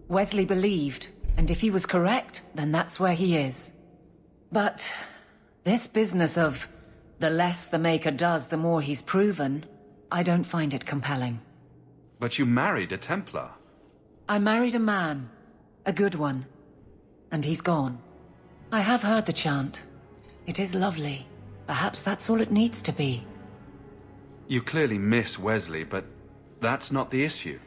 Wesley believed, and if he was correct, then that's where he is. But this business of the less the Maker does, the more he's proven, I don't find it compelling. But you married a Templar. I married a man, a good one, and he's gone. I have heard the chant. It is lovely. Perhaps that's all it needs to be. You clearly miss Wesley, but that's not the issue.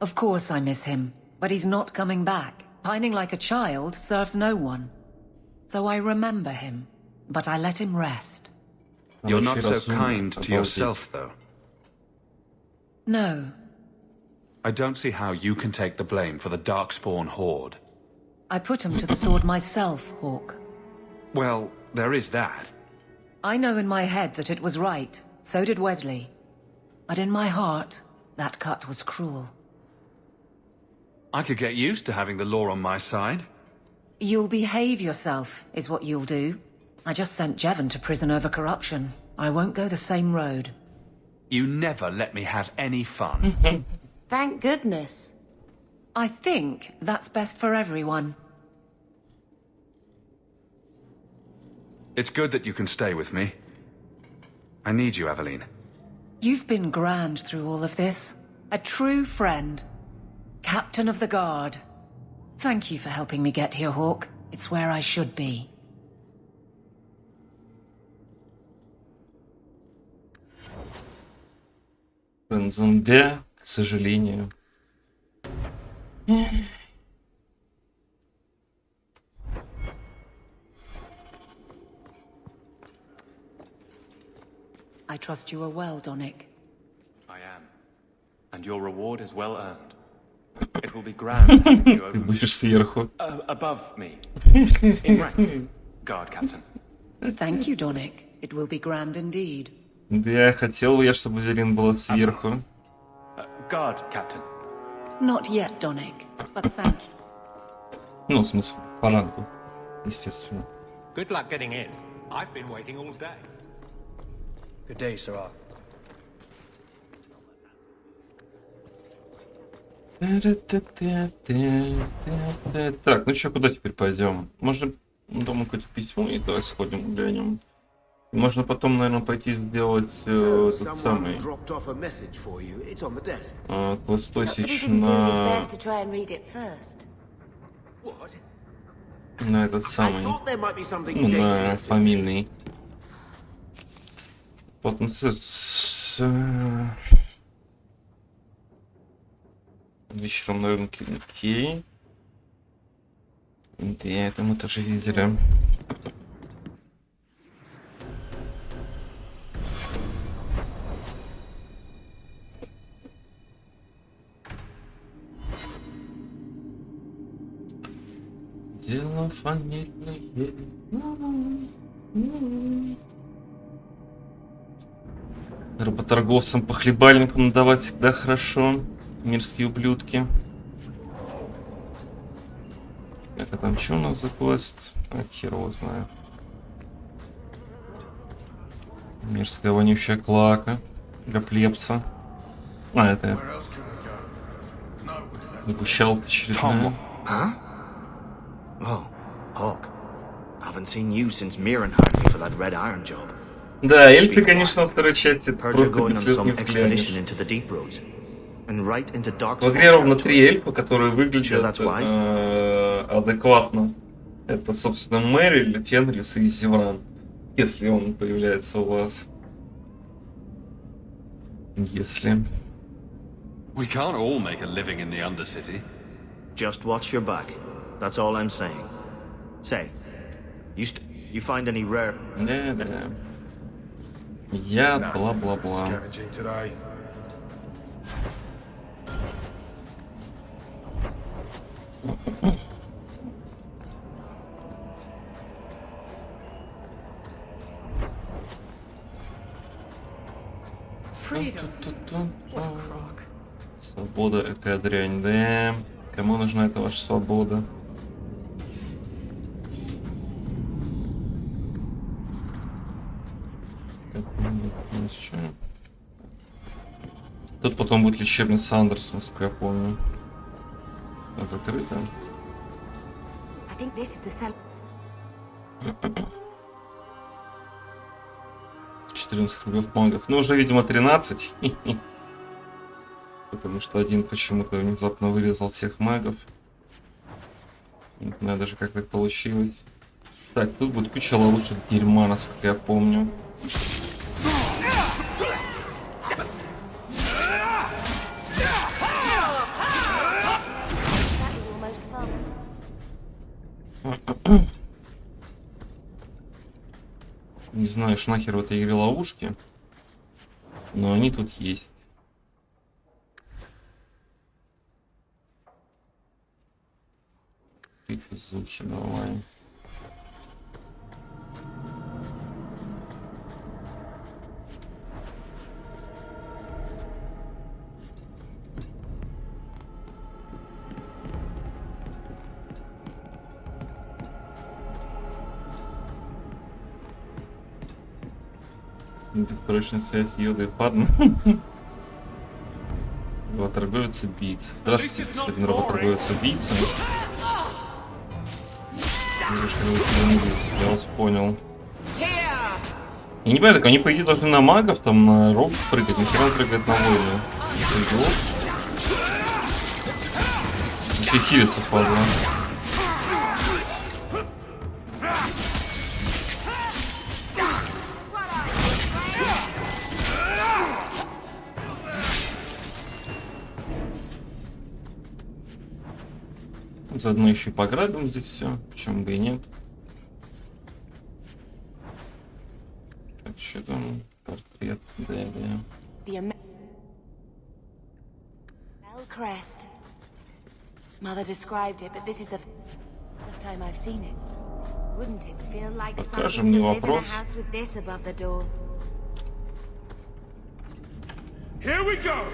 Of course I miss him, but he's not coming back. Pining like a child serves no one. So I remember him, but I let him rest. You're not so kind to yourself, though. No. I don't see how you can take the blame for the Darkspawn Horde. I put him to the sword myself, Hawk. Well, there is that. I know in my head that it was right. So did Wesley. But in my heart, that cut was cruel. I could get used to having the law on my side. You'll behave yourself, is what you'll do. I just sent Jevon to prison over corruption. I won't go the same road. You never let me have any fun. Thank goodness. I think that's best for everyone. It's good that you can stay with me. I need you, Aveline. You've been grand through all of this. A true friend. Captain of the Guard. Thank you for helping me get here, Hawk. It's where I should be. Бензонде, к сожалению. I trust you are well, Donick. I am. And your reward is well earned. It will be grand having you over Будешь сверху. above me. In rank, guard captain. Thank you, Donick. It will be grand indeed. Да, я хотел бы, чтобы Зелин была сверху. Guard captain. Not yet, Donick, but thank you. Ну, в смысле, по ранку, естественно. Good luck getting in. I've been waiting all day. Good day, Sirrah. Так, ну что, куда теперь пойдем? Можно дома какое-то письмо и давай сходим, глянем. Можно потом, наверное, пойти сделать тот самый квестосич на этот самый, ну, на фамильный. Вот с вечером, наверное, окей. Да, это мы тоже видели. Дело фамильное. Работорговцам, похлебальникам надавать всегда хорошо. Мирские ублюдки. Так, а там что у нас за квест? А, хер его знаю. Мирская вонючая клака для плебса. А, это... Выпущалка очередная. Oh, Hawk. Haven't seen you since Mirren hired me for that red iron job. Да, эльфы, конечно, во второй части просто бесследно не взглянешь. В игре ровно 3 эльфа, которые выглядят адекватно. Это, собственно, Мэриль, Фенрис и Зевран. Если он появляется у вас. Если. We can't all make a living in the Undercity. Just watch your back. That's all I'm saying. Say, you find any rare... Да. Я бла-бла-бла. Свобода — это дрянь, да. Кому нужна эта ваша свобода? Тут потом будет лечебный Сандерс, насколько я помню. Это открыто. 14 хлебов магов. Ну, уже, видимо, 13. Потому что один почему-то внезапно вырезал всех магов. Не знаю даже, как так получилось. Так, тут будет куча ловушек дерьма, насколько я помню. Не знаю, шнахер в этой игре ловушки, но они тут есть. Изучи, давай. Прочная связь йода и падма. Работорговец убийц. Здравствуйте, господин работорговец убийца. Я вас понял. Я не понимаю, так они по идее должны на магов, там на роб прыгать, нахера он прыгает на воина. Еще хилится, падла. Заодно еще и пограбим здесь все, почему бы и нет. Так, что там? Портрет, да. Crest. Mother described it, but this is the first time I've seen it. Wouldn't it feel like something to live in a house with this above the door? Here we go.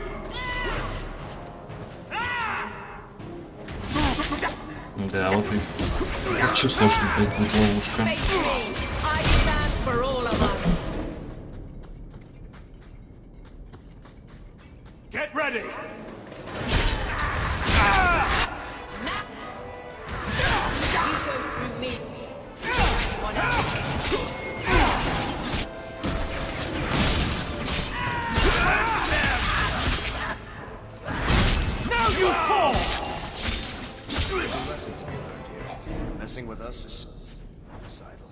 Да, вот и чувствую, что это будет ловушка. Get ready. Messing with us is suicidal.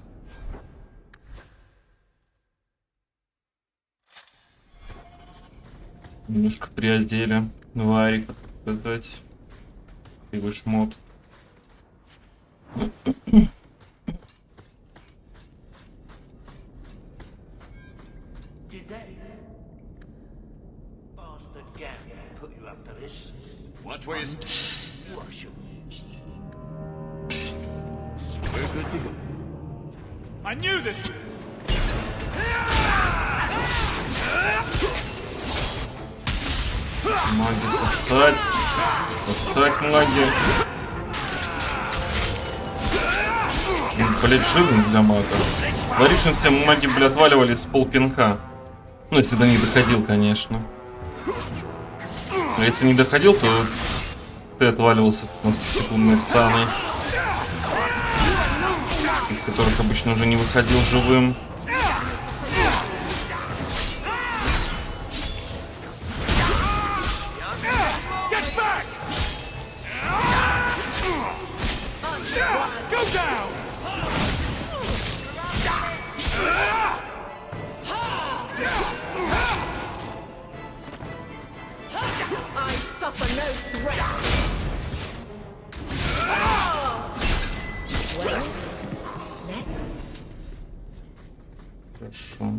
Немножко приодели Варик, так сказать. Его шмот. Watch where you We're good to go. I knew this. Маги спасать. Спасать маги. Блять, жирный для мага. Говоришь, что все маги, блядь, отваливались с полпинка. Ну, если до них доходил, конечно. А если не доходил, то ты отваливался 15-секундной станы, из которых обычно уже не выходил живым. Хорошо.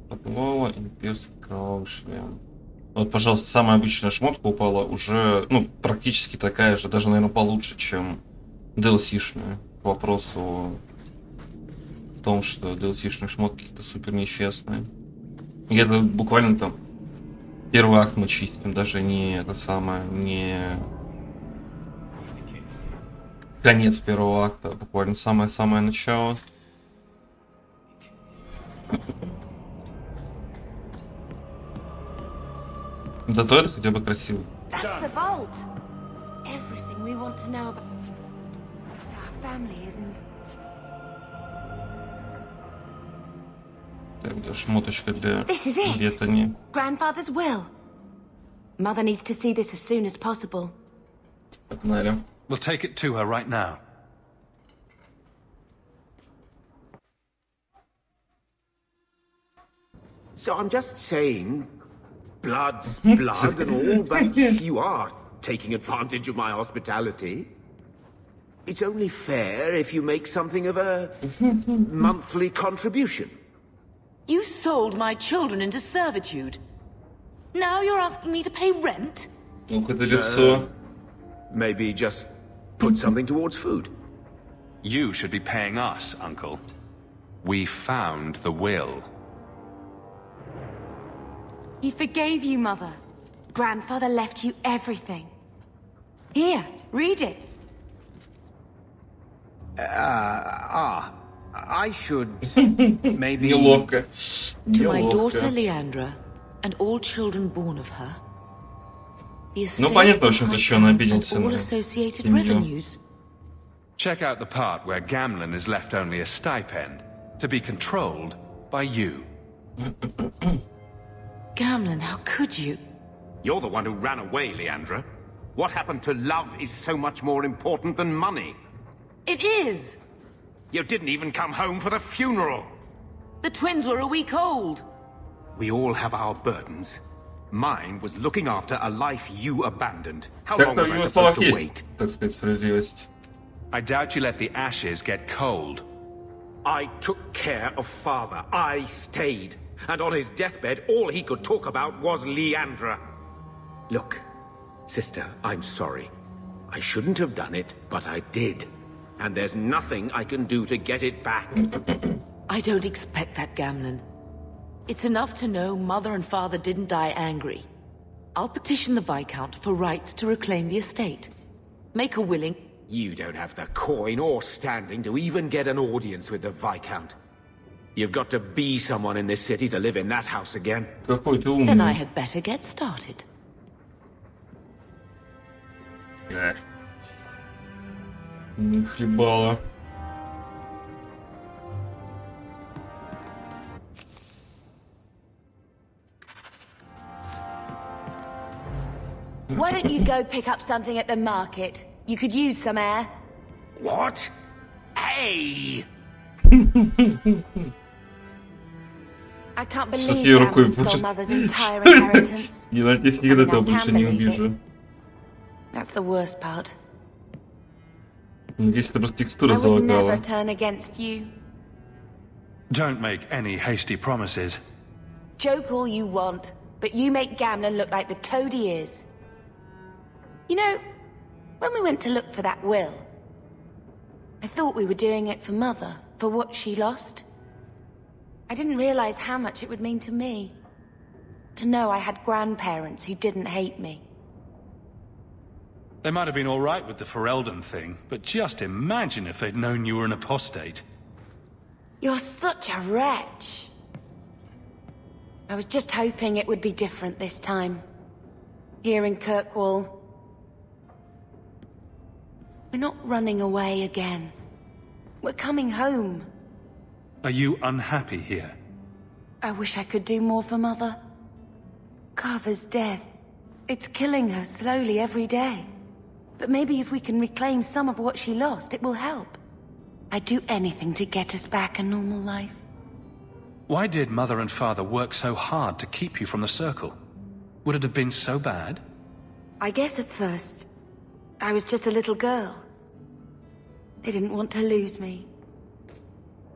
Подвала, имперский кровавый шлем. Вот, пожалуйста, самая обычная шмотка упала уже, ну, практически такая же, даже, наверное, получше, чем DLC-шная. К вопросу о том, что DLC-шные шмотки какие-то супер несчастные. Я буквально там первый акт мы чистим, даже не это самое, не конец первого акта, буквально самое-самое начало. Зато это хотя бы красиво. Так, да, шмоточка для Беттани. Grandfather's will. Mother needs to see this as soon as possible. Погнали. We'll take it to her right now. So I'm just saying, blood's blood and all, but you are taking advantage of my hospitality. It's only fair if you make something of a monthly contribution. You sold my children into servitude. Now you're asking me to pay rent? Maybe just put something towards food. You should be paying us, Uncle. We found the will. He forgave you, Mother. Grandfather left you everything. Here, read it. I should maybe... To my daughter Leandra, and all children born of her, the estate and all associated revenues. Check out the part where Gamlen is left only a stipend, to be controlled by you. Gamlen, how could you? You're the one who ran away, Leandra. What happened to love is so much more important than money. It is! You didn't even come home for the funeral. The twins were a week old. We all have our burdens. Mine was looking after a life you abandoned. How long was I supposed to wait? Так сказать, справедливость. I doubt you let the ashes get cold. I took care of father. I stayed. And on his deathbed, all he could talk about was Leandra. Look, sister, I'm sorry. I shouldn't have done it, but I did. And there's nothing I can do to get it back. I don't expect that, Gamlen. It's enough to know Mother and Father didn't die angry. I'll petition the Viscount for rights to reclaim the estate. Make a willing... You don't have the coin or standing to even get an audience with the Viscount. You've got to be someone in this city to live in that house again. Then I had better get started. Не хлебала. Why don't you go pick up something at the market? You could use some air. What? Hey! I can't believe Gamlen stole Mother's entire inheritance. Я надеюсь, никогда этого больше не увижу. That's the worst part. Надеюсь, это просто текстура I would залагала. never turn against you. Don't make any hasty promises. Joke all you want, but you make Gamlen look like the toad he is. You know, when we went to look for that will, I thought we were doing it for Mother, for what she lost. I didn't realize how much it would mean to me. To know I had grandparents who didn't hate me. They might have been all right with the Ferelden thing, but just imagine if they'd known you were an apostate. You're such a wretch. I was just hoping it would be different this time. Here in Kirkwall. We're not running away again. We're coming home. Are you unhappy here? I wish I could do more for Mother. Carver's death. It's killing her slowly every day. But maybe if we can reclaim some of what she lost, it will help. I'd do anything to get us back a normal life. Why did Mother and Father work so hard to keep you from the Circle? Would it have been so bad? I guess at first, I was just a little girl. They didn't want to lose me.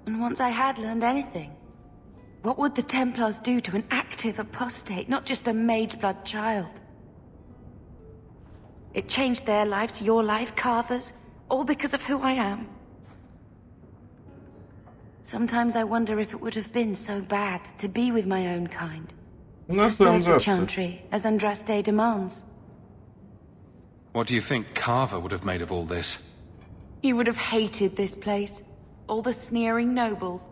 And once I had learned anything, what would the Templars do to an active apostate, not just a Mageblood child? It changed their lives, your life, Carver's, all because of who I am. Sometimes I wonder if it would have been so bad to be with my own kind. To serve the Chantry, as Andraste demands. What do you think Carver would have made of all this? He would have hated this place. All the sneering nobles.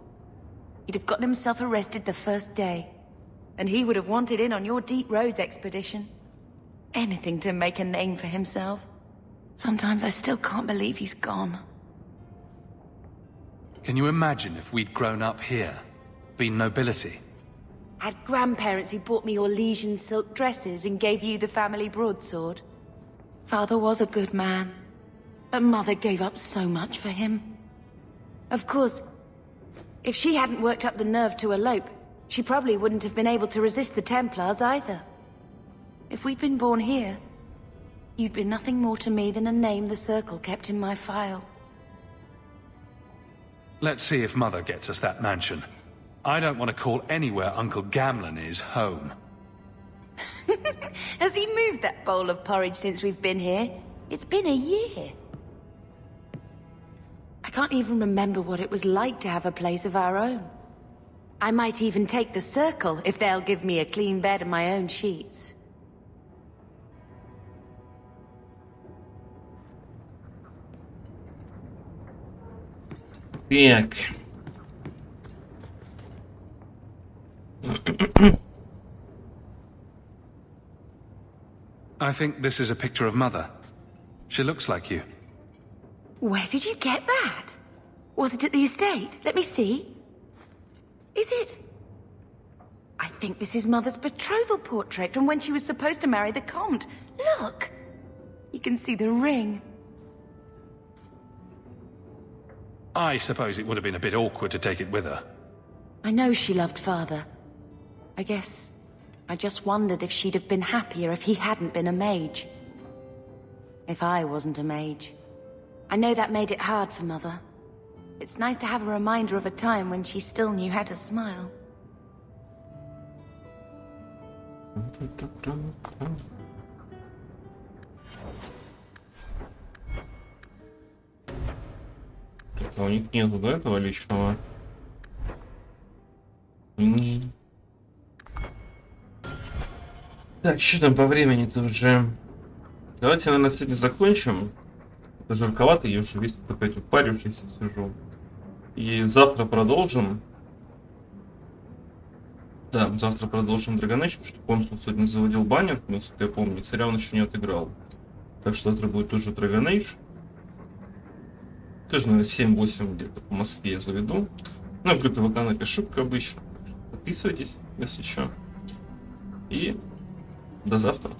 He'd have gotten himself arrested the first day. And he would have wanted in on your Deep Roads expedition. Anything to make a name for himself. Sometimes I still can't believe he's gone. Can you imagine if we'd grown up here? Been nobility? Had grandparents who bought me your Legion silk dresses and gave you the family broadsword. Father was a good man, but Mother gave up so much for him. Of course, if she hadn't worked up the nerve to elope, she probably wouldn't have been able to resist the Templars either. If we'd been born here, you'd been nothing more to me than a name the Circle kept in my file. Let's see if Mother gets us that mansion. I don't want to call anywhere Uncle Gamlen is home. Has he moved that bowl of porridge since we've been here? It's been a year. I can't even remember what it was like to have a place of our own. I might even take the Circle if they'll give me a clean bed and my own sheets. Так. I think this is a picture of Mother. She looks like you. Where did you get that? Was it at the estate? Let me see. Is it? I think this is Mother's betrothal portrait from when she was supposed to marry the Comte. Look! You can see the ring. I suppose it would have been a bit awkward to take it with her. I know she loved Father. I guess I just wondered if she'd have been happier if he hadn't been a mage. If I wasn't a mage. I know that made it hard for Mother. It's nice to have a reminder of a time when she still knew how to smile. У них нету, да, этого личного? Так, что там по времени-то уже? Давайте, наверное, сегодня закончим. Это жарковато, я уже весь тут опять упарившийся сижу. И завтра продолжим. Да, завтра продолжим Dragon Age, потому что Консул сегодня заводил баннер, насколько я помню, царя он еще не отыграл. Так что завтра будет тоже Dragon Age. Тоже, наверное, 7-8 где-то по Москве я заведу. Ну, в группе ВК напишу, как обычно. Подписывайтесь, если что. И до завтра.